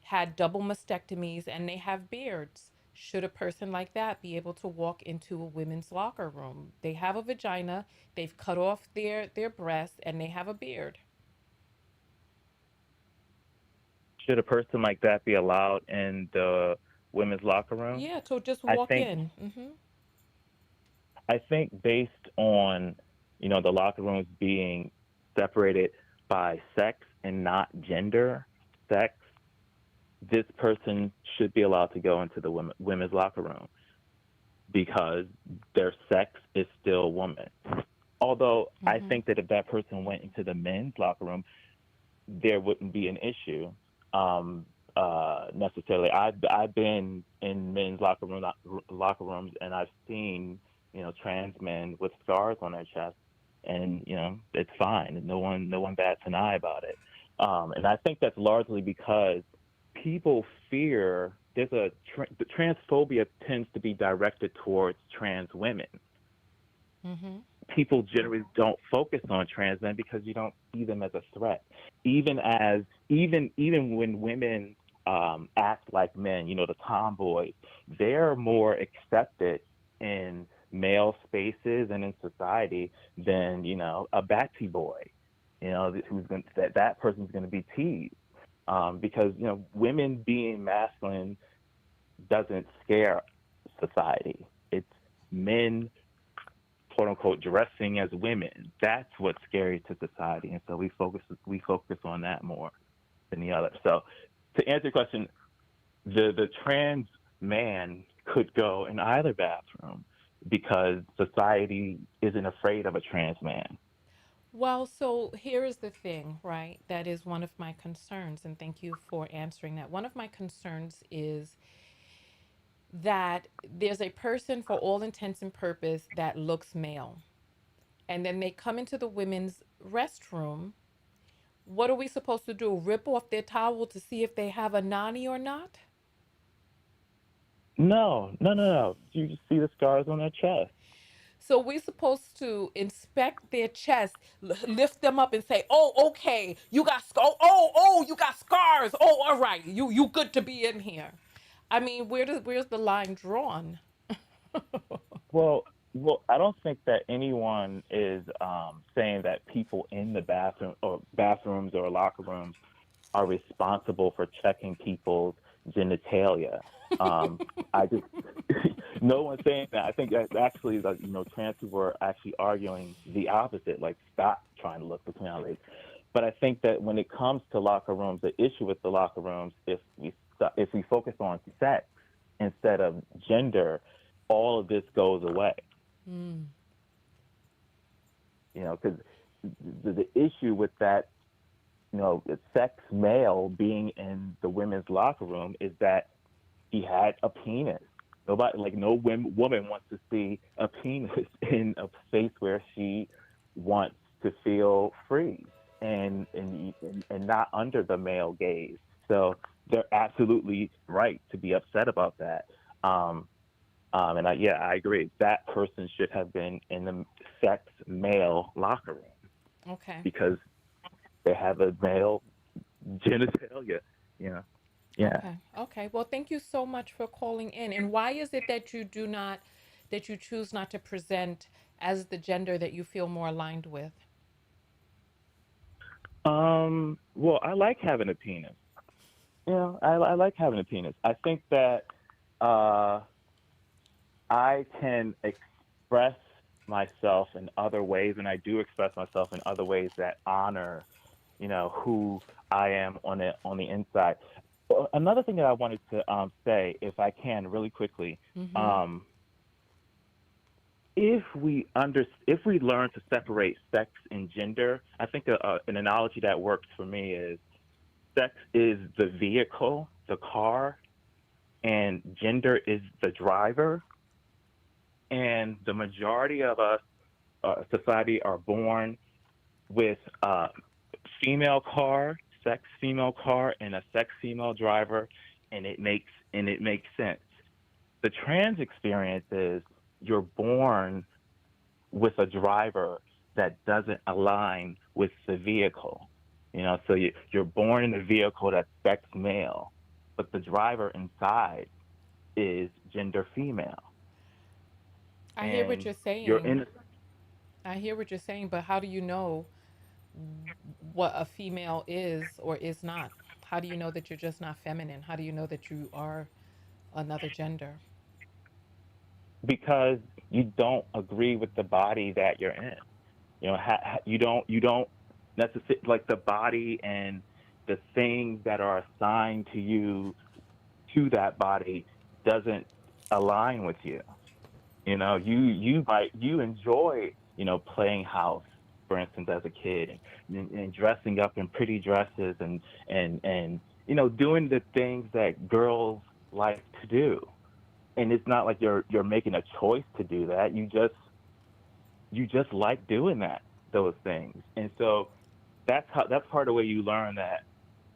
had double mastectomies and they have beards. Should a person like that be able to walk into a women's locker room? They have a vagina, they've cut off their breasts, and they have a beard.
Should a person like that be allowed in the women's locker room?
Yeah, so just
I
walk
think
in. Mm-hmm.
I think based on the locker rooms being separated by sex and not gender, sex, this person should be allowed to go into the women's locker room because their sex is still woman. Although I
Mm-hmm.
think that if that person went into the men's locker room, there wouldn't be an issue necessarily. I've been in men's locker rooms, and I've seen trans men with scars on their chest, and it's fine. No one bats an eye about it. And I think that's largely because people fear the transphobia tends to be directed towards trans women.
Mm-hmm.
People generally don't focus on trans men because you don't see them as a threat. Even when women act like men, the tomboys, they're more accepted in male spaces and in society than a batsy boy. That person's going to be teased because women being masculine doesn't scare society. It's men, quote unquote, dressing as women. That's what's scary to society, and so we focus on that more than the other. So, to answer your question, the trans man could go in either bathroom because society isn't afraid of a trans man.
Well, so here is the thing, right? That is one of my concerns, and thank you for answering that. One of my concerns is that there's a person, for all intents and purpose, that looks male, and then they come into the women's restroom. What are we supposed to do? Rip off their towel to see if they have a nanny or not?
No, no, no, no. You just see the scars on their chest.
So we're supposed to inspect their chest, lift them up, and say, "Oh, okay, you got you got scars. Oh, all right, you good to be in here." I mean, where's the line drawn?
Well, I don't think that anyone is saying that people in the bathrooms or locker rooms are responsible for checking people's genitalia. Um, I just no one's saying that. I think that actually, like, trans people are actually arguing the opposite. Like, stop trying to look between our legs. But I think that when it comes to locker rooms, the issue with the locker rooms, if we focus on sex instead of gender, all of this goes away.
Mm.
Because the issue with that, sex male being in the women's locker room is that he had a penis. Nobody, like, no woman wants to see a penis in a space where she wants to feel free and not under the male gaze. So they're absolutely right to be upset about that. Um, yeah, I agree. That person should have been in the sex male locker room
Okay.
because they have a male genitalia. You know, yeah.
Okay. Okay. Well, thank you so much for calling in. And why is it that you choose not to present as the gender that you feel more aligned with?
Well, I like having a penis. I like having a penis. I think that uh, I can express myself in other ways, and I do express myself in other ways that honor, who I am on the inside. Another thing that I wanted to say, if I can, really quickly,
Mm-hmm.
um, if we learn to separate sex and gender, I think an analogy that works for me is sex is the vehicle, the car, and gender is the driver. And the majority of us, society, are born with a female car, sex female car, and a sex female driver, and it makes sense. The trans experience is you're born with a driver that doesn't align with the vehicle. So you're born in a vehicle that's sex male, but the driver inside is gender female,
I hear what
and
you're
you're
saying.
in.
I hear what you're saying, but how do you know what a female is or is not? How do you know that you're just not feminine? How do you know that you are another gender?
Because you don't agree with the body that you're in. You don't necessarily like the body and the things that are assigned to you to that body doesn't align with you. You enjoy playing house, for instance, as a kid, and dressing up in pretty dresses and doing the things that girls like to do. And it's not like you're making a choice to do that. You just like doing those things. And so that's part of the way you learn that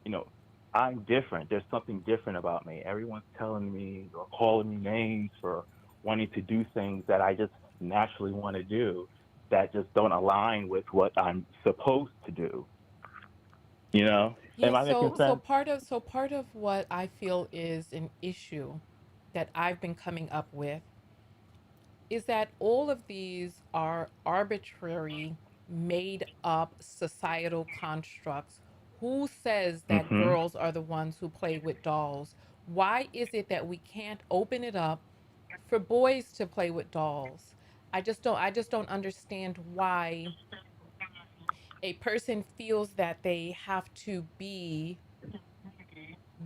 you know I'm different. There's something different about me. Everyone's telling me or calling me names for wanting to do things that I just naturally want to do that just don't align with what I'm supposed to do. Am
Yes,
I making sense?
so part of what I feel is an issue that I've been coming up with is that all of these are arbitrary, made up societal constructs. Who says that
Mm-hmm.
girls are the ones who play with dolls? Why is it that we can't open it up for boys to play with dolls? I just don't understand why a person feels that they have to be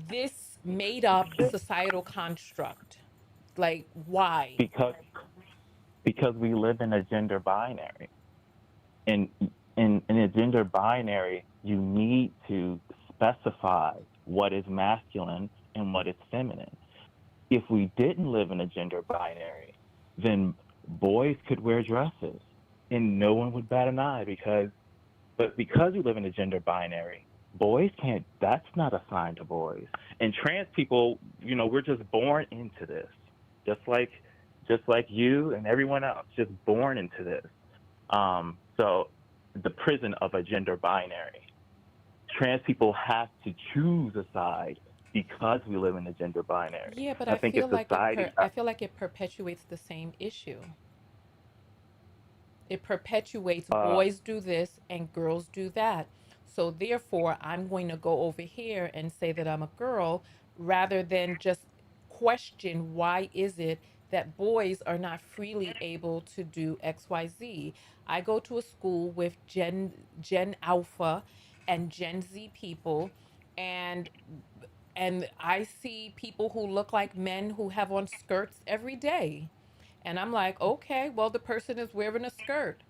this made up societal construct. Like, why?
because we live in a gender binary. And in a gender binary, you need to specify what is masculine and what is feminine. If we didn't live in a gender binary, then boys could wear dresses and no one would bat an eye because we live in a gender binary, boys can't, that's not assigned to boys. And trans people, we're just born into this. Just like you and everyone else, just born into this. So the prison of a gender binary. Trans people have to choose a side because we live in a gender binary.
Yeah, but
I think it's society.
I feel like it perpetuates the same issue. It perpetuates
Uh,
boys do this and girls do that. So therefore, I'm going to go over here and say that I'm a girl rather than just question why is it that boys are not freely able to do XYZ. I go to a school with Gen Alpha and Gen Z people, and I see people who look like men who have on skirts every day. And I'm like, okay, well, the person is wearing a skirt.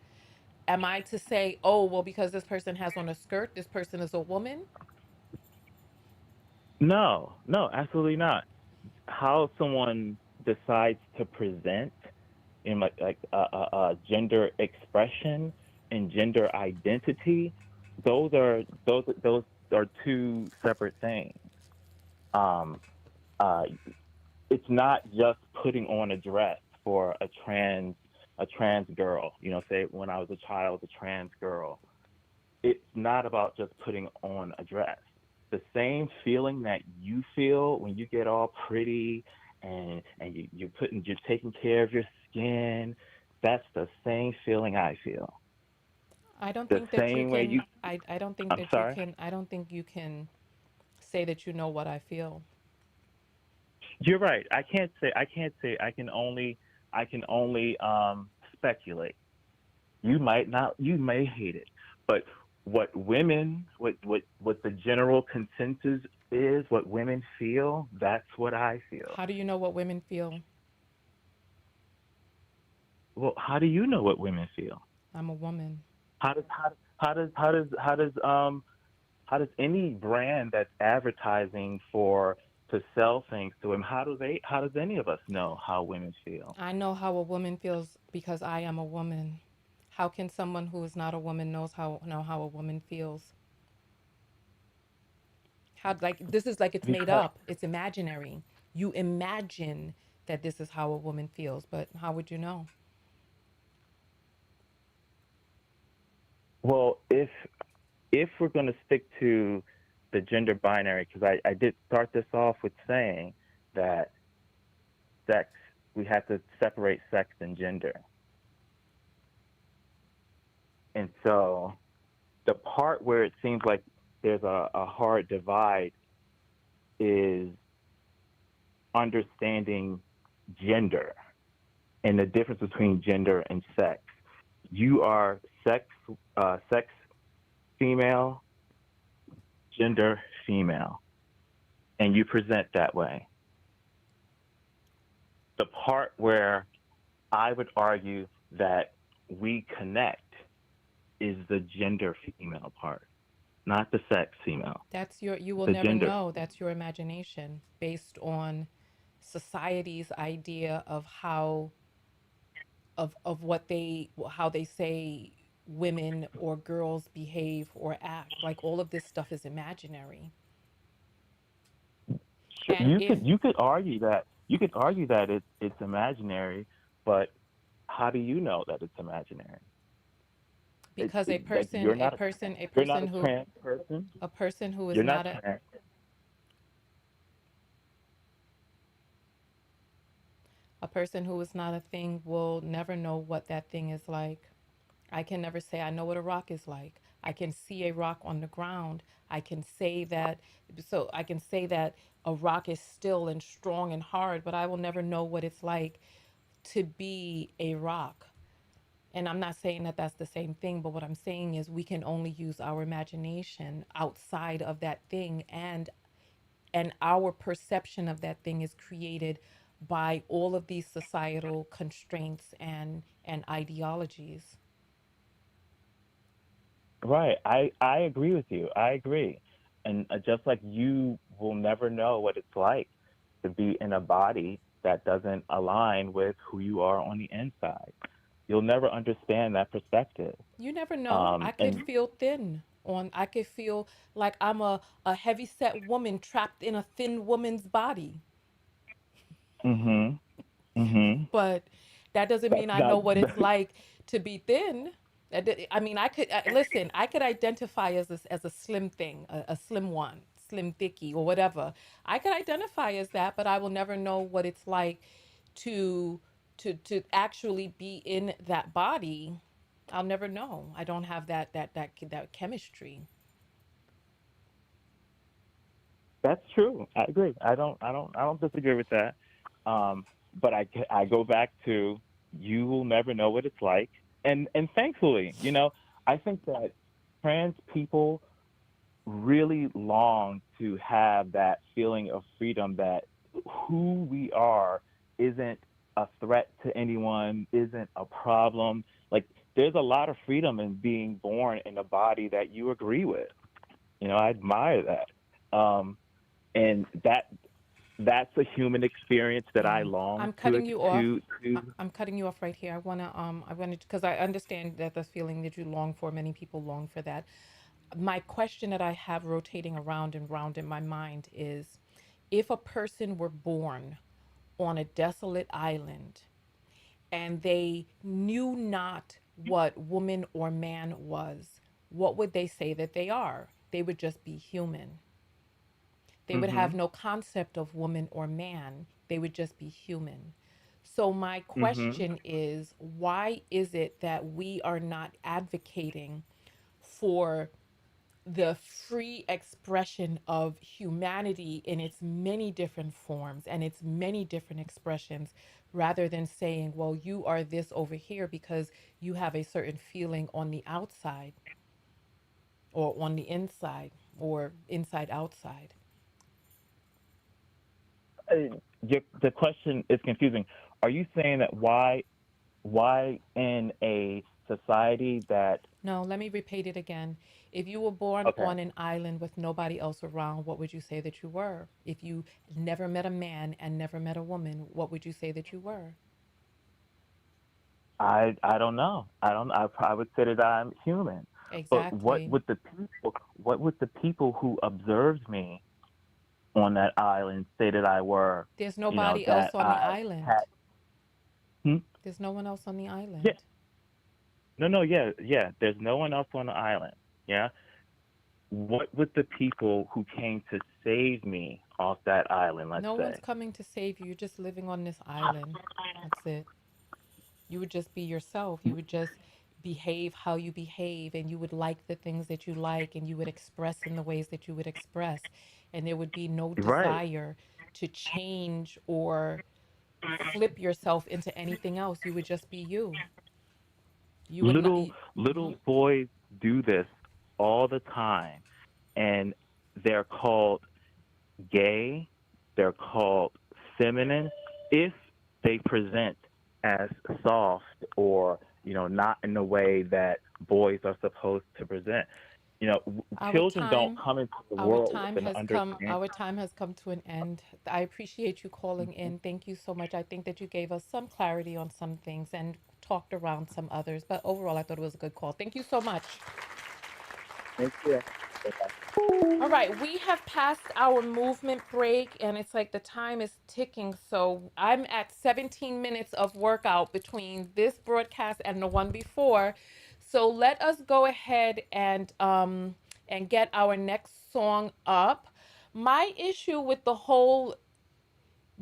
Am I to say, oh, well, because this person has on a skirt, this person is a woman?
no, no, absolutely not. How someone decides to present in gender expression and gender identity, those are two separate things. Um, uh, it's not just putting on a dress for a trans girl. Say when I was a child, a trans girl. It's not about just putting on a dress. The same feeling that you feel when you get all pretty and you're taking care of your skin, that's the same feeling I feel.
I don't
The
think that you
same way you
can, I don't think
I'm
that you
sorry.
can, I don't think you can say that you know what I feel.
You're right. I can't say I can only speculate. You may hate it, but what the general consensus is, what women feel, that's what I feel.
How do you know what women feel?
Well, how do you know what women feel?
I'm a woman.
How does any brand that's advertising for to sell things to them, how does any of us know how women feel?
I know how a woman feels because I am a woman. How can someone who is not a woman know how a woman feels? How, like, this is like it's made
Because
up. It's imaginary. You imagine that this is how a woman feels, but how would you know?
well, if we're going to stick to the gender binary, because I did start this off with saying that sex, we have to separate sex and gender. And so the part where it seems like there's a hard divide is understanding gender and the difference between gender and sex. You are sex female, gender female, and you present that way. The part where I would argue that we connect is the gender female part, not the sex female.
You will
The
never
gender.
know. That's your imagination based on society's idea of how they say women or girls behave or act. Like, all of this stuff is imaginary.
Sure,
And
you
if
could argue that it's imaginary, but how do you know that it's imaginary?
because
That you're not a trans person.
a person who is
You're not
not a
trans.
a person who is not a thing will never know what that thing is like. I can never say I know what a rock is like. I can see a rock on the ground. I can say that, so I can say that a rock is still and strong and hard, but I will never know what it's like to be a rock. And I'm not saying that that's the same thing, but what I'm saying is we can only use our imagination outside of that thing, and our perception of that thing is created by all of these societal constraints and ideologies.
Right. I agree with you. I agree. And just like you will never know what it's like to be in a body that doesn't align with who you are on the inside. You'll never understand that perspective.
You never know. I could
And
feel thin on, I could feel like I'm a heavy set woman trapped in a thin woman's body.
mhm, mhm.
But that doesn't
That's
mean I know
not.
what it's like to be thin. I mean, I could listen. I could identify as a slim thing, a slim one, slim thicky, or whatever. I could identify as that, but I will never know what it's like to to actually be in that body. I'll never know. I don't have that chemistry.
That's true. I agree. I don't disagree with that. Um, but I go back to you will never know what it's like, and thankfully, I think that trans people really long to have that feeling of freedom that who we are isn't a threat to anyone, isn't a problem. Like there's a lot of freedom in being born in a body that you agree with. I admire that. And that's a human experience that I
Yeah,
long
I'm
to
cutting you off.
to.
I'm cutting you off right here. I wanna, because I understand that the feeling that you long for, many people long for that. My question that I have rotating around and round in my mind is, if a person were born on a desolate island and they knew not what woman or man was, what would they say that they are? They would just be human. They would have
Mhm.
no concept of woman or man. They would just be human. So, my
Mhm.
question is, why is it that we are not advocating for the free expression of humanity in its many different forms and its many different expressions, rather than saying, well, you are this over here because you have a certain feeling on the outside or on the inside or inside outside?
The question is confusing. Are you saying that why in a society that
No, let me repeat it again. If you were born
okay,
on an island with nobody else around, what would you say that you were? If you never met a man and never met a woman, what would you say that you were?
I don't know. I would say that I'm human. But what
Exactly.
would the people who observed me on that island say that I were,
There's nobody else
that
on the
I had.
island.
Hmm?
There's no one else on the
Yeah.
island.
No, no, yeah, yeah. There's no one else on the island. Yeah. What would the people who came to save me off that island, let's
No one's
say?
coming to save you. You're just living on this island. That's it. You would just be yourself. You would just behave how you behave, and you would like the things that you like, and you would express in the ways that you would express. And there would be no
Right.
desire to change or flip yourself into anything else. You would just be you. You would not.
Little boys do this all the time, and they're called gay, they're called feminine if they present as soft or, not in the way that boys are supposed to present.
Our
Children don't
time,
come into the world with an
our
understanding.
time has come to an end. I appreciate you calling in. Thank you so much. I think that you gave us some clarity on some things and talked around some others. But overall, I thought it was a good call. Thank you so much.
Thank you.
All right, we have passed our movement break, and it's like the time is ticking. So I'm at 17 minutes of workout between this broadcast and the one before. So let us go ahead and get our next song up. My issue with the whole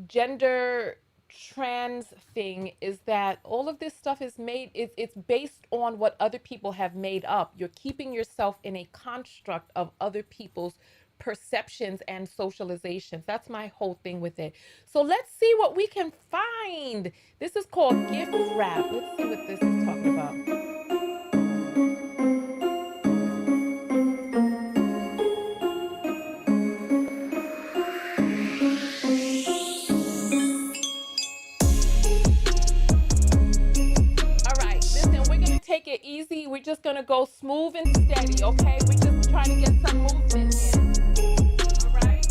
gender trans thing is that all of this stuff is made, it's based on what other people have made up. You're keeping yourself in a construct of other people's perceptions and socializations. That's my whole thing with it. So let's see what we can find. This is called gift wrap. Let's see what this is talking about. Take it easy. We're just gonna go smooth and steady, okay? We're just trying to get some movement in. All right?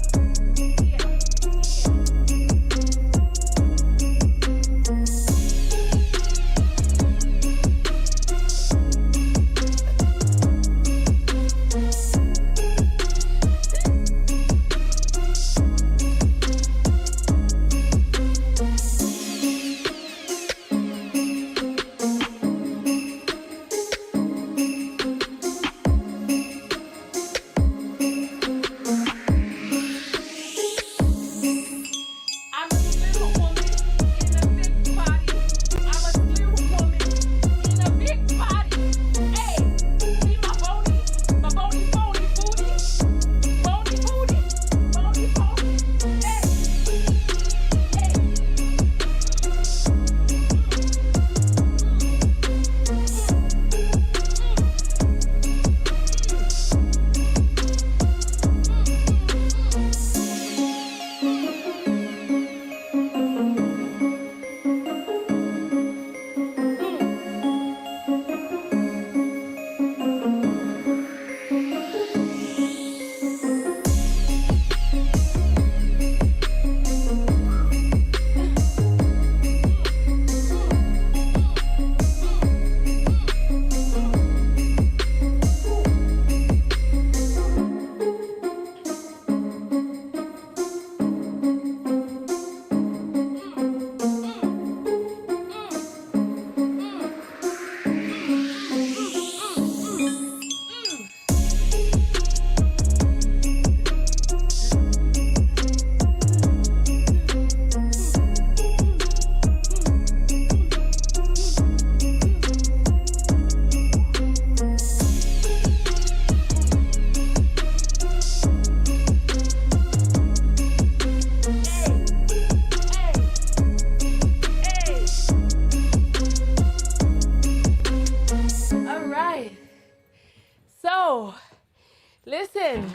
Listen,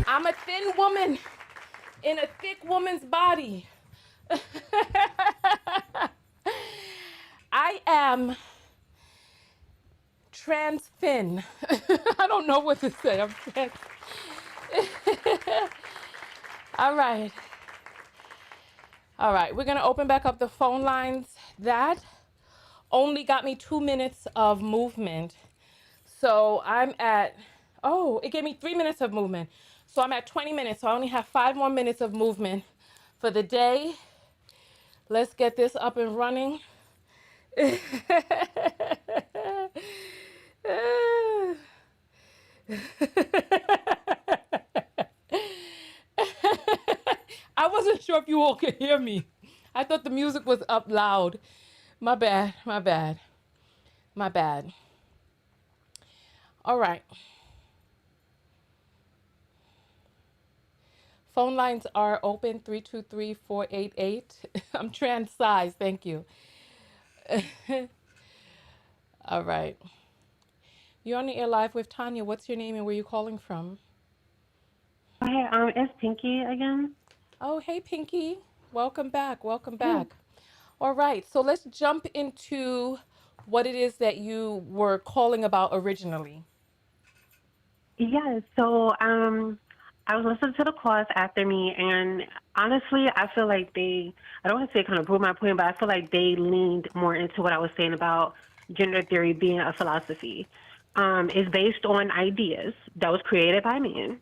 I'm a thin woman in a thick woman's body. I am trans thin. I don't know what to say. I'm trans. All right. All right, we're gonna open back up the phone lines. That only got me 2 minutes of movement. So I'm at, oh, it gave me 3 minutes of movement. So I'm at 20 minutes, so I only have 5 more minutes of movement for the day. Let's get this up and running. I wasn't sure if you all could hear me. I thought the music was up loud. My bad, my bad, my bad. All right. Phone lines are open, 323-488. I'm trans size, thank you. All right. You're on the air live with Tonya. What's your name and where are you calling from?
Hey, it's Pinky again.
Oh, hey, Pinky. Welcome back. Welcome back. All right. So let's jump into what it is that you were calling about originally.
Yeah, so I was listening to the calls after me, and honestly, I feel like I don't want to say kind of prove my point, but I feel like they leaned more into what I was saying about gender theory being a philosophy. It's based on ideas that was created by men.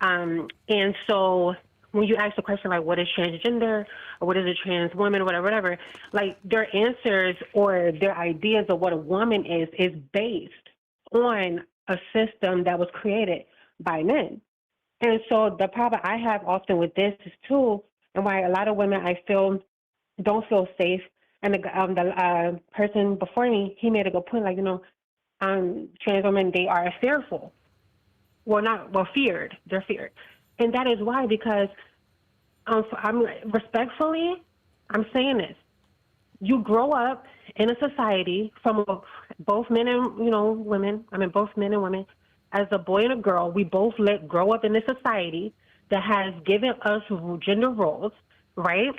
And so when you ask the question, like, what is transgender or what is a trans woman or whatever, like their answers or their ideas of what a woman is based on a system that was created by men. And so the problem I have often with this is too, and why a lot of women I feel don't feel safe. And the person before me, he made a good point, like, trans women, they are fearful. Feared. They're feared. And that is why, because I'm respectfully, I'm saying this. You grow up in a society from both men and women. I mean, both men and women. As a boy and a girl, we both grow up in a society that has given us gender roles, right?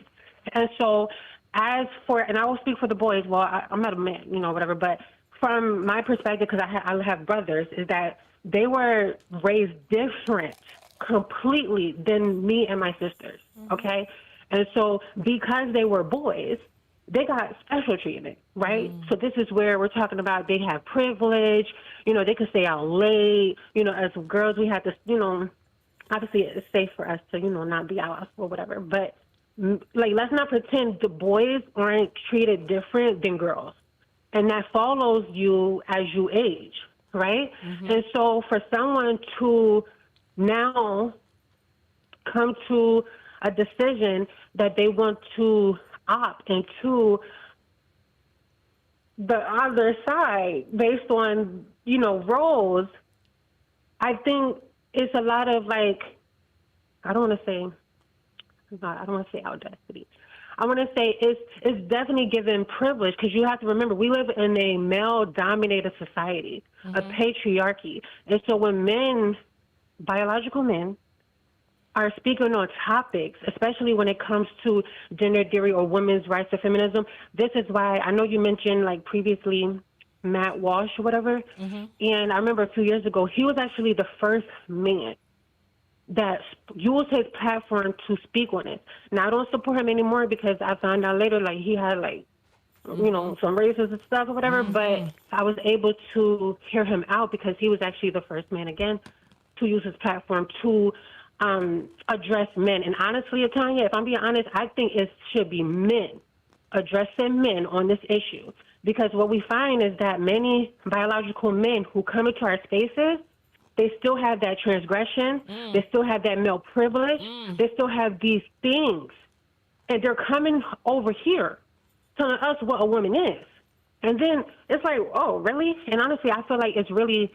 And so, and I will speak for the boys. Well, I'm not a man, whatever. But from my perspective, because I have brothers, is that they were raised different completely than me and my sisters. Okay, and so because they were boys, they got special treatment, right? So this is where we're talking about they have privilege, they could stay out late, as girls we have to, obviously it's safe for us to, not be out or whatever, but like, let's not pretend the boys aren't treated different than girls. And that follows you as you age, right? And so for someone to now come to a decision that they want to opt into the other side based on, roles, I think it's a lot of like, I don't want to say audacity. I want to say it's definitely given privilege, because you have to remember we live in a male-dominated society, a patriarchy. And so when biological men, are speaking on topics, especially when it comes to gender theory or women's rights or feminism, this is why I know you mentioned like previously Matt Walsh or whatever. And I remember a few years ago, he was actually the first man that used his platform to speak on it. Now, I don't support him anymore because I found out later, like, he had, like, some racist stuff or whatever, but I was able to hear him out because he was actually the first man, again, to use his platform to address men. And honestly, Tonya, if I'm being honest, I think it should be men addressing men on this issue. Because what we find is that many biological men who come into our spaces, they still have that transgression. They still have that male privilege. They still have these things. And they're coming over here telling us what a woman is. And then it's like, oh, really? And honestly, I feel like it's really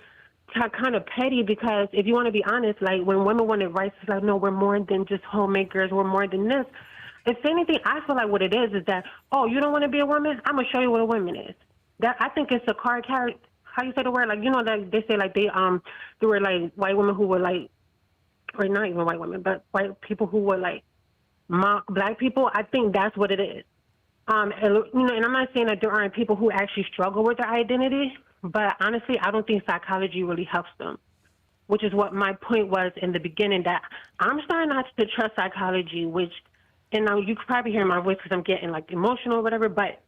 kind of petty, because if you want to be honest, like when women wanted rights, it's like, no, we're more than just homemakers. We're more than this. If anything, I feel like what it is that, oh, you don't want to be a woman? I'm going to show you what a woman is. That I think it's a card carry. How you say the word? Like, like they say, like there were like white women who were like, or not even white women, but white people who were like mock black people. I think that's what it is. And I'm not saying that there aren't people who actually struggle with their identity, but honestly, I don't think psychology really helps them, which is what my point was in the beginning, that I'm starting not to trust psychology, and now you can probably hear my voice because I'm getting like emotional or whatever, but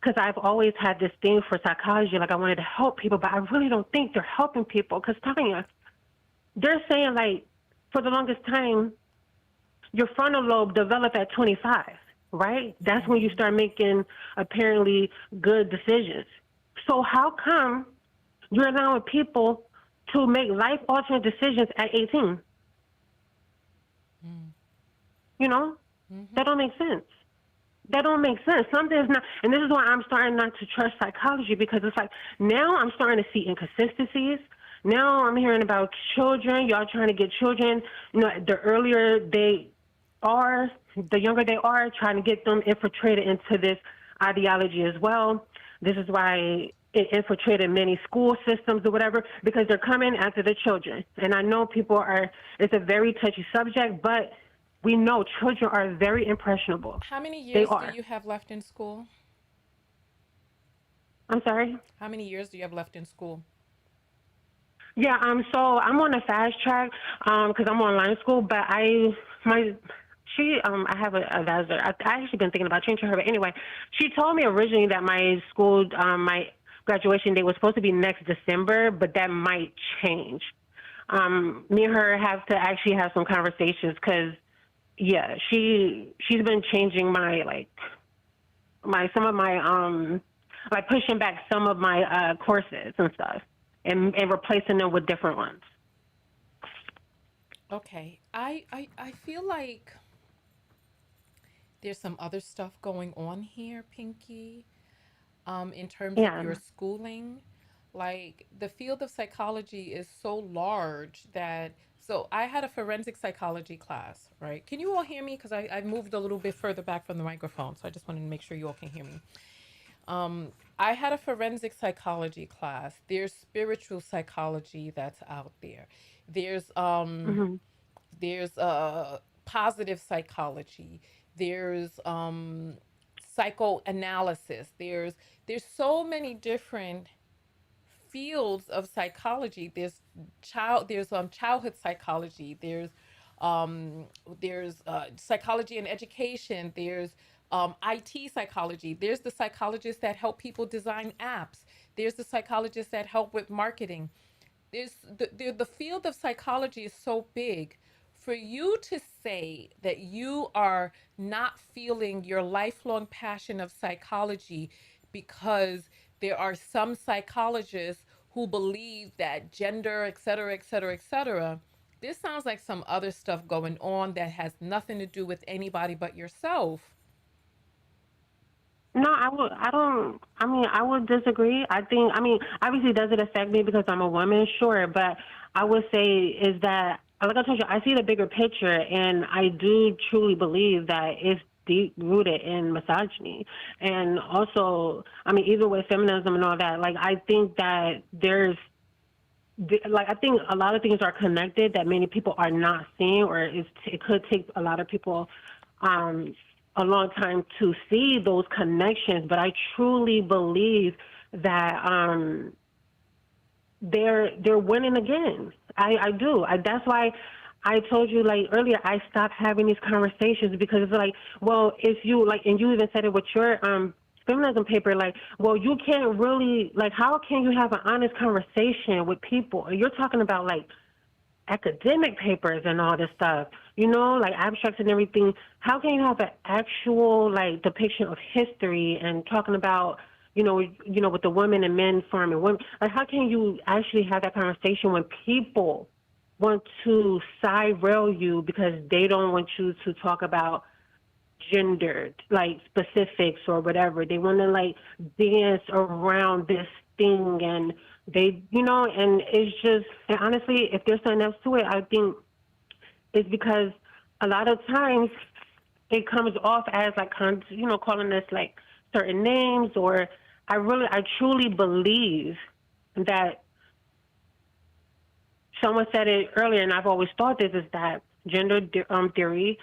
because I've always had this thing for psychology, like I wanted to help people, but I really don't think they're helping people. Because Tonya, they're saying like for the longest time, your frontal lobe developed at 25, right? That's when you start making apparently good decisions. So how come you're allowing people to make life-altering decisions at 18? That don't make sense. That don't make sense. Something's not, and this is why I'm starting not to trust psychology, because it's like now I'm starting to see inconsistencies. Now I'm hearing about children. Y'all trying to get children, the earlier they are, the younger they are, trying to get them infiltrated into this ideology as well. This is why it infiltrated many school systems or whatever, because they're coming after the children. And I know it's a very touchy subject, but we know children are very impressionable.
How many years do you have left in school?
I'm sorry?
How many years do you have left in school?
Yeah, so I'm on a fast track because I'm online school, but I have an advisor. I actually been thinking about changing her, but anyway, she told me originally that my school, my graduation date was supposed to be next December, but that might change. Me and her have to actually have some conversations because, yeah, she's been changing pushing back some of my courses and stuff and replacing them with different ones.
Okay. I feel like there's some other stuff going on here, Pinky, in terms of your
Yeah.
schooling. Like the field of psychology is so large that so I had a forensic psychology class, right? Can you all hear me? Because I moved a little bit further back from the microphone, so I just wanted to make sure you all can hear me. Um, I had a forensic psychology class. There's spiritual psychology that's out there. There's um
Hmm.
there's positive psychology. There's psychoanalysis. There's so many different fields of psychology. There's childhood psychology. Um, there's psychology and education. There's IT psychology. There's the psychologists that help people design apps. There's the psychologists that help with marketing. The field of psychology is so big. For you to say that you are not feeling your lifelong passion of psychology because there are some psychologists who believe that gender, et cetera, et cetera, et cetera, this sounds like some other stuff going on that has nothing to do with anybody but yourself.
No, I would. I don't. I mean, I would disagree. I think. I mean, obviously, does it affect me because I'm a woman? Sure, but I would say is that, like I told you, I see the bigger picture, and I do truly believe that it's deep rooted in misogyny, and also, I mean, even with feminism and all that, like I think that like I think a lot of things are connected that many people are not seeing, or it could take a lot of people um, a long time to see those connections. But I truly believe that they're winning again. I do. That's why I told you like earlier. I stopped having these conversations because it's like, well, if you like, and you even said it with your feminism paper, like, well, you can't really like, how can you have an honest conversation with people? You're talking about like academic papers and all this stuff, like abstracts and everything. How can you have an actual like depiction of history and talking about, with the women and men farming women? Like, how can you actually have that conversation when people want to side rail you because they don't want you to talk about gendered like specifics or whatever? They want to like dance around this thing, and and it's just, and honestly, if there's something else to it, I think it's because a lot of times it comes off as like calling us like certain names, or I truly believe that someone said it earlier, and I've always thought this, is that gender theory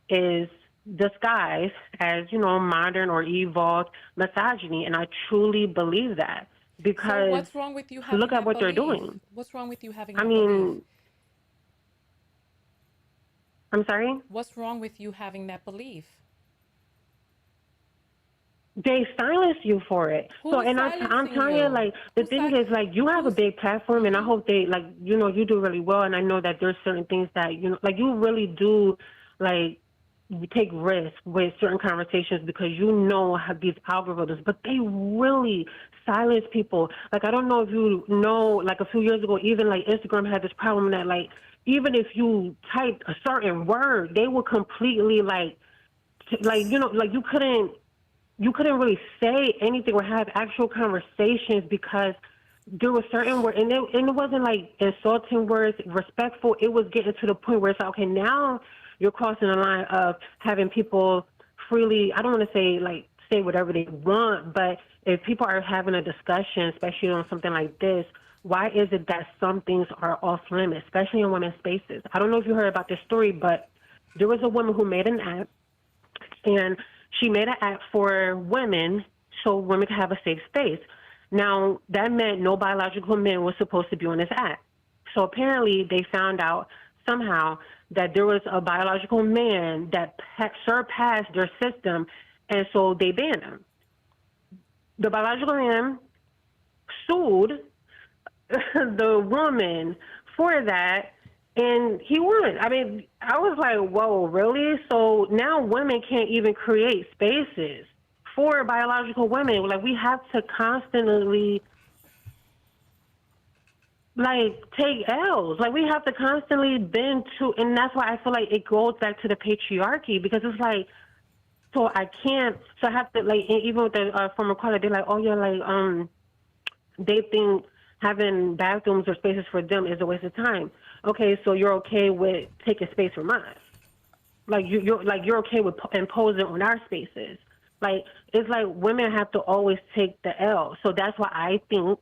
is disguised as, modern or evolved misogyny. And I truly believe that
So
because
what's wrong with you
look
having
at
that
what they're
belief?
doing.
What's wrong with you having
I
that belief?
mean, I'm sorry?
What's wrong with you having that belief?
They silence you for it. So,
Who's
and I'm
silencing
telling you,
you?
like, the thing is, like, you have a
Who's
big platform, and I
mhm.
hope they, like, you do really well. And I know that there's certain things that, like, you really do, like, you take risks with certain conversations because how these algorithms, but they really silence people. Like, I don't know if you know, like, a few years ago, even, like, Instagram had this problem that, like, even if you type a certain word, they will completely, like, you couldn't really say anything or have actual conversations because there were certain words, and it wasn't like insulting words, respectful. It was getting to the point where it's like, okay, now you're crossing the line of having people freely, I don't want to say like say whatever they want, but if people are having a discussion, especially on something like this, why is it that some things are off limits, especially in women's spaces? I don't know if you heard about this story, but there was a woman who made an app, and she made an app for women so women could have a safe space. Now, that meant no biological men were supposed to be on this app. So apparently, they found out somehow that there was a biological man that surpassed their system, and so they banned him. The biological man sued the woman for that, and he won. I mean, I was like, whoa, really? So now women can't even create spaces for biological women. Like, we have to constantly like take L's. Like we have to constantly bend to, and that's why I feel like it goes back to the patriarchy because it's like, so I can't, so I have to like, even with the former caller, they're like, oh yeah, like they think having bathrooms or spaces for them is a waste of time. Okay, so you're okay with taking space from us? Like you're okay with imposing on our spaces? Like it's like women have to always take the L. So that's why I think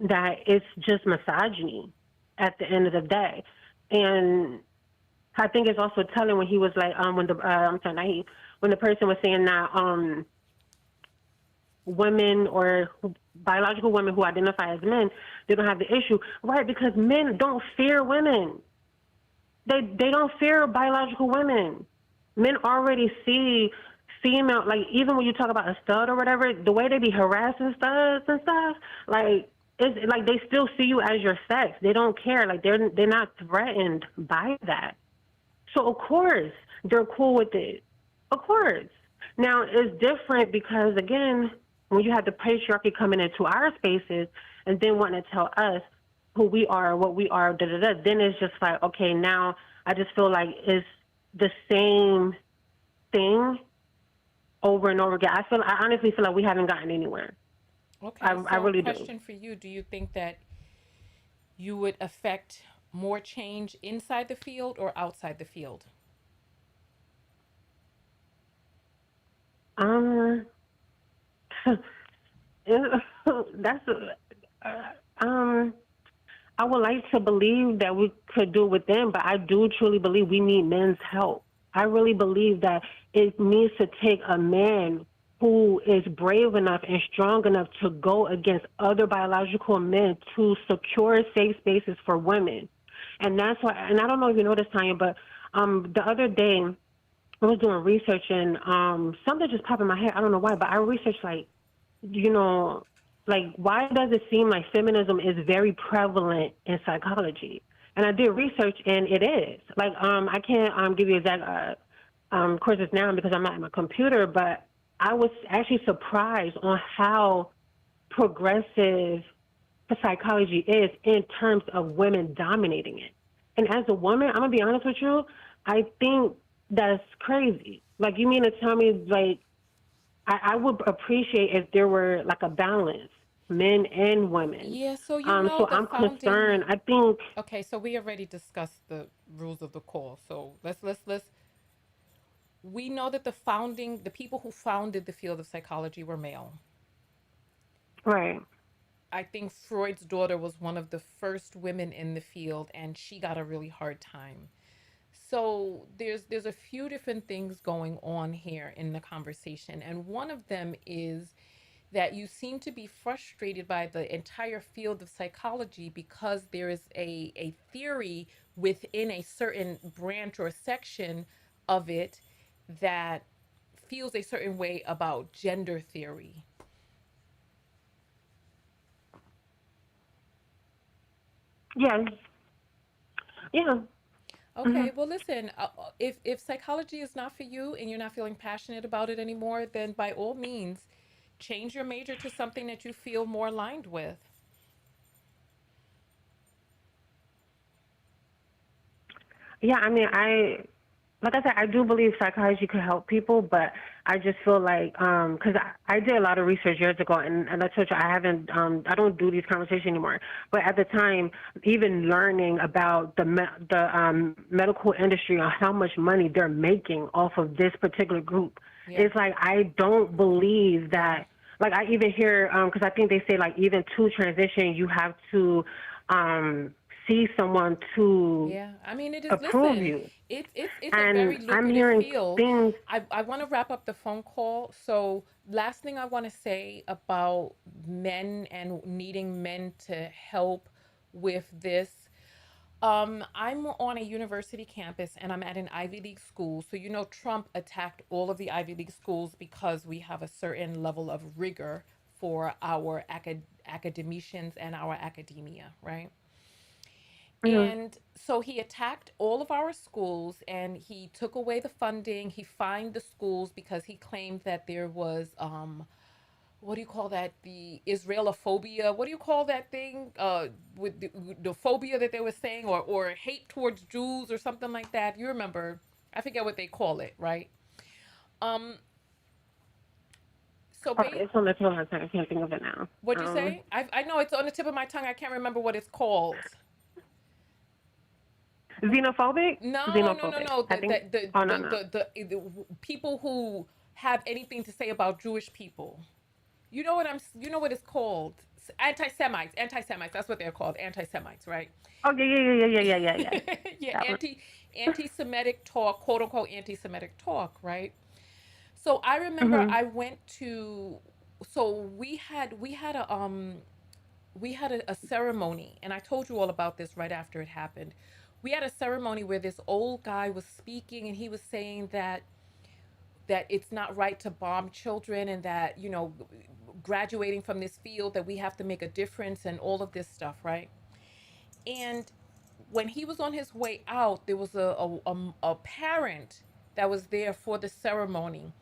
that it's just misogyny at the end of the day. And I think it's also telling when he was like, when the I'm sorry, not he, when the person was saying that women or biological women who identify as men, they don't have the issue, right? Because men don't fear women. They don't fear biological women. Men already see female, like even when you talk about a stud or whatever, the way they be harassing studs and stuff, like it's like they still see you as your sex. They don't care. Like they're not threatened by that. So of course they're cool with it. Of course. Now it's different because again, when you have the patriarchy coming into our spaces and then wanting to tell us who we are, what we are, da da da, then it's just like, okay, now I just feel like it's the same thing over and over again. I honestly feel like we haven't gotten anywhere.
Okay,
I
so
really do.
question for you. Do you think that you would affect more change inside the field or outside the field?
Um, that's um. I would like to believe that we could do it with them, but I do truly believe we need men's help. I really believe that it needs to take a man who is brave enough and strong enough to go against other biological men to secure safe spaces for women. And that's why, and I don't know if you know this, Tanya, but the other day I was doing research and something just popped in my head. I don't know why, but I researched like, you know, like why does it seem like feminism is very prevalent in psychology? And I did research, and it is. Like, I can't give you exact courses now because I'm not at my computer, but I was actually surprised on how progressive psychology is in terms of women dominating it. And as a woman, I'm gonna be honest with you, I think that's crazy. Like, you mean to tell me like I would appreciate if there were like a balance, men and women.
Yeah, so you know
So
the
I'm
founding.
concerned. I think,
Okay, so we already discussed the rules of the call. So let's we know that the people who founded the field of psychology were male.
right.
I think Freud's daughter was one of the first women in the field and she got a really hard time. So there's a few different things going on here in the conversation, and one of them is that you seem to be frustrated by the entire field of psychology because there is a theory within a certain branch or section of it that feels a certain way about gender theory.
Yes. Yeah. Hmm.
Okay, well, listen, if psychology is not for you and you're not feeling passionate about it anymore, then by all means, change your major to something that you feel more aligned with.
Yeah. I mean, like I said, I do believe psychology could help people, but I just feel like because I did a lot of research years ago, and I told you I don't do these conversations anymore. But at the time, even learning about the medical industry on how much money they're making off of this particular group,
Yeah,
it's like I don't believe
yeah,
that. Like I even hear because I think they say like even to transition you have to um, see someone to
yeah. I mean, it is.
approve
Listen,
you.
it's a
And
very
I'm
lucrative
hearing
field.
things.
I want to wrap up the phone call. So, last thing I want to say about men and needing men to help with this. I'm on a university campus and I'm at an Ivy League school. So, you know, Trump attacked all of the Ivy League schools because we have a certain level of rigor for our academicians and our academia, right?
Mhm.
And so he attacked all of our schools and he took away the funding. He fined the schools because he claimed that there was what do you call that? The Israelophobia. What do you call that thing? With the phobia that they were saying, or hate towards Jews or something like that. You remember? I forget what they call it, right? Um. So,
It's on the tip of my tongue. I can't think of it now.
what'd you say? I know it's on the tip of my tongue. I can't remember what it's called.
Xenophobic?
No, no, no,
Xenophobic.
no.
I think. Oh, no, no.
The people who have anything to say about Jewish people. You know what it's called. Anti-Semites. Anti-Semites. That's what they're called. Anti-Semites, right?
Oh, yeah.
Yeah,
That one.
anti-Semitic talk, quote unquote anti-Semitic talk, right? So I remember
Mhm.
I went to so we had a ceremony, and I told you all about this right after it happened. We had a ceremony where this old guy was speaking, and he was saying that it's not right to bomb children, and that, graduating from this field, that we have to make a difference and all of this stuff, right? And when he was on his way out, there was a parent that was there for the ceremony,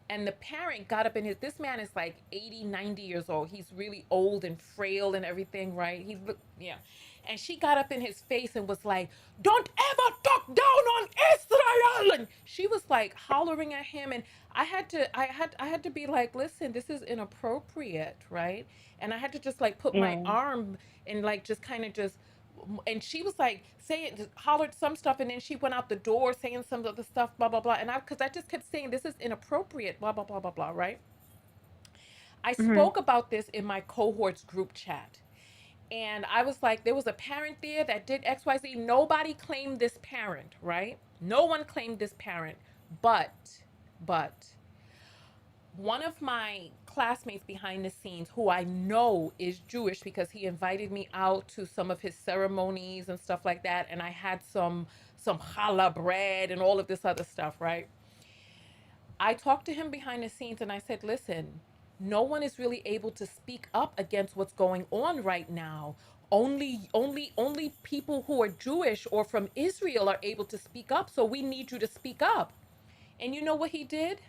and the parent got up in his this man is like 80, 90 years old. He's really old and frail and everything, right? He looked, yeah. And she got up in his face and was like, "Don't ever talk down on Israel!" And she was like hollering at him, and I had to be like, "Listen, this is inappropriate," right? And I had to just like put my
Yeah.
arm and like just kind of just, and she was like saying, hollered some stuff, and then she went out the door saying some other stuff, blah blah blah. And because I just kept saying, this is inappropriate, blah blah blah blah blah, right? I
Mhm.
spoke about this in my cohort's group chat, and I was like, there was a parent there that did XYZ. Nobody claimed this parent, right? No one claimed this parent, but one of my classmates behind the scenes, who I know is Jewish because he invited me out to some of his ceremonies and stuff like that, and I had some challah bread and all of this other stuff, right? I talked to him behind the scenes, and I said, "Listen, no one is really able to speak up against what's going on right now. Only people who are Jewish or from Israel are able to speak up, so we need you to speak up." And you know what he did?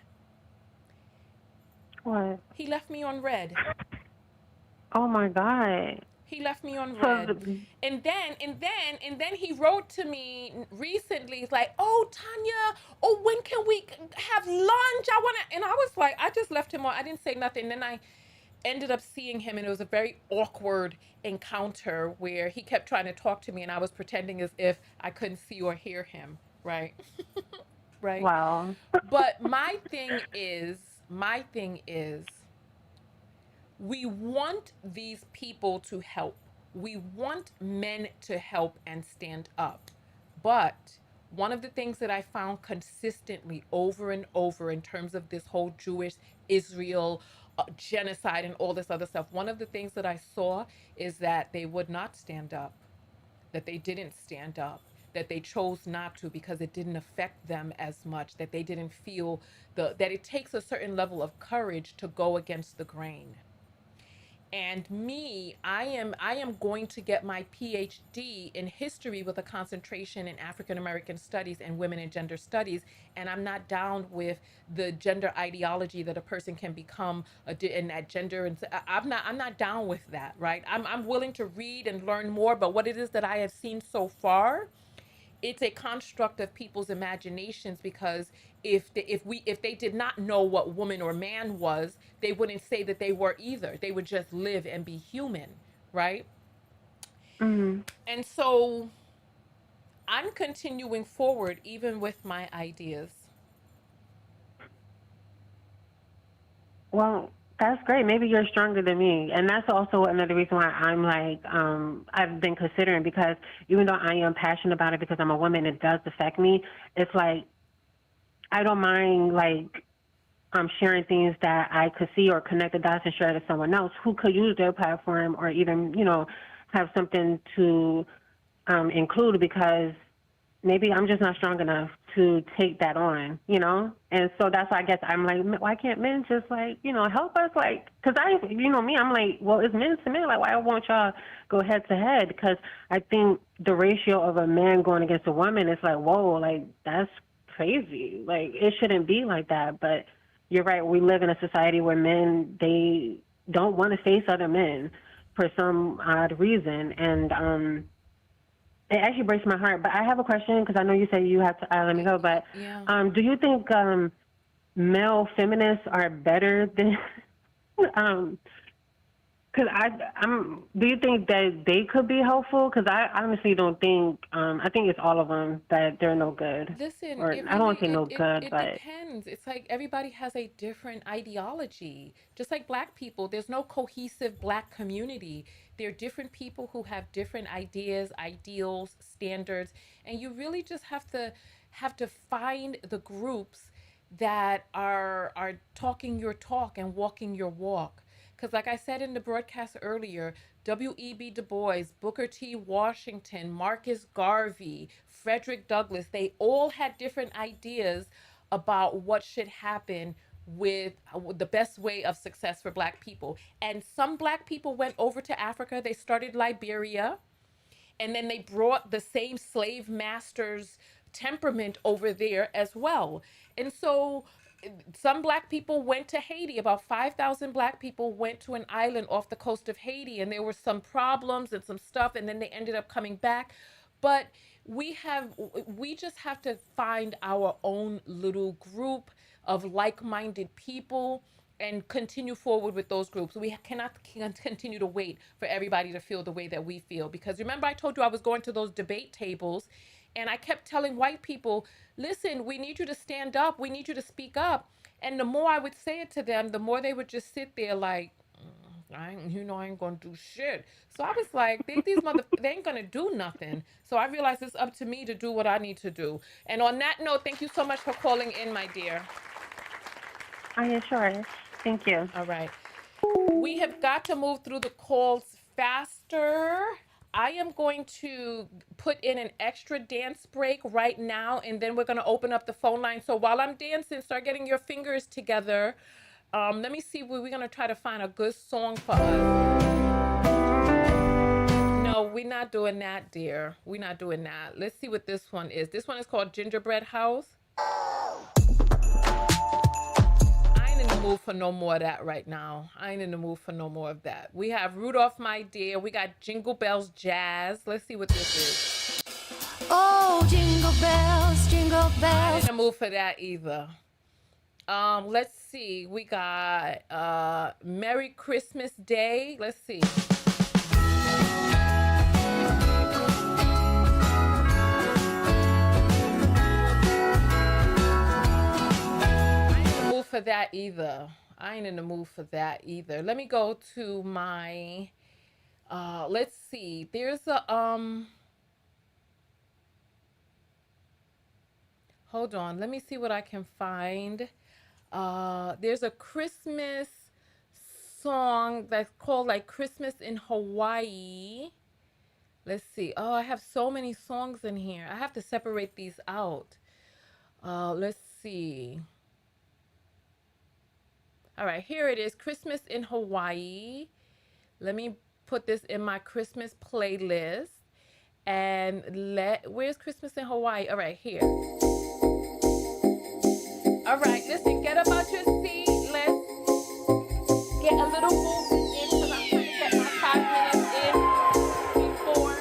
What?
He left me on red.
Oh my God.
He left me on
So,
red. And then he wrote to me recently. He's like, "Oh, Tonya, oh, when can we have lunch? I want to." And I was like, I just left him on. I didn't say nothing. And then I ended up seeing him, and it was a very awkward encounter where he kept trying to talk to me, and I was pretending as if I couldn't see or hear him, right? Right?
wow.
But my thing is we want these people to help. We want men to help and stand up. But one of the things that I found consistently over and over in terms of this whole Jewish Israel genocide and all this other stuff, one of the things that I saw is that they would not stand up, that they didn't stand up, that they chose not to because it didn't affect them as much, that they didn't feel that it takes a certain level of courage to go against the grain. And me, I am going to get my PhD in history with a concentration in African American studies and women and gender studies. And I'm not down with the gender ideology that a person can become in that gender. And I'm not down with that, right? I'm willing to read and learn more, but what it is that I have seen so far, it's a construct of people's imaginations, because if they did not know what woman or man was, they wouldn't say that they were either. They would just live and be human, right?
Mhm.
And so I'm continuing forward even with my ideas.
Well, that's great. Maybe you're stronger than me. And that's also another reason why I'm like, I've been considering, because even though I am passionate about it because I'm a woman, it does affect me. It's like, I don't mind like sharing things that I could see or connect the dots and share to someone else who could use their platform or even, have something to include, because maybe I'm just not strong enough to take that on. And so that's why I guess I'm like, why can't men just like, help us? Like, because me, I'm like, well, it's men to men. Like, why won't y'all go head to head? Because I think the ratio of a man going against a woman is like, whoa, like, that's crazy. Like, it shouldn't be like that. But you're right. We live in a society where men, they don't want to face other men for some odd reason. And it actually breaks my heart. But I have a question because I know you said you have to let me go. But
Yeah.
do you think male feminists are better than because do you think that they could be helpful? Because I honestly don't think. I think it's all of them that they're no good.
Listen,
Or
it
I don't
really
want to say no good,
it
but
depends. It's like everybody has a different ideology. Just like black people, there's no cohesive black community. There are different people who have different ideas, ideals, standards, and you really just have to find the groups that are talking your talk and walking your walk. Because, like I said in the broadcast earlier, W.E.B. Du Bois, Booker T. Washington, Marcus Garvey, Frederick Douglass, they all had different ideas about what should happen with the best way of success for Black people. And some Black people went over to Africa, they started Liberia, and then they brought the same slave masters temperament over there as well. And so some black people went to Haiti. About 5,000 black people went to an island off the coast of Haiti, and there were some problems and some stuff, and then they ended up coming back. But we just have to find our own little group of like-minded people and continue forward with those groups. We cannot continue to wait for everybody to feel the way that we feel. Because remember, I told you I was going to those debate tables and I kept telling white people, listen, we need you to stand up. We need you to speak up. And the more I would say it to them, the more they would just sit there like, I ain't gonna do shit. So I was like, they ain't gonna do nothing. So I realized it's up to me to do what I need to do. And on that note, thank you so much for calling in, my dear.
oh yeah, sure. Thank you.
All right. We have got to move through the calls faster. I am going to put in an extra dance break right now, and then we're going to open up the phone line. So while I'm dancing, start getting your fingers together. Let me see. We're going to try to find a good song for us. No, we're not doing that, dear. We're not doing that. Let's see what this one is. This one is called Gingerbread House. In the mood for no more of that right now. I ain't in the mood for no more of that. We have Rudolph, My Dear. We got Jingle Bells Jazz. Let's see what this is.
Oh, jingle bells, jingle bells.
I ain't in the mood for that either. Let's see. We got Merry Christmas Day. Let's see. For that either. I ain't in the mood for that either. Let me go to my let's see. There's a hold on. Let me see what I can find. There's a Christmas song that's called like Christmas in Hawaii. Let's see. Oh, I have so many songs in here. I have to separate these out. Let's see. All right, here it is, Christmas in Hawaii. Let me put this in my Christmas playlist. And where's Christmas in Hawaii? All right, here. All right, listen, get up out your seat. Let's get a little movement in because I'm trying to get my 5 minutes in before.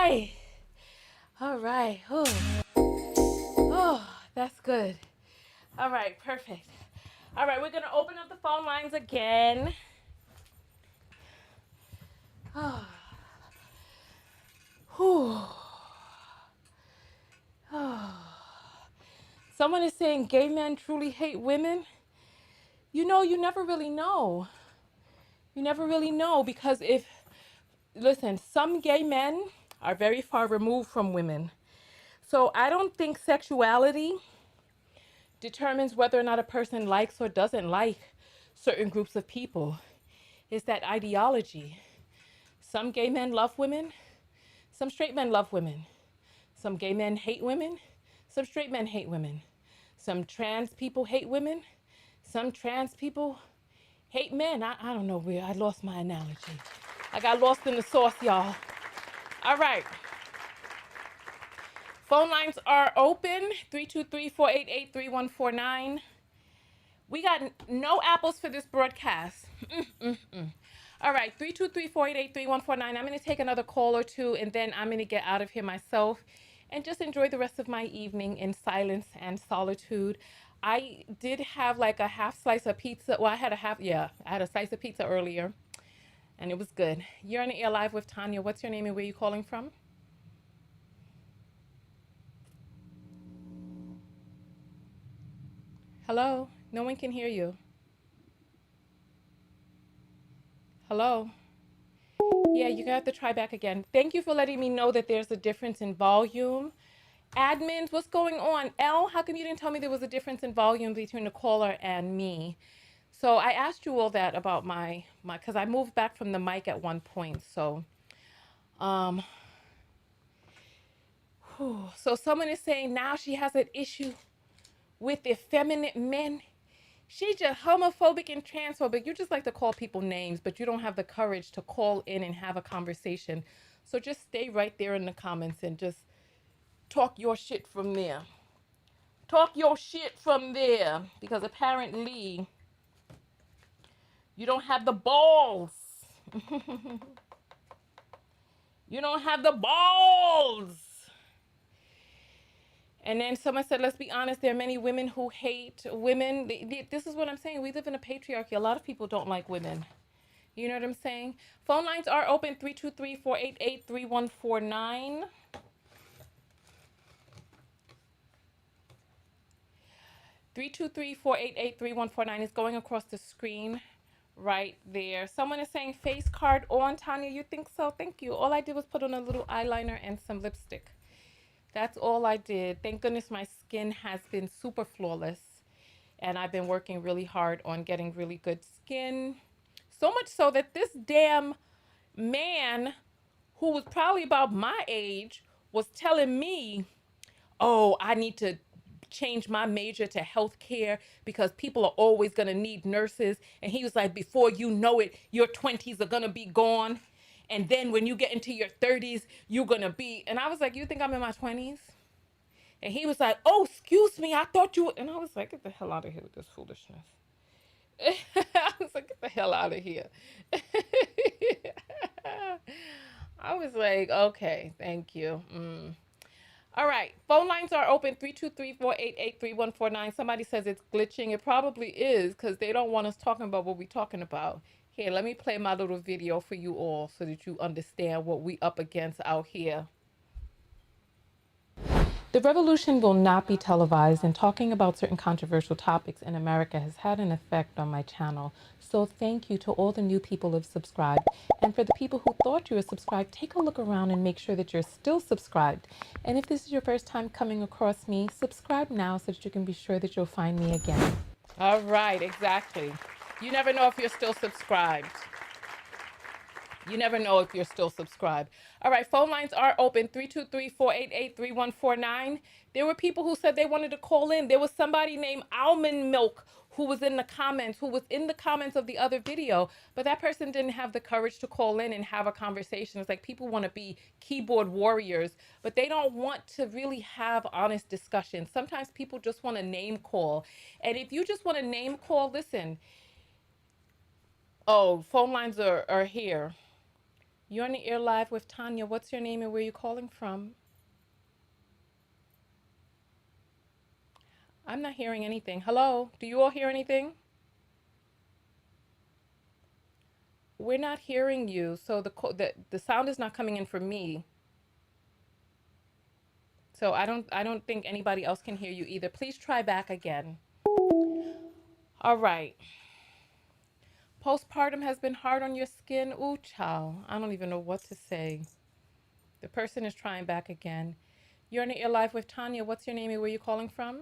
right. All right. Oh, that's good. All right, perfect. All right, we're going to open up the phone lines again. Oh. Whew. Oh. Someone is saying gay men truly hate women. You know, you never really know. You never really know because listen, some gay men are very far removed from women. So I don't think sexuality determines whether or not a person likes or doesn't like certain groups of people. It's that ideology. Some gay men love women. Some straight men love women. Some gay men hate women. Some straight men hate women. Some trans people hate women. Some trans people hate men. I don't know where I lost my analogy. I got lost in the sauce, y'all. All right. Phone lines are open 323-488-3149. We got no apples for this broadcast. All right, 323-488-3149. I'm going to take another call or two, and then I'm going to get out of here myself and just enjoy the rest of my evening in silence and solitude. I did have like a half slice of pizza. Well, I had a slice of pizza earlier, and it was good. You're on the air live with Tonya. What's your name and where are you calling from? Hello? No one can hear you. Hello? Yeah, you're gonna have to try back again. Thank you for letting me know that there's a difference in volume. Admins, what's going on? L, how come you didn't tell me there was a difference in volume between the caller and me? So I asked you all that about my because I moved back from the mic at one point. So, so someone is saying now she has an issue with effeminate men. She's just homophobic and transphobic. You just like to call people names, but you don't have the courage to call in and have a conversation. So just stay right there in the comments and just talk your shit from there. Talk your shit from there. Because apparently you don't have the balls. You don't have the balls. And then someone said, let's be honest, there are many women who hate women. This is what I'm saying. We live in a patriarchy. A lot of people don't like women. You know what I'm saying? Phone lines are open 323-488-3149. 323-488-3149 is going across the screen right there. Someone is saying face card on. Tonya, you think so? Thank you. All I did was put on a little eyeliner and some lipstick. That's all I did. Thank goodness my skin has been super flawless. And I've been working really hard on getting really good skin. So much so that this damn man who was probably about my age was telling me, oh, I need to change my major to healthcare because people are always going to need nurses. And he was like, before you know it, your 20s are going to be gone. And then when you get into your 30s, you're going to be. And I was like, you think I'm in my 20s? And he was like, oh, excuse me, I thought you. And I was like, get the hell out of here with this foolishness. I was like, get the hell out of here. I was like, okay, thank you. All right, phone lines are open 323-488-3149. Somebody says it's glitching. It probably is because they don't want us talking about what we're talking about. Here, let me play my little video for you all so that you understand what we up against out here. The revolution will not be televised, and talking about certain controversial topics in America has had an effect on my channel. So thank you to all the new people who have subscribed. And for the people who thought you were subscribed, take a look around and make sure that you're still subscribed. And if this is your first time coming across me, subscribe now so that you can be sure that you'll find me again. All right, exactly. You never know if you're still subscribed. You never know if you're still subscribed. All right, phone lines are open 323-488-3149. There were people who said they wanted to call in. There was somebody named Almond Milk who was in the comments, of the other video, but that person didn't have the courage to call in and have a conversation. It's like people want to be keyboard warriors, but they don't want to really have honest discussions. Sometimes people just want to name call. And if you just want to name call, listen. Oh, phone lines are here. You're on the air live with Tonya. What's your name and where are you calling from? I'm not hearing anything. Hello? Do you all hear anything? We're not hearing you. So the sound is not coming in from me. So I don't think anybody else can hear you either. Please try back again. All right. Postpartum has been hard on your skin. Ooh, child. I don't even know what to say. The person is trying back again. You're on the air live with Tonya. What's your name and where are you calling from?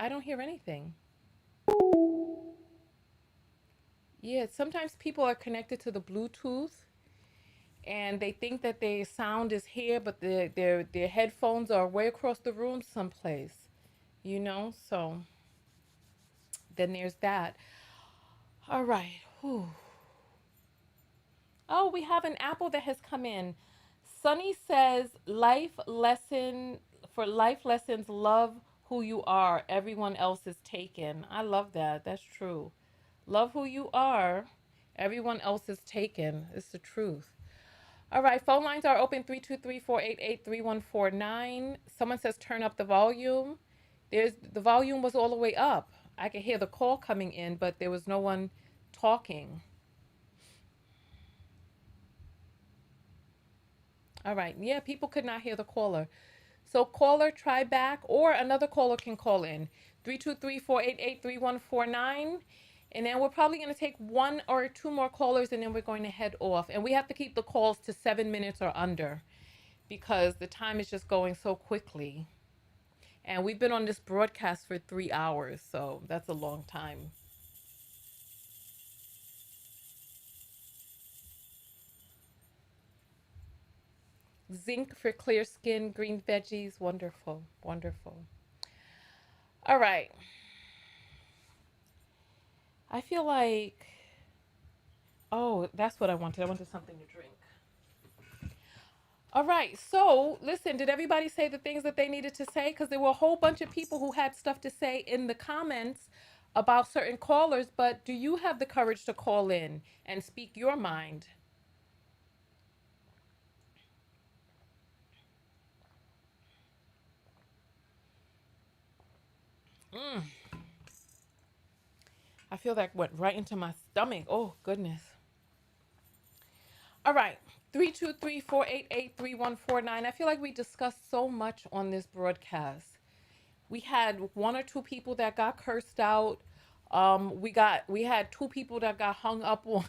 I don't hear anything. Yeah, sometimes people are connected to the Bluetooth and they think that their sound is here, but their headphones are way across the room someplace, you know? So then there's that. All right. Whew. Oh, we have an apple that has come in. Sunny says, life lessons, love who you are. Everyone else is taken. I love that. That's true. Love who you are. Everyone else is taken. It's the truth. All right, phone lines are open 323-488-3149. Someone says turn up the volume. The volume was all the way up. I could hear the call coming in, but there was no one talking. All right. Yeah, people could not hear the caller. So caller, try back, or another caller can call in. 323-488-3149. And then we're probably going to take one or two more callers and then we're going to head off. And we have to keep the calls to 7 minutes or under because the time is just going so quickly. And we've been on this broadcast for 3 hours, so that's a long time. Zinc for clear skin, green veggies, wonderful, wonderful. All right. I feel like, oh, that's what I wanted. I wanted something to drink. All right. So, listen, did everybody say the things that they needed to say? Because there were a whole bunch of people who had stuff to say in the comments about certain callers, but do you have the courage to call in and speak your mind? Mm, I feel that went right into my stomach. Oh, goodness. All right. 323-488-3149. I feel like we discussed so much on this broadcast. We had one or two people that got cursed out. We had two people that got hung up on.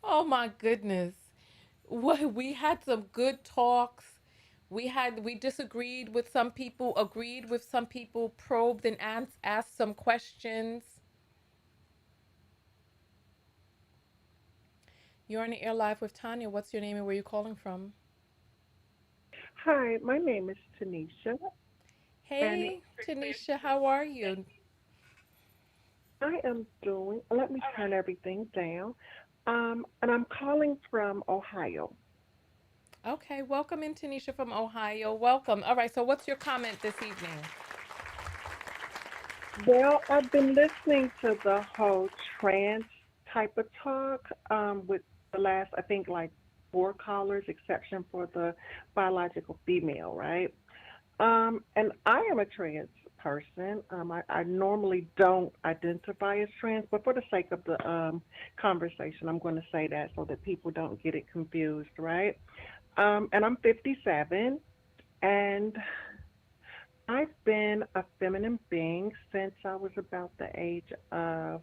Oh my goodness. We had some good talks. We disagreed with some people, agreed with some people, probed and asked some questions. You're on the air live with Tonya. What's your name and where are you calling from?
Hi, my name is Tanisha, and
Hey, Tanisha, how are you?
I am doing. Let me turn everything down. And I'm calling from Ohio.
Okay, welcome in, Tanisha from Ohio. Welcome. All right, so what's your comment this evening?
Well, I've been listening to the whole trans type of talk with the last, I think, like four callers, exception for the biological female, right? And I am a trans person. I normally don't identify as trans, but for the sake of the conversation, I'm going to say that so that people don't get it confused, right? And I'm 57, and I've been a feminine being since I was about the age of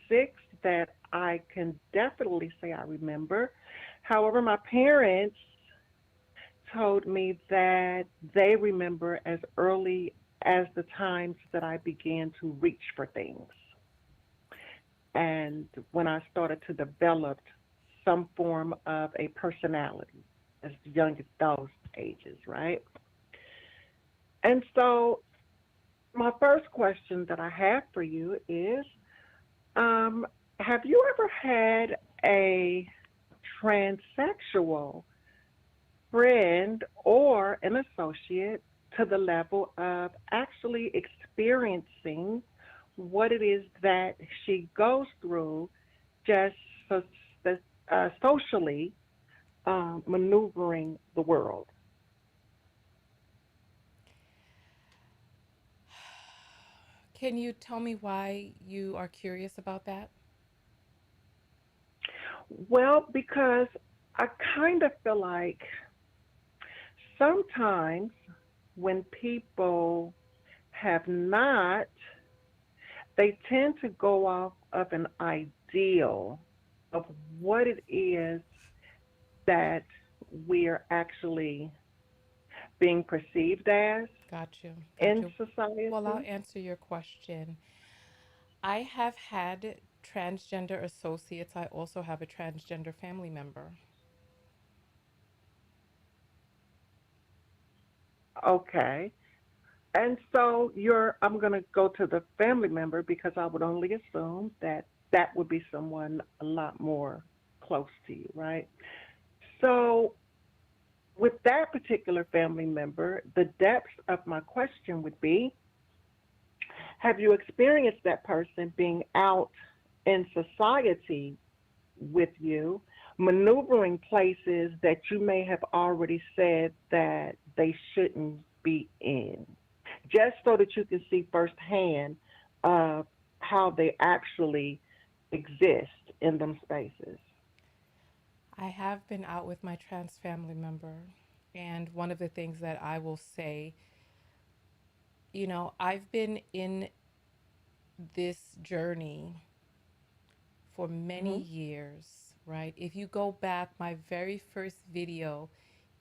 6 that I can definitely say I remember. However, my parents told me that they remember as early as the times that I began to reach for things. And when I started to develop some form of a personality as young as those ages, right? And so, my first question that I have for you is have you ever had a transsexual friend or an associate to the level of actually experiencing what it is that she goes through just so, socially maneuvering the world.
Can you tell me why you are curious about that?
Well, because I kind of feel like sometimes when people have not, they tend to go off of an ideal of what it is that we're actually being perceived as
Got you. Got
in
you. Well, I'll
society.
answer your question. I have had transgender associates. I also have a transgender family member.
Okay. And so I'm going to go to the family member because I would only assume that that would be someone a lot more close to you, right? So with that particular family member, the depth of my question would be, have you experienced that person being out in society with you, maneuvering places that you may have already said that they shouldn't be in, just so that you can see firsthand how they actually exist in them spaces?
I have been out with my trans family member, and one of the things that I will say, I've been in this journey for many
Hmm.
years, right? If you go back, my very first video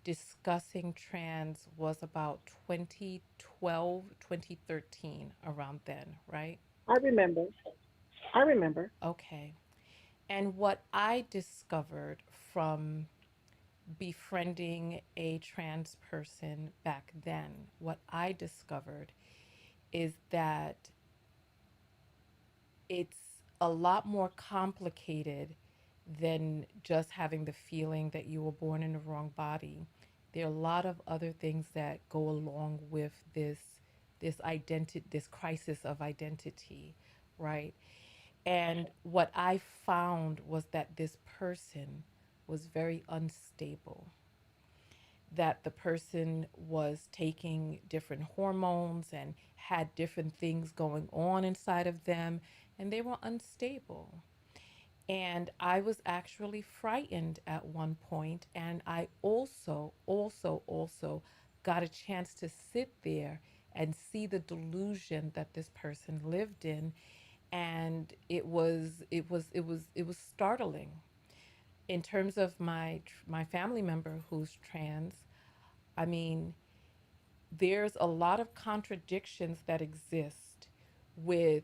discussing trans was about 2012, 2013, around then, right?
I remember. I remember.
Okay. And what I discovered from befriending a trans person back then, what I discovered is that it's a lot more complicated than just having the feeling that you were born in the wrong body. There are a lot of other things that go along with this crisis of identity, right? And what I found was that this person was very unstable, that the person was taking different hormones and had different things going on inside of them, and they were unstable. And I was actually frightened at one point, and I also got a chance to sit there and see the delusion that this person lived in, and it was startling. In terms of my family member who's trans, I mean, there's a lot of contradictions that exist with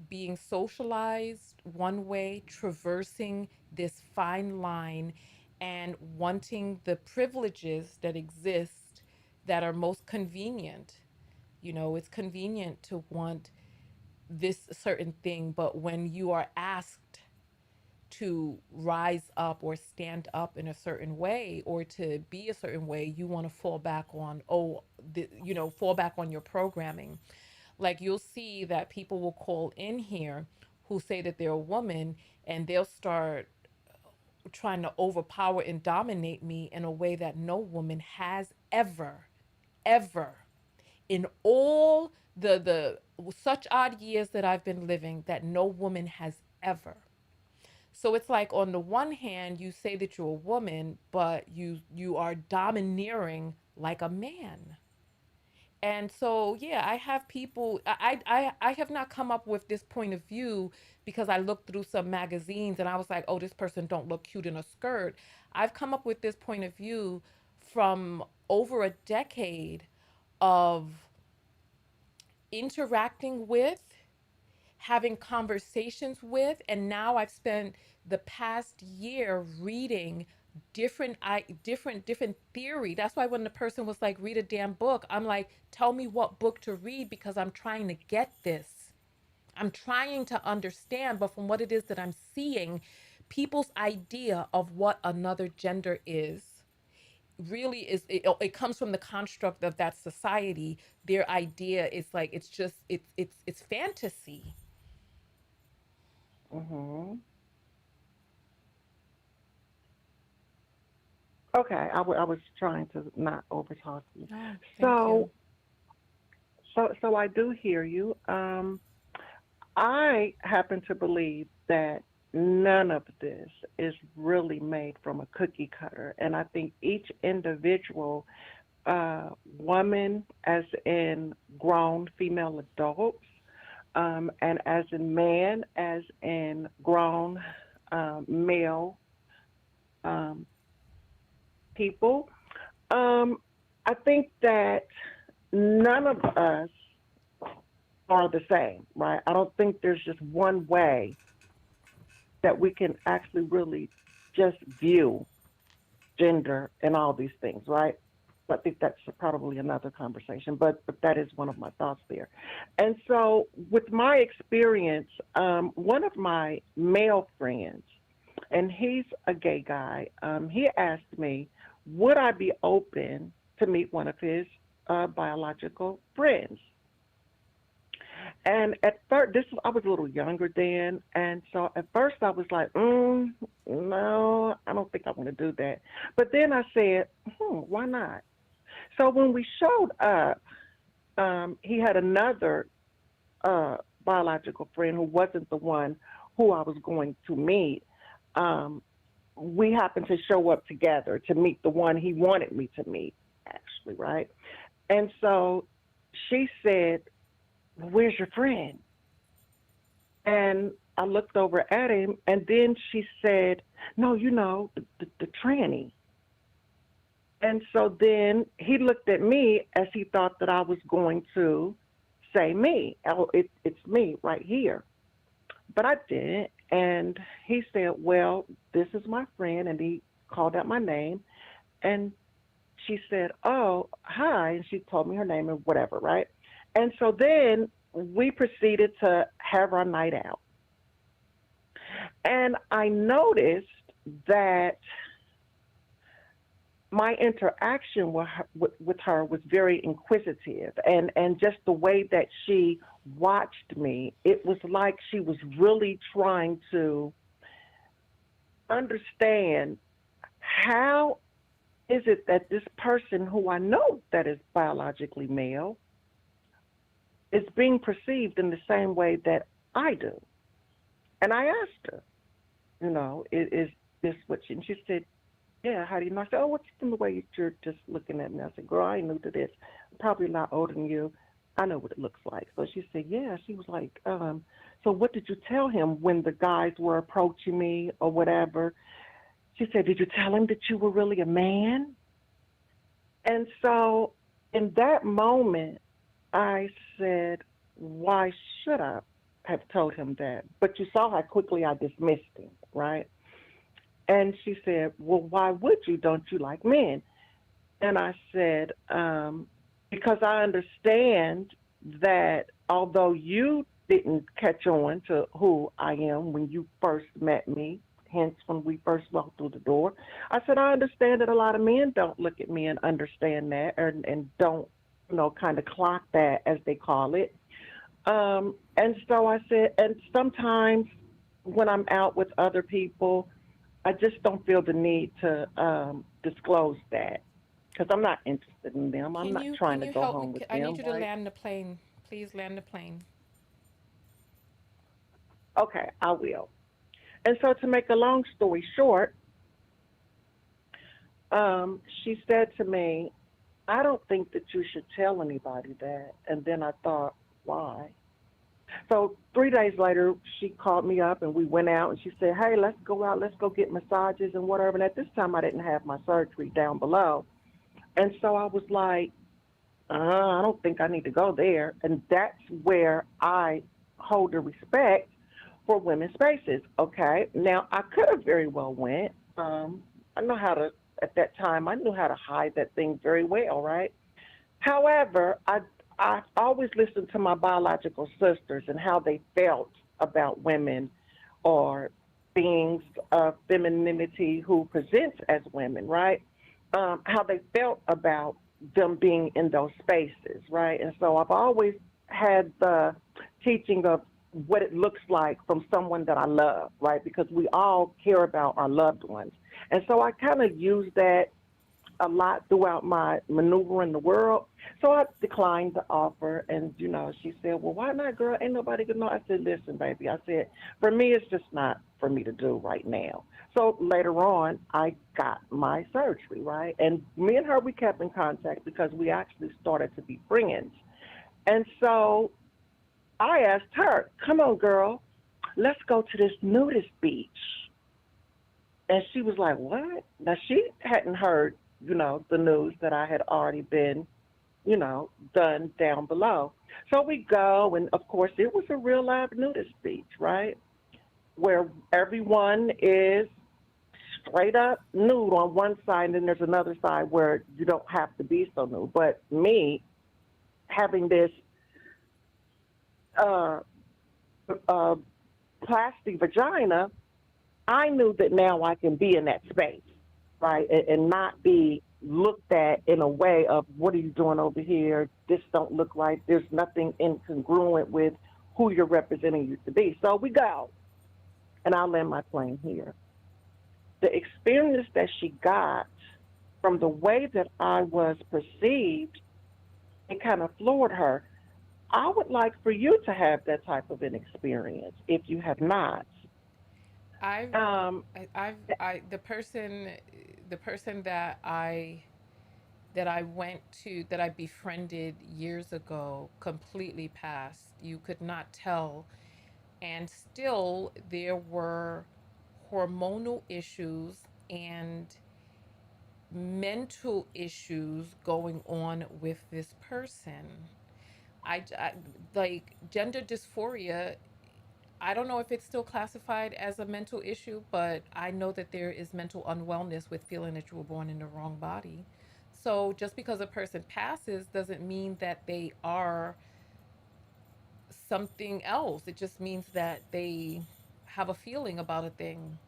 being socialized one way, traversing this fine line, and wanting the privileges that exist that are most convenient. It's convenient to want this certain thing, but when you are asked to rise up or stand up in a certain way or to be a certain way, you want to fall back on, fall back on your programming. Like you'll see that people will call in here who say that they're a woman, and they'll start trying to overpower and dominate me in a way that no woman has ever in all the such odd years that I've been living, that no woman has ever. So it's like on the one hand, you say that you're a woman, but you are domineering like a man. And so yeah, I have people. I have not come up with this point of view because I looked through some magazines and I was like, oh, this person don't look cute in a skirt. I've come up with this point of view from over a decade of interacting with, having conversations with, and now I've spent the past year reading different theory. That's why when the person was like, read a damn book, I'm like, tell me what book to read because I'm trying to get this. I'm trying to understand, but from what it is that I'm seeing, people's idea of what another gender is really is, it comes from the construct of that society. Their idea is like, it's just it's fantasy.
Mhm. Okay, I was trying to not overtalk you.
Oh, thank you.
So, so I do hear you. I happen to believe that none of this is really made from a cookie cutter, and I think each individual woman, as in grown female adults, and as in man, as in grown male um, people. Um, I think that none of us are the same, right? I don't think there's just one way that we can actually really just view gender and all these things, right? I think that's probably another conversation, but that is one of my thoughts there. And so, with my experience, one of my male friends, and he's a gay guy, he asked me, would I be open to meet one of his biological friends? And at first, I was a little younger then, and so at first I was like, no, I don't think I want to do that. But then I said, why not? So when we showed up, he had another biological friend who wasn't the one who I was going to meet. Um, we happened to show up together to meet the one he wanted me to meet, actually, right? And so she said, well, where's your friend? And I looked over at him, and then she said, no, the tranny. And so then he looked at me as he thought that I was going to say me. Oh, it's me right here. But I didn't. And he said, well, this is my friend. And he called out my name. And she said, oh, hi. And she told me her name and whatever, right? And so then we proceeded to have our night out. And I noticed that my interaction with her was very inquisitive, and just the way that she watched me, it was like she was really trying to understand how is it that this person who I know that is biologically male is being perceived in the same way that I do. And I asked her, is this what she, and she said, yeah, how do you know? I said, oh, what's from the way you're just looking at me? I said, girl, I ain't new to this. I'm probably a lot older than you. I know what it looks like. So she said, yeah. She was like, so what did you tell him when the guys were approaching me or whatever? She said, did you tell him that you were really a man? And so in that moment, I said, why should I have told him that? But you saw how quickly I dismissed him, right? And she said, well, why would you? Don't you like men? And I said, because I understand that although you didn't catch on to who I am when you first met me, hence when we first walked through the door, I said, I understand that a lot of men don't look at me and understand that and don't, kind of clock that, as they call it. And so I said, and sometimes when I'm out with other people, I just don't feel the need to disclose that because I'm not interested in them. I'm
Can
not
you
trying
can
to
you
go
help me?
home with
I need
them,
you to
right?
land the plane. Please land the plane.
Okay, I will. And so to make a long story short, she said to me, I don't think that you should tell anybody that. And then I thought, why? So 3 days later, she called me up and we went out and she said, hey, let's go out, let's go get massages and whatever. And at this time, I didn't have my surgery down below. And so I was like, I don't think I need to go there. And that's where I hold the respect for women's spaces. Okay. Now I could have very well went. I know how to, at that time, I knew how to hide that thing very well, right? However, I always listened to my biological sisters and how they felt about women or beings of femininity who presents as women, right? How they felt about them being in those spaces, right? And so I've always had the teaching of
what it looks like from someone that I love, right? Because we all care about our loved ones. And so I kind of use that a lot throughout my maneuver in the world. So I declined the offer, and she said, "Well, why not, girl? Ain't nobody gonna know." I said, "Listen, baby," I said, "for me, it's just not for me to do right now." So later on, I got my surgery, right? And me and her, we kept in contact because we actually started to be friends. And so I asked her, "Come on, girl, let's go to this nudist beach." And she was like, "What?" Now she hadn't heard, the news that I had already been, done down below. So we go, and of course, it was a real live nudist beach, right? Where everyone is straight up nude on one side, and then there's another side where you don't have to be so nude. But me having this uh, uh, plastic vagina, I knew that now I can be in that space, right, and not be looked at in a way of what are you doing over here? This don't look right. There's nothing incongruent with who you're representing you to be. So we go, and I'll land my plane here. The experience that she got from the way that I was perceived, it kind of floored her. I would like for you to have that type of an experience if you have not.
I've,
Um,
the person that I went to, that I befriended years ago, completely passed. You could not tell. And still, there were hormonal issues and mental issues going on with this person. I like gender dysphoria. I don't know if it's still classified as a mental issue, but I know that there is mental unwellness with feeling that you were born in the wrong body. So just because a person passes doesn't mean that they are something else. It just means that they have a feeling about a thing.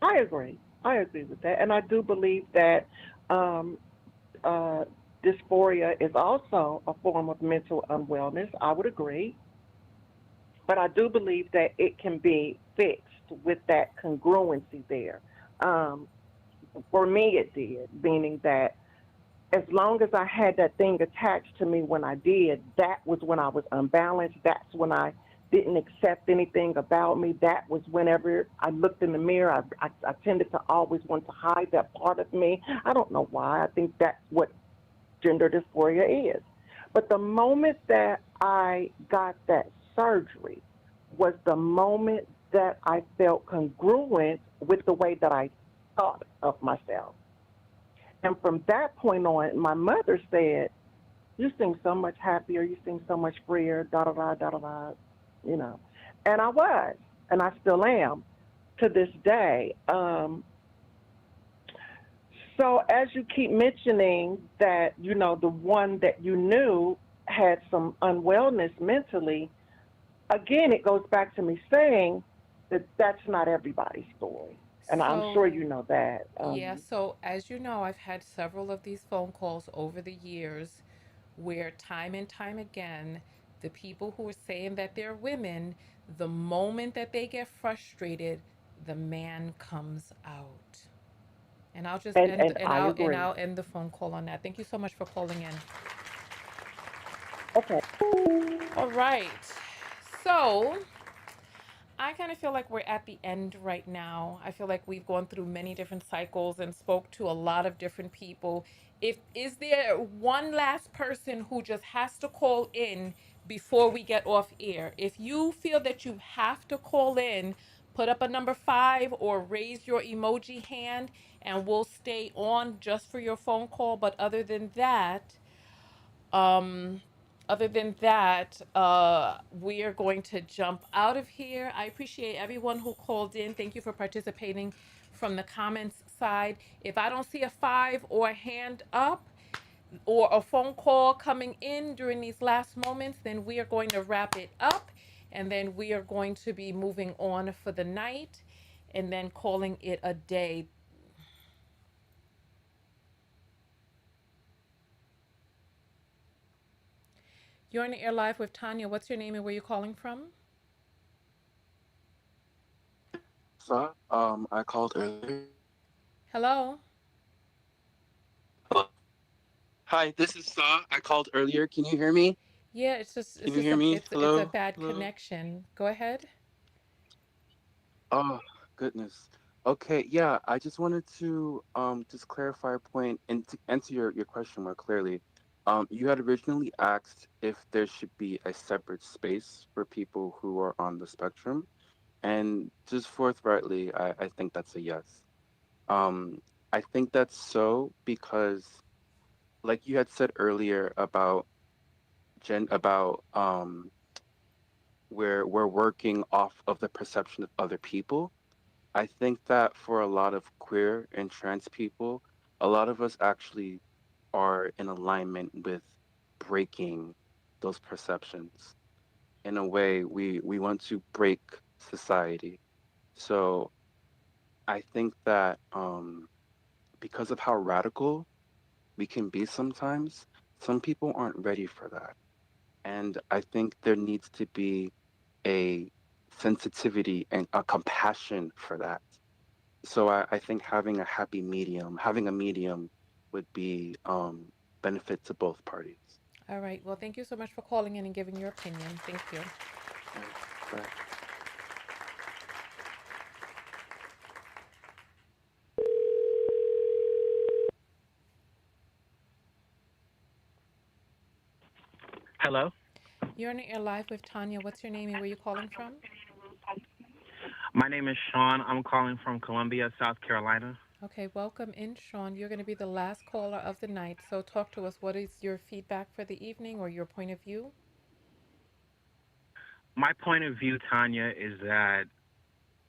I agree. I agree with that, and I do believe that um, uh, dysphoria is also a form of mental unwellness. I would agree, but I do believe that it can be fixed with that congruency there. Um, for me, it did, meaning that as long as I had that thing attached to me when I did, that was when I was unbalanced. That's when I didn't accept anything about me. That was whenever I looked in the mirror, I tended to always want to hide that part of me. I don't know why. I think that's what gender dysphoria is. But the moment that I got that surgery was the moment that I felt congruent with the way that I thought of myself. And from that point on, my mother said, "You seem so much happier. You seem so much freer, da da da da da da," you know. And I was, and I still am to this day. So as you keep mentioning that, the one that you knew had some unwellness mentally, again, it goes back to me saying that that's not everybody's story. And I'm sure
So
you know that.
yeah, so as you know, I've had several of these phone calls over the years where time and time again, the people who are saying that they're women, the moment that they get frustrated, the man comes out. And I'll just
and,
end
and I
and
agree.
I'll end the phone call on that. Thank you so much for calling in.
Okay.
All right. So I kind of feel like we're at the end right now. I feel like we've gone through many different cycles and spoke to a lot of different people. If is there one last person who just has to call in before we get off air? If you feel that you have to call in, put up a number 5 or raise your emoji hand and we'll stay on just for your phone call. But um, other than that, we are going to jump out of here. I appreciate everyone who called in. Thank you for participating from the comments side. If I don't see a 5 or a hand up or a phone call coming in during these last moments, then we are going to wrap it up and then we are going to be moving on for the night and then calling it a day. You're on the air live with Tanya. What's your name and where you calling from?
So, I called earlier.
Hello?
Hello. Hi, this is Saw. I called earlier. Can you hear me?
Yeah, it's just
Can you hear me?
it's a
Hello?
bad
Hello?
connection. Go ahead.
Oh, goodness. Okay, yeah, I just wanted to just clarify a point and to answer your question more clearly. You had originally asked if there should be a separate space for people who are on the spectrum, and just forthrightly, I think that's a yes. Um, I think that's so because, like you had said earlier about about where we're working off of the perception of other people. I think that for a lot of queer and trans people, a lot of us actually are in alignment with breaking those perceptions. In a way, we want to break society. So I think that because of how radical we can be sometimes, some people aren't ready for that. And I think there needs to be a sensitivity and a compassion for that. So I think having a medium would be benefit to both parties.
All right. Well, thank you so much for calling in and giving your opinion. Thank you.
Right, right.
Hello,
You're on the air live with Tanya. What's your name and where you calling from?
my name is Sean. I'm calling from Columbia, South Carolina.
Okay, welcome in, Sean. You're going to be the last caller of the night. So talk to us. What is your feedback for the evening or your point of view?
My point of view, Tanya, is that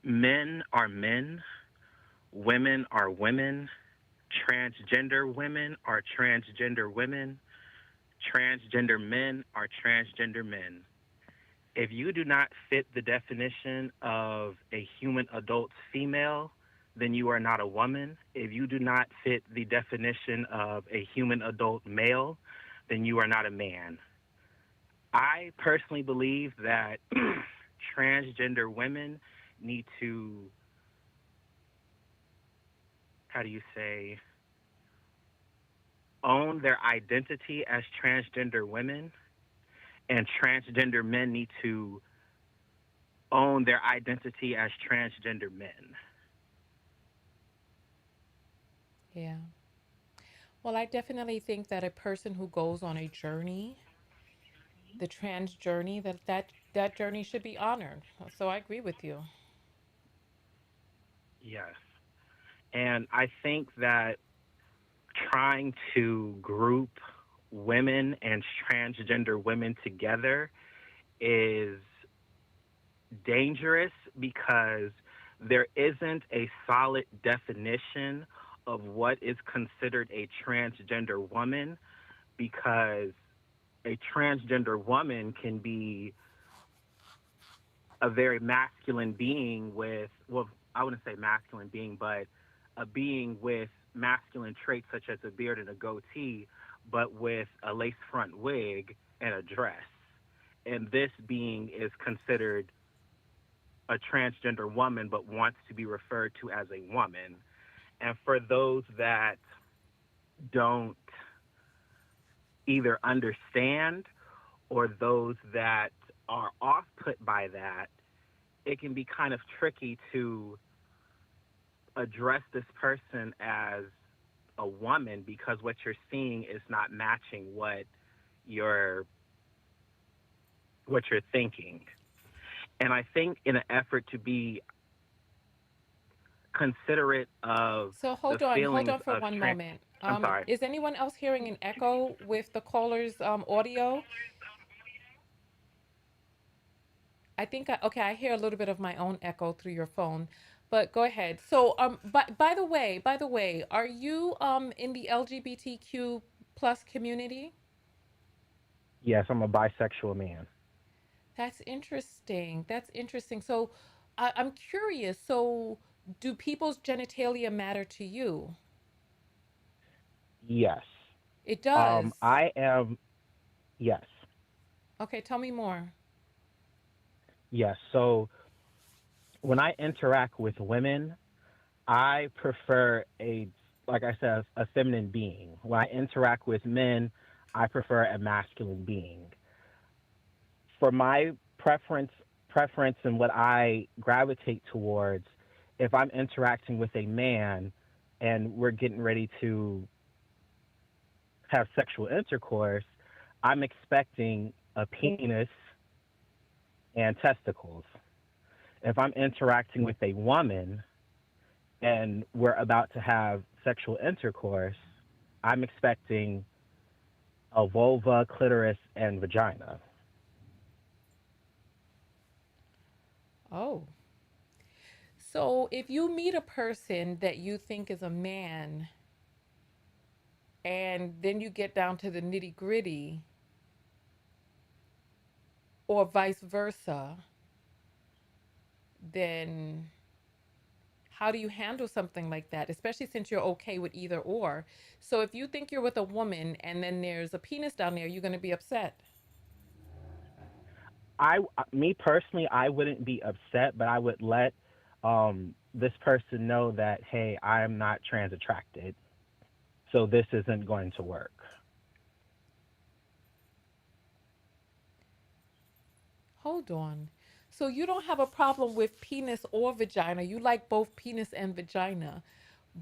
men are men, women are women, transgender women are transgender women, transgender men are transgender men. If you do not fit the definition of a human adult female, then you are not a woman. If you do not fit the definition of a human adult male, then you are not a man. I personally believe that transgender women need to, how do you say, own their identity as transgender women, and transgender men need to own their identity as transgender men.
Yeah. Well, I definitely think that a person who goes on a journey, the trans journey, that journey should be honored. So I agree with you.
Yes. And I think that trying to group women and transgender women together is dangerous because there isn't a solid definition of what is considered a transgender woman, because a transgender woman can be a very masculine being with, well, I wouldn't say masculine being, but a being with masculine traits such as a beard and a goatee, but with a lace front wig and a dress. And this being is considered a transgender woman but wants to be referred to as a woman. And for those that don't either understand or those that are off put by that, it can be kind of tricky to address this person as a woman because what you're seeing is not matching you're what you're thinking. And I think in an effort to be considerate of
So
the
hold
feelings
on for
of
one
trans,
moment.
I'm sorry.
Is anyone else hearing an echo with the caller's audio? I think okay, I hear a little bit of my own echo through your phone, but go ahead. So by the way, are you in the LGBTQ plus community?
Yes, I'm a bisexual man.
That's interesting. That's interesting. So I'm curious. So do people's genitalia matter to you?
Yes.
It does.
I am, yes.
Okay, tell me more.
Yes. So when I interact with women, I prefer like I said, a feminine being. When I interact with men, I prefer a masculine being. For my preference and what I gravitate towards, if I'm interacting with a man and we're getting ready to have sexual intercourse, I'm expecting a penis and testicles. If I'm interacting with a woman and we're about to have sexual intercourse, I'm expecting a vulva, clitoris, and vagina.
Oh. So if you meet a person that you think is a man and then you get down to the nitty gritty, or vice versa, then how do you handle something like that, especially since you're okay with either or? So if you think you're with a woman and then there's a penis down there, you're going to be upset.
Me personally, I wouldn't be upset, but I would let this person know that, hey, I am not trans attracted, so this isn't going to work.
Hold on. So you don't have a problem with penis or vagina. You like both penis and vagina,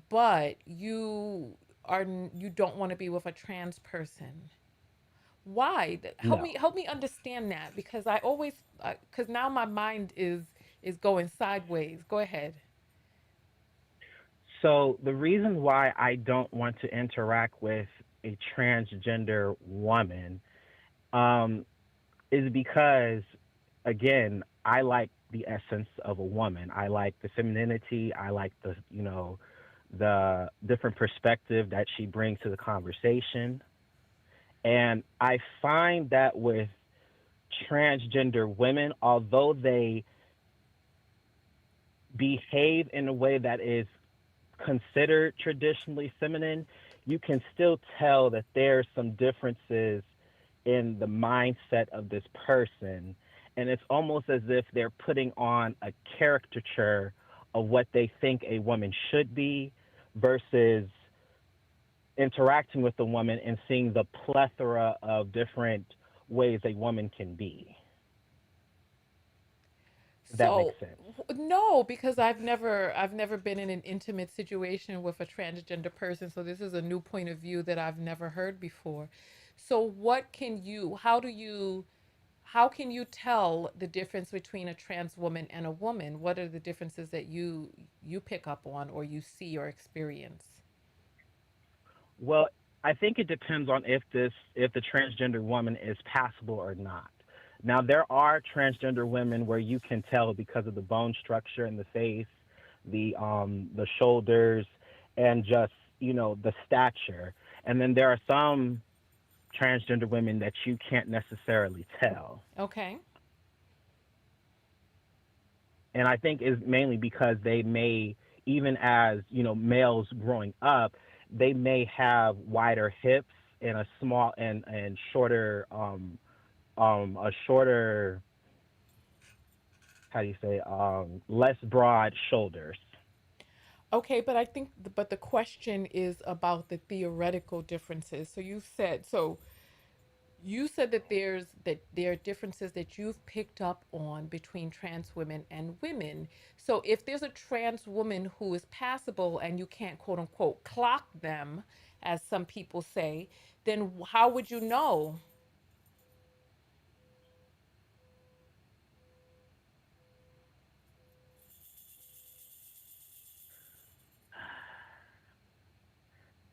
but you don't want to be with a trans person. Why?
No.
Help me understand that, because I always cuz now my mind is going sideways. Go ahead.
So the reason why I don't want to interact with a transgender woman um, is because, again, I like the essence of a woman. I like the femininity. I like the different perspective that she brings to the conversation. And I find that with transgender women, although they behave in a way that is considered traditionally feminine, you can still tell that there's some differences in the mindset of this person. And it's almost as if they're putting on a caricature of what they think a woman should be versus interacting with the woman and seeing the plethora of different ways a woman can be. If that makes
So
sense.
no, because I've never been in an intimate situation with a transgender person, so this is a new point of view that I've never heard before. So how can you tell the difference between a trans woman and a woman? What are the differences that you pick up on or you see or experience?
Well, I think it depends on if the transgender woman is passable or not. Now there are transgender women where you can tell because of the bone structure in the face, the shoulders, and just the stature. And then there are some transgender women that you can't necessarily tell.
Okay.
And I think is mainly because they may, even as males growing up, they may have wider hips and a small and shorter a shorter, how do you say, less broad shoulders.
Okay, but I think but the question is about the theoretical differences. You said that there are differences that you've picked up on between trans women and women. So if there's a trans woman who is passable and you can't quote unquote clock them, as some people say, then how would you know?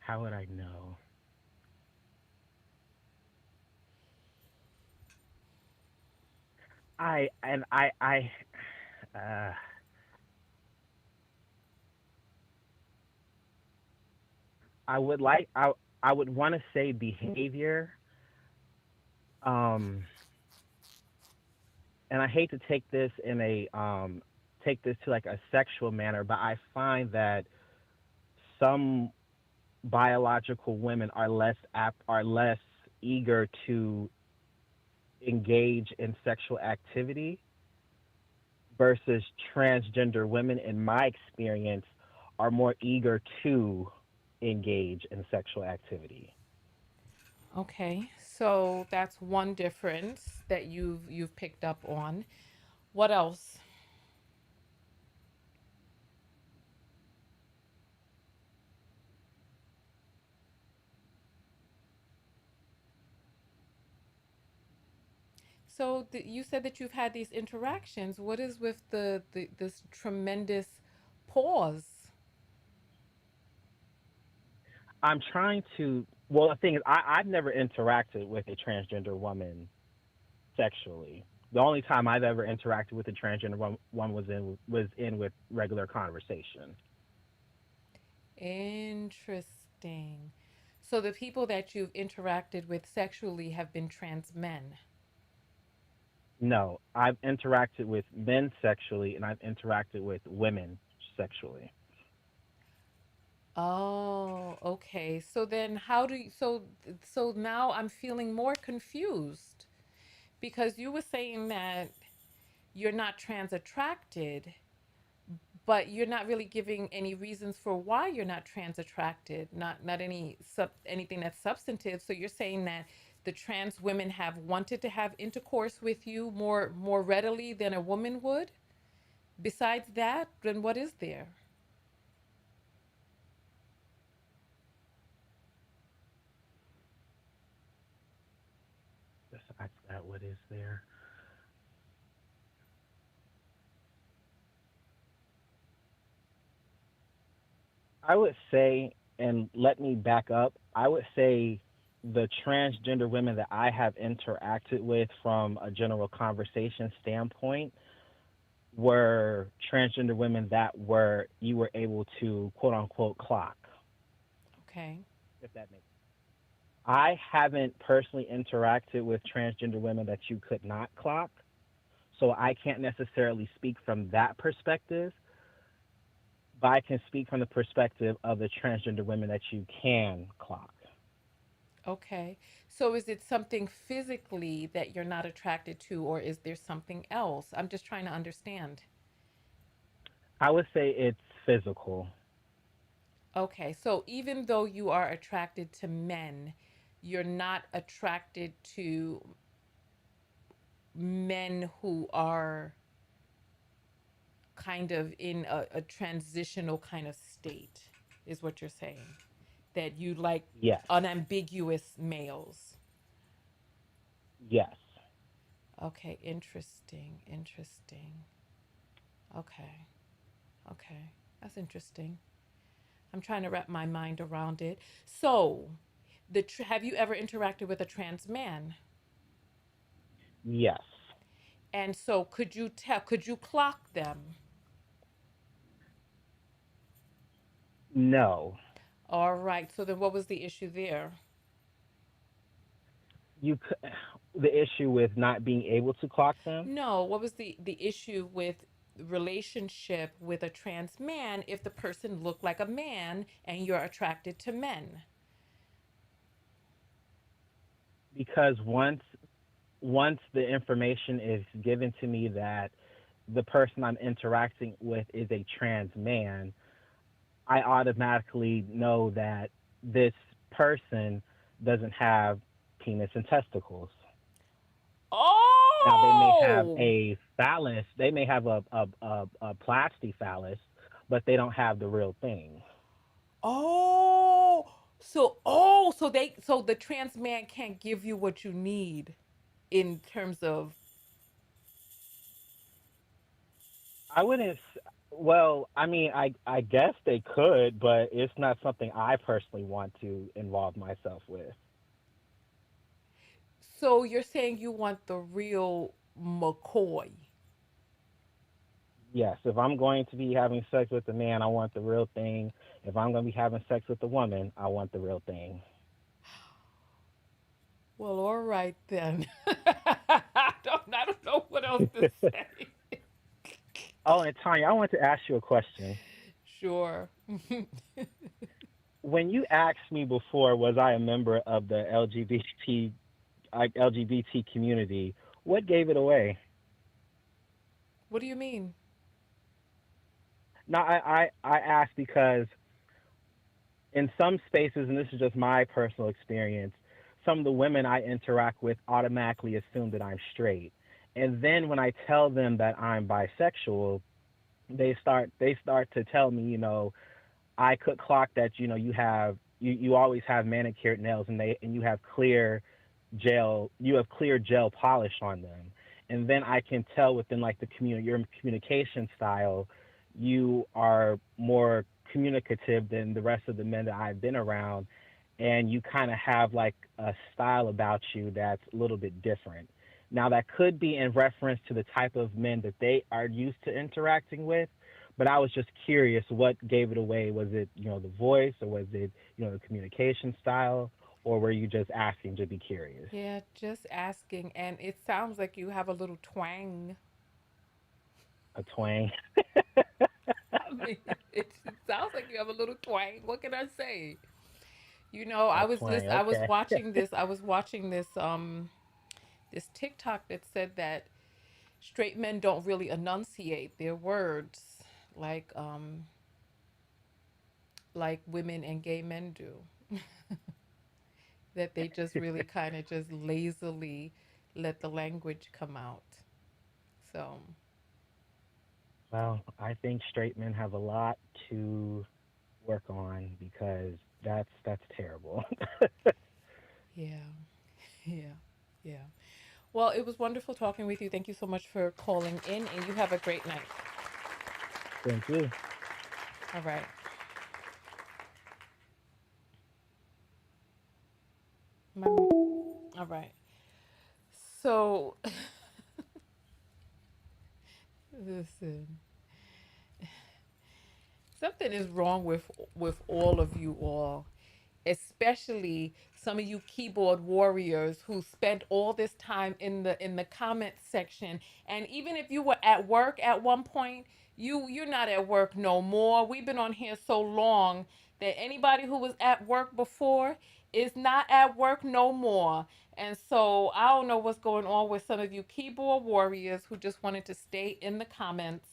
How would I know? Uh, I would like I would want to say behavior. Um, and I hate to take this to like a sexual manner, but I find that some biological women are less eager to engage in sexual activity versus transgender women, in my experience, are more eager to engage in sexual activity.
Okay, so that's one difference that you've picked up on. What else? So you said that you've had these interactions. What is with the this tremendous pause?
I'm trying to. Well, the thing is, I've never interacted with a transgender woman sexually. The only time I've ever interacted with a transgender one was in with regular conversation.
Interesting. So the people that you've interacted with sexually have been trans men.
No, I've interacted with men sexually, and I've interacted with women sexually.
Oh, okay. So then how do you, so now I'm feeling more confused because you were saying that you're not trans attracted, but you're not really giving any reasons for why you're not trans attracted, not anything that's substantive. So you're saying that the trans women have wanted to have intercourse with you more readily than a woman would. Besides that, then what is there?
Besides that, what is there? I would say, and let me back up, I would say the transgender women that I have interacted with from a general conversation standpoint were transgender women that were you were able to quote unquote clock,
Okay.
if that makes sense. I haven't personally interacted with transgender women that you could not clock, so I can't necessarily speak from that perspective, but I can speak from the perspective of the transgender women that you can clock.
Okay. So is it something physically that you're not attracted to, or is there something else? I'm just trying to understand.
I would say it's physical.
Okay. So even though you are attracted to men, you're not attracted to men who are kind of in a transitional kind of state, is what you're saying. That you like
Yes.
unambiguous males.
Yes.
Okay. Interesting. Interesting. Okay. Okay. That's interesting. I'm trying to wrap my mind around it. So, have you ever interacted with a trans man?
Yes.
And so, could you clock them?
No.
All right. So then, what was the issue there?
The issue with not being able to clock them
No. What was the issue with relationship with a trans man if the person looked like a man and you're attracted to men?
because once the information is given to me that the person I'm interacting with is a trans man, I automatically know that this person doesn't have penis and testicles. Now they may have
Oh.
a phallus, they may have a plasty phallus, but they don't have the real thing.
Oh. So the trans man can't give you what you need in terms of.
I wouldn't. Well, I mean, I guess they could, but it's not something I personally want to involve myself with.
So you're saying you want the real McCoy.
Yes, if I'm going to be having sex with a man, I want the real thing. If I'm going to be having sex with a woman, I want the real thing.
Well, all right then. I don't know what else to say.
Oh, and Tanya, I want to ask you a question.
Sure.
When you asked me before, was I a member of the LGBT like LGBT community. What gave it away?
What do you mean?
Now, I ask because in some spaces, and this is just my personal experience, some of the women I interact with automatically assume that I'm straight. And then when I tell them that I'm bisexual, they start to tell me, I could clock that, you always have manicured nails and you have clear gel polish on them. And then I can tell within like your communication style, you are more communicative than the rest of the men that I've been around, and you kind of have like a style about you that's a little bit different. Now that could be in reference to the type of men that they are used to interacting with, but I was just curious what gave it away. Was it, the voice, or was it, the communication style, or were you just asking to be curious?
Yeah, just asking. And it sounds like you have a little twang.
A twang.
I mean, it sounds like you have a little twang. What can I say?
A twang.
I was
Okay.
watching this. I was watching this TikTok that said that straight men don't really enunciate their words like like women and gay men do. That they just really kind of just lazily let the language come out. So,
Well, I think straight men have a lot to work on because that's terrible.
yeah. Yeah. Yeah. Well, it was wonderful talking with you. Thank you so much for calling in, and you have a great night.
Thank you.
All right. All right. So, listen, something is wrong with all of you all, especially some of you keyboard warriors who spent all this time in the comment section. And even if you were at work at one point, you're not at work no more. We've been on here so long that anybody who was at work before is not at work no more. And so I don't know what's going on with some of you keyboard warriors who just wanted to stay in the comments.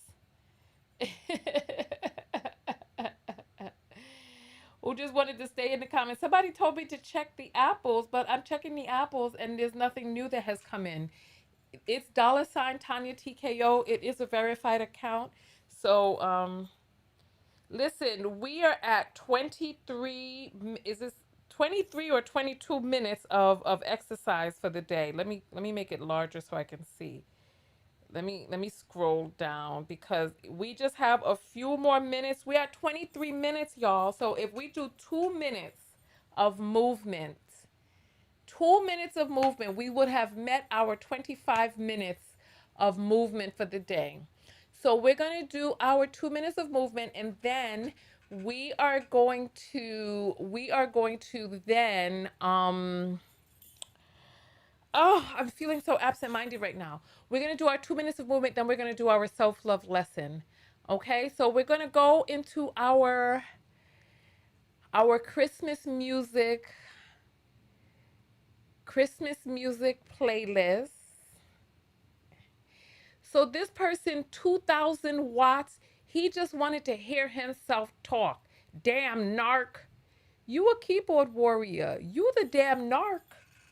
Who just wanted to stay in the comments. Somebody told me to check the apples, but I'm checking the apples and there's nothing new that has come in. It's $ Tonya TKO. It is a verified account. So listen, we are at 23. Is this 23 or 22 minutes of exercise for the day? Let me make it larger so I can see. Let me scroll down because we just have a few more minutes. We're at 23 minutes, y'all. So if we do 2 minutes of movement, 2 minutes of movement, we would have met our 25 minutes of movement for the day. So we're going to do our 2 minutes of movement, and then we are going to then oh, I'm feeling so absent-minded right now. We're going to do our 2 minutes of movement, then we're going to do our self-love lesson. Okay? So we're going to go into our Christmas music playlist. So this person, 2000 watts, he just wanted to hear himself talk. Damn narc. You a keyboard warrior. You the damn narc.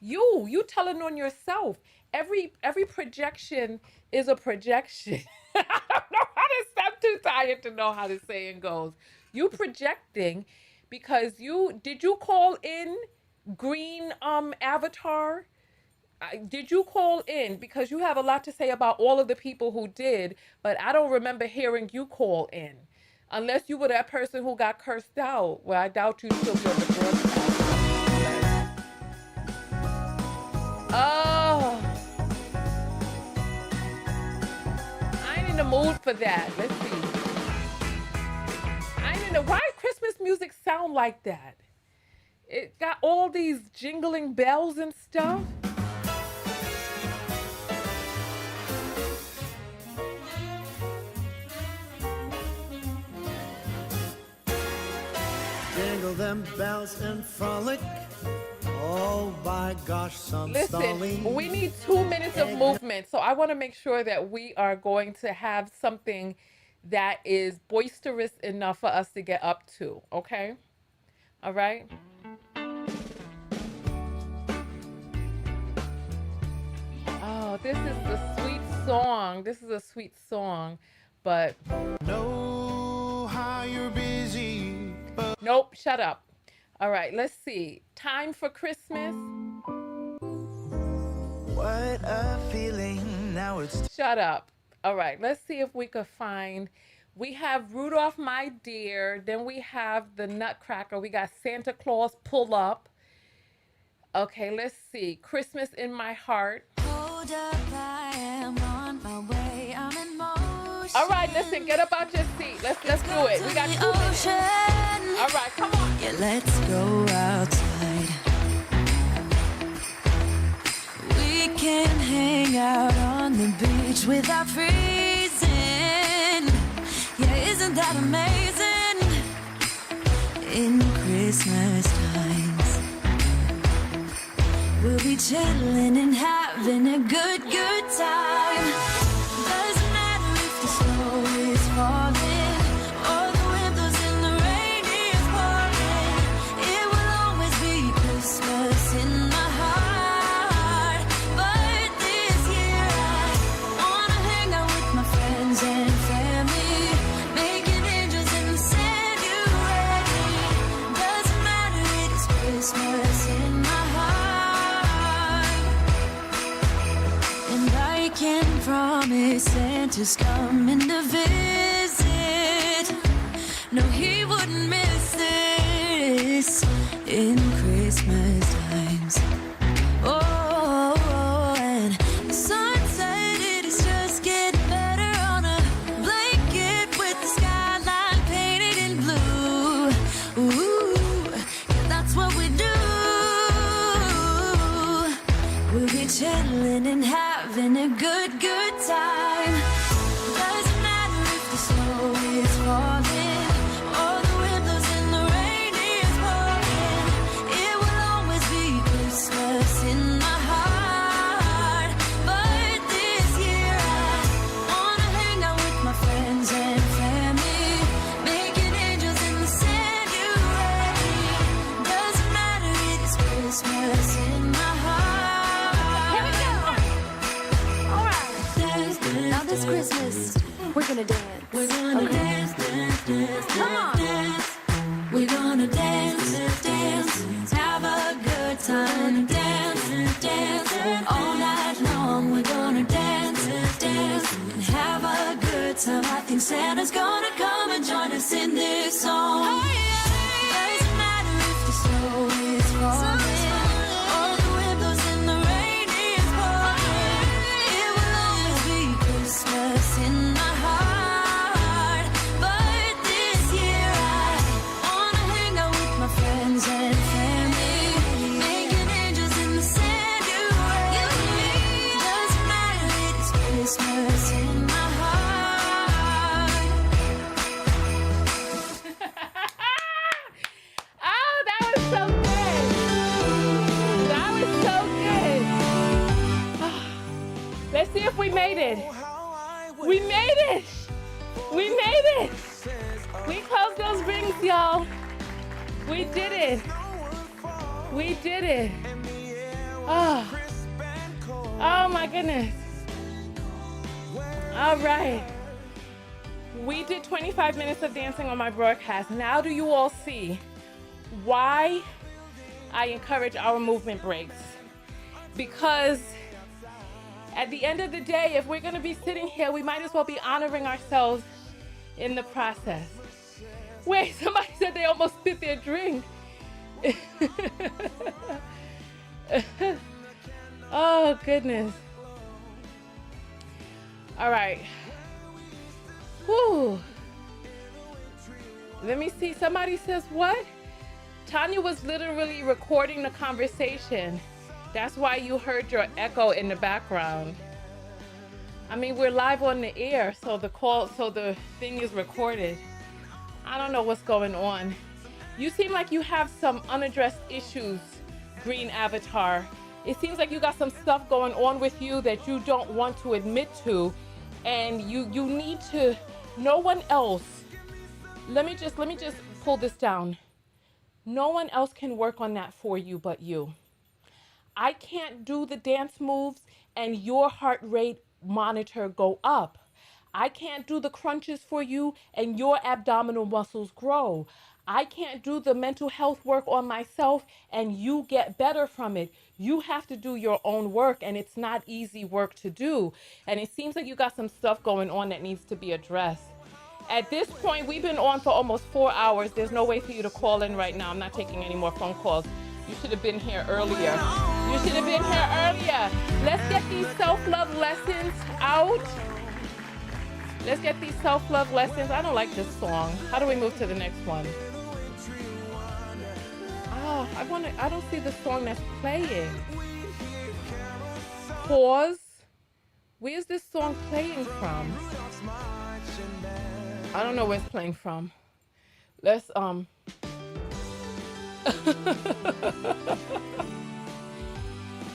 You telling on yourself. Every projection is a projection. I don't know how to. I'm too tired to know how the saying goes. You projecting because did you call in green avatar? Did you call in because you have a lot to say about all of the people who did, but I don't remember hearing you call in. Unless you were that person who got cursed out. Well, I doubt you still be on the broadcast. Oh, I ain't in the mood for that. Let's see. I ain't in the. Why Christmas music sound like that? It got all these jingling bells and stuff.
Jingle them bells and frolic Oh my gosh, some
Listen,
stalling.
we need 2 minutes of movement. So I want to make sure that we are going to have something that is boisterous enough for us to get up to. Okay? All right? Oh, this is the sweet song. This is a sweet song, but
Know how you're busy, but
nope, shut up. All right, let's see. Time for Christmas.
what a feeling. Now it's
Shut up. All right, let's see if we could find. We have Rudolph, my dear. Then we have the Nutcracker. We got Santa Claus, pull up. Okay, let's see. Christmas in my heart.
Hold up, I am on my way. I'm in motion.
All right, listen, get up out your seat. Let's do it. We got 2 minutes. All right, come on.
Yeah, let's go outside. We can hang out on the beach without freezing. Yeah, isn't that amazing? In Christmas times, we'll be chilling and having a good time. Doesn't matter if the snow is falling or the wind blows and the rain is pouring. It will always be Christmas in my heart. But this year I wanna hang out with my friends and family, making angels in the Sanctuary. Doesn't matter, it is Christmas in my heart. And I can promise Santa's coming to visit. No, he wouldn't miss this in Christmas times. Oh, and the sun said it is just getting better on a blanket with the skyline painted in blue. Ooh, yeah, that's what we do. We'll be chilling and having a good time. Doesn't matter if the snow is falling or the wind blows and the rain is pouring. It will always be Christmas in my heart. But this year I wanna hang out with my friends and family, making angels in the Sanctuary. Doesn't matter, it is Christmas in my heart. Here we go. All right. Dance, dance, now this Christmas, we're gonna dance. We're gonna dance, dance, dance, come on. Dance. We're gonna dance, dance, have a good time. Dance, dance, all night long. We're gonna dance, dance, and have a good time. I think Santa's gonna come and join us in this song. Doesn't matter if the snow is falling or the wind blows and the rain is pouring. It will always be Christmas in my heart. But this year I wanna hang out with my friends and family, making angels in the Sanctuary. Doesn't matter, it is Christmas in my heart.
Oh, that was so good. That was so good. Let's see if we made it. We made it. We made it. We closed those rings, y'all. We did it. We did it. Oh, oh my goodness. All right. We did 25 minutes of dancing on my broadcast. Now do you all see why I encourage our movement breaks? Because at the end of the day, if we're going to be sitting here, we might as well be honoring ourselves in the process. Wait, somebody said they almost spit their drink. Oh, goodness. All right. Whew. Let me see. Somebody says what? Tonya was literally recording the conversation. That's why you heard your echo in the background. I mean, we're live on the air, so the thing is recorded. I don't know what's going on. You seem like you have some unaddressed issues Green Avatar. It seems like you got some stuff going on with you that you don't want to admit to, and you need to. No one else. Let me just pull this down. No one else can work on that for you but you. I can't do the dance moves and your heart rate monitor go up. I can't do the crunches for you and your abdominal muscles grow. I can't do the mental health work on myself and you get better from it. You have to do your own work, and it's not easy work to do. And it seems like you got some stuff going on that needs to be addressed. At this point, we've been on for almost 4 hours. There's no way for you to call in right now. I'm not taking any more phone calls. You should have been here earlier. You should have been here earlier. Let's get these self-love lessons out. Let's get these self-love lessons. I don't like this song. How do we move to the next one? Oh, I don't see the song that's playing. Pause. Where's this song playing from? I don't know where it's playing from. Let's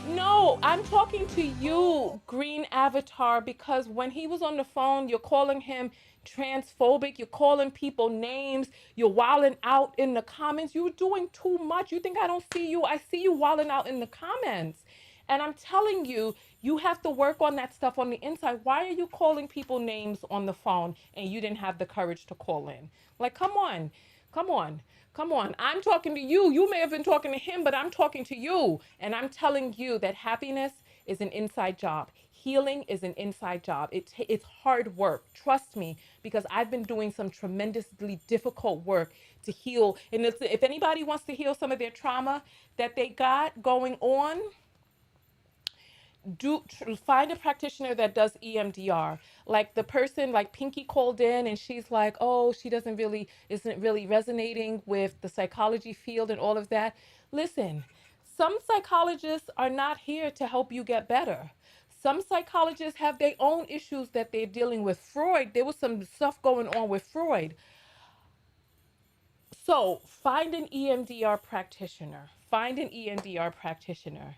No, I'm talking to you, Green Avatar, because when he was on the phone, you're calling him transphobic, you're calling people names, you're wilding out in the comments. You're doing too much. You think I don't see you? I see you wilding out in the comments. And I'm telling you, you have to work on that stuff on the inside. Why are you calling people names on the phone and you didn't have the courage to call in? Like, come on, come on. Come on, I'm talking to you. You may have been talking to him, but I'm talking to you. And I'm telling you that happiness is an inside job. Healing is an inside job. It's hard work. Trust me, because I've been doing some tremendously difficult work to heal. And if anybody wants to heal some of their trauma that they got going on, find a practitioner that does EMDR. Like the person, like Pinky called in and she's like, oh, she isn't really resonating with the psychology field and all of that. Listen, some psychologists are not here to help you get better. Some psychologists have their own issues that they're dealing with. Freud, there was some stuff going on with Freud. So find an EMDR practitioner. Find an EMDR practitioner.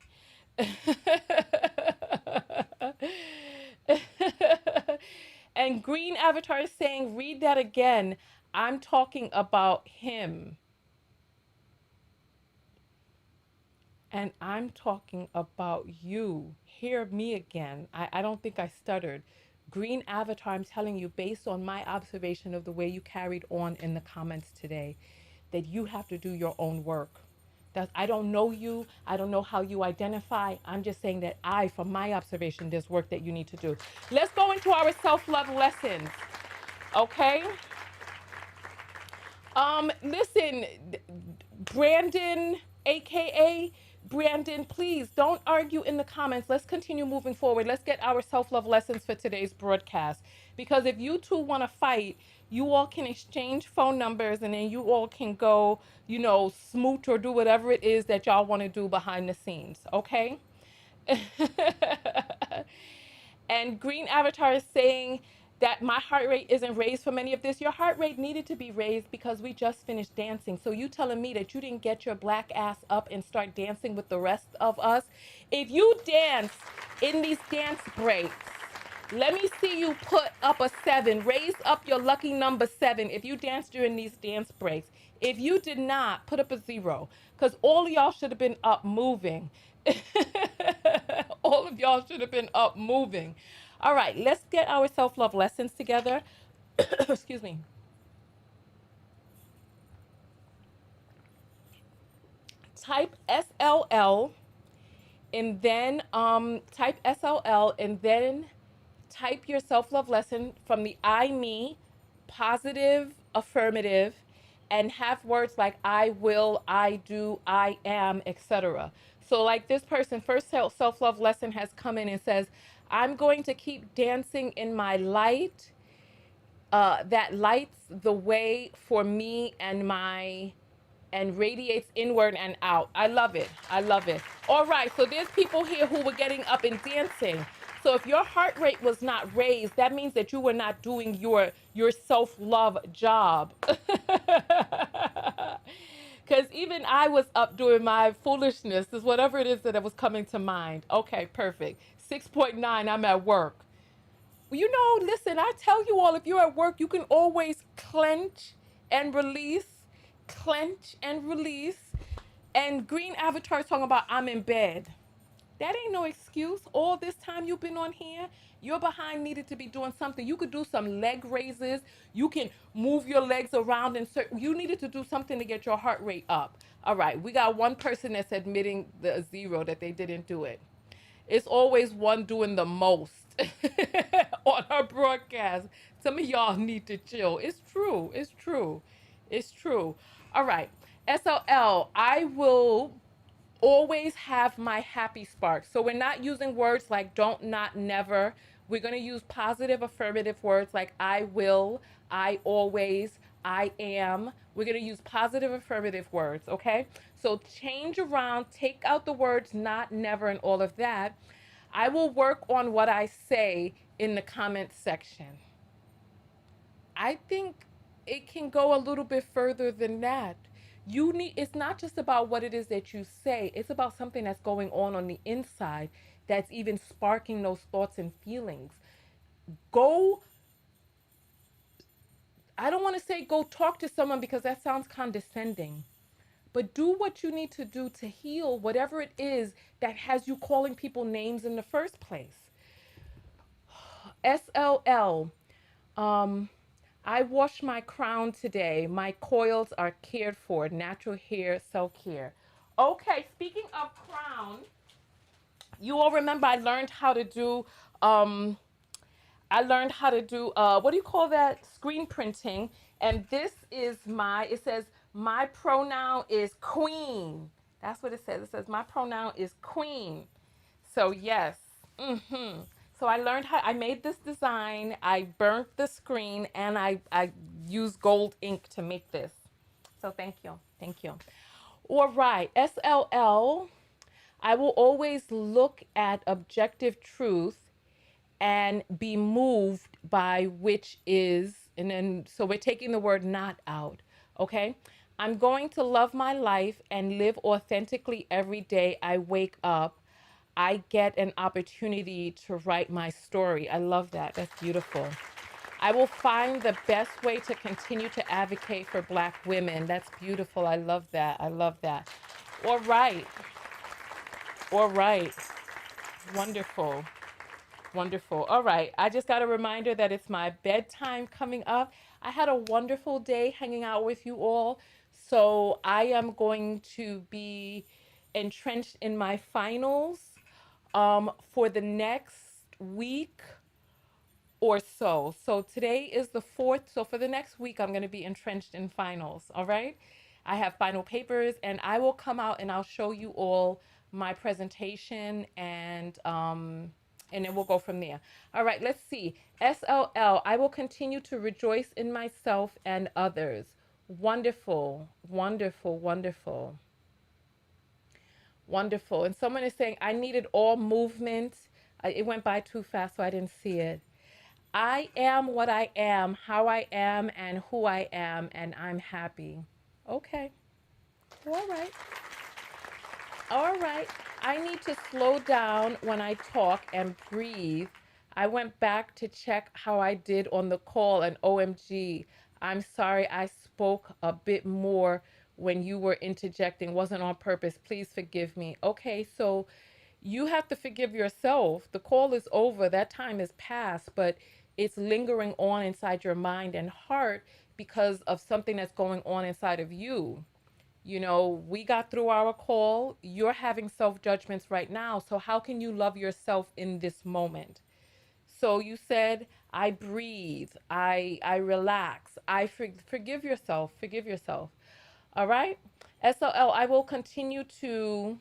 And Green Avatar is saying, read that again. I'm talking about him. And I'm talking about you. Hear me again. I don't think I stuttered. Green Avatar, I'm telling you, based on my observation of the way you carried on in the comments today, that you have to do your own work. That I don't know you. I don't know how you identify. I'm just saying that from my observation, there's work that you need to do. Let's go into our self-love lessons. Okay? Listen, Brandon, AKA Brandon, please don't argue in the comments. Let's continue moving forward. Let's get our self-love lessons for today's broadcast. Because if you two want to fight, you all can exchange phone numbers and then you all can go, smooch or do whatever it is that y'all want to do behind the scenes. Okay? And Green Avatar is saying that my heart rate isn't raised from any of this. Your heart rate needed to be raised because we just finished dancing. So you telling me that you didn't get your black ass up and start dancing with the rest of us? If you dance in these dance breaks, let me see you put up a 7. Raise up your lucky number 7 if you dance during these dance breaks. If you did not, put up a 0, because all of y'all should have been up moving. All of y'all should have been up moving. All right, let's get our self-love lessons together. Excuse me. Type SLL and then type SLL and then type your self-love lesson from the I, me, positive, affirmative, and have words like I will, I do, I am, etc. So like this person, first self-love lesson has come in and says, I'm going to keep dancing in my light that lights the way for me and radiates inward and out. I love it. I love it. All right, so there's people here who were getting up and dancing. So if your heart rate was not raised, that means that you were not doing your self-love job. Because Because even I was up doing my foolishness, is whatever it is that was coming to mind. Okay, perfect. 6.9, I'm at work. Listen, I tell you all, if you're at work, you can always and release, clench and release. And Green Avatar is talking about I'm in bed. That ain't no excuse. All this time you've been on here, your behind needed to be doing something. You could do some leg raises. You can move your legs around and you needed to do something to get your heart rate up. All right, we got one person that's admitting the zero that they didn't do it. It's always one doing the most on our broadcast. Some of y'all need to chill. It's true. It's true. It's true. All right. SLL, I will always have my happy spark. So we're not using words like don't, not, never. We're going to use positive affirmative words like I will, I always, I am. We're going to use positive affirmative words, okay? So change around, take out the words not, never, and all of that. I will work on what I say in the comments section. I think it can go a little bit further than that. It's not just about what it is that you say, it's about something that's going on the inside that's even sparking those thoughts and feelings. Go, I don't want to say go talk to someone because that sounds condescending, but do what you need to do to heal whatever it is that has you calling people names in the first place. SLL. I washed my crown today. My coils are cared for. Natural hair self-care. Okay, speaking of crown, you all remember I learned how to do what do you call that? Screen printing. And this is it says my pronoun is queen. That's what it says. It says my pronoun is queen. So yes. So I made this design, I burnt the screen, and I used gold ink to make this. So thank you. Thank you. All right. SLL, I will always look at objective truth and be moved by which is, and then, so we're taking the word not out. Okay. I'm going to love my life and live authentically every day I wake up. I get an opportunity to write my story. I love that. That's beautiful. I will find the best way to continue to advocate for Black women. That's beautiful. I love that. I love that. All right. All right. Wonderful. Wonderful. All right. I just got a reminder that it's my bedtime coming up. I had a wonderful day hanging out with you all. So I am going to be entrenched in my finals for the next week or so. So today is the 4th. So for the next week, I'm going to be entrenched in finals. All right. I have final papers and I will come out and I'll show you all my presentation and then we'll go from there. All right. Let's see. SLL. I will continue to rejoice in myself and others. Wonderful. Wonderful. Wonderful. Wonderful. And someone is saying, I needed all movement. It went by too fast, so I didn't see it. I am what I am, how I am, and who I am, and I'm happy. Okay. All right. All right. I need to slow down when I talk and breathe. I went back to check how I did on the call, and OMG, I'm sorry I spoke a bit more when you were interjecting. Wasn't on purpose. Please forgive me. Okay, so you have to forgive yourself. The call is over. That time is past, but it's lingering on inside your mind and heart because of something that's going on inside of you. We got through our call. You're having self judgments right now. So, how can you love yourself in this moment? So, you said, I breathe, I relax, forgive yourself, forgive yourself. All right. SLL, I will continue to.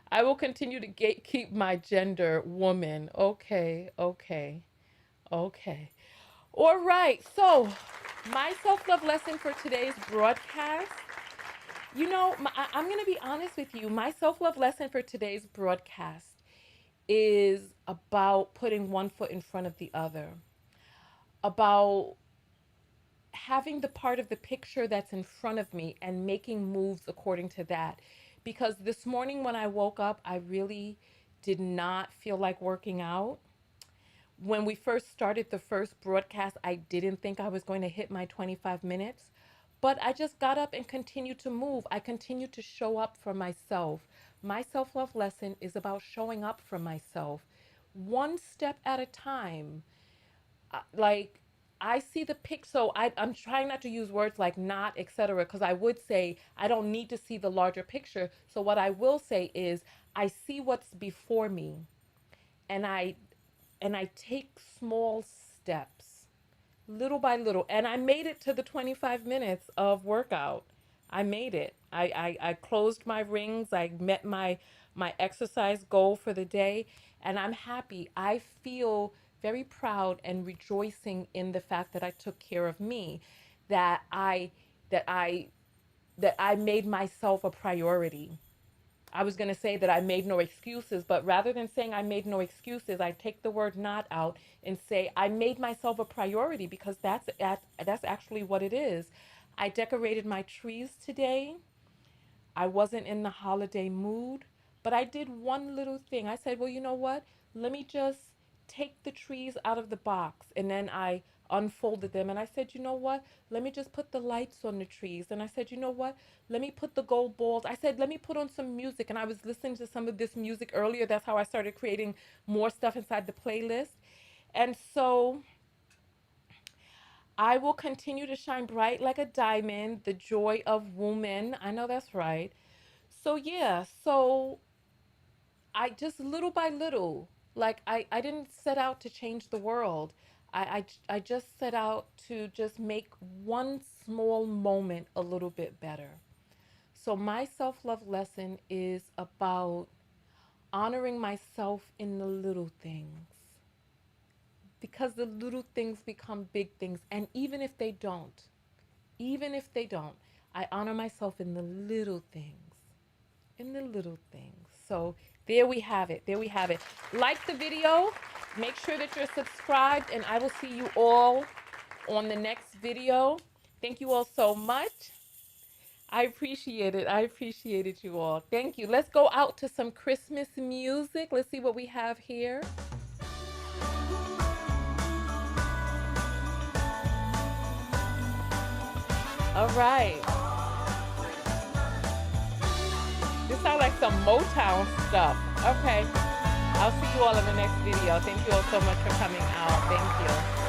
I will continue to gatekeep my gender, woman. Okay, okay, okay. All right. So, my self love lesson for today's broadcast. I'm going to be honest with you. My self love lesson for today's broadcast is about putting one foot in front of the other, about having the part of the picture that's in front of me and making moves according to that. Because this morning when I woke up, I really did not feel like working out. When we first started the first broadcast, I didn't think I was going to hit my 25 minutes, but I just got up and continued to move. I continued to show up for myself. My self love lesson is about showing up for myself one step at a time. Like, I see the pic, so I'm trying not to use words like not, etc., because I would say I don't need to see the larger picture. So, what I will say is, I see what's before me, and I take small steps, little by little. And I made it to the 25 minutes of workout. I made it. I closed my rings. I met my exercise goal for the day, and I'm happy. I feel very proud and rejoicing in the fact that I took care of me, that that I that I made myself a priority. I was going to say that I made no excuses, but rather than saying I made no excuses, I take the word not out and say I made myself a priority, because that's actually what it is. I decorated my trees today. I wasn't in the holiday mood, but I did one little thing. I said, well, you know what? Let me just take the trees out of the box. And then I unfolded them and I said, you know what? Let me just put the lights on the trees. And I said, you know what? Let me put the gold balls. I said, let me put on some music. And I was listening to some of this music earlier. That's how I started creating more stuff inside the playlist. And so I will continue to shine bright like a diamond, the joy of woman. I know that's right. So yeah, so I just little by little, like I didn't set out to change the world. I just set out to just make one small moment a little bit better. So my self-love lesson is about honoring myself in the little things, because the little things become big things. And even if they don't, I honor myself in the little things, in the little things. So there we have it. There we have it. Like the video, make sure that you're subscribed, and I will see you all on the next video. Thank you all so much. I appreciate it. I appreciated you all. Thank you. Let's go out to some Christmas music. Let's see what we have here. All right. This sounds like some Motown stuff. Okay. I'll see you all in the next video. Thank you all so much for coming out. Thank you.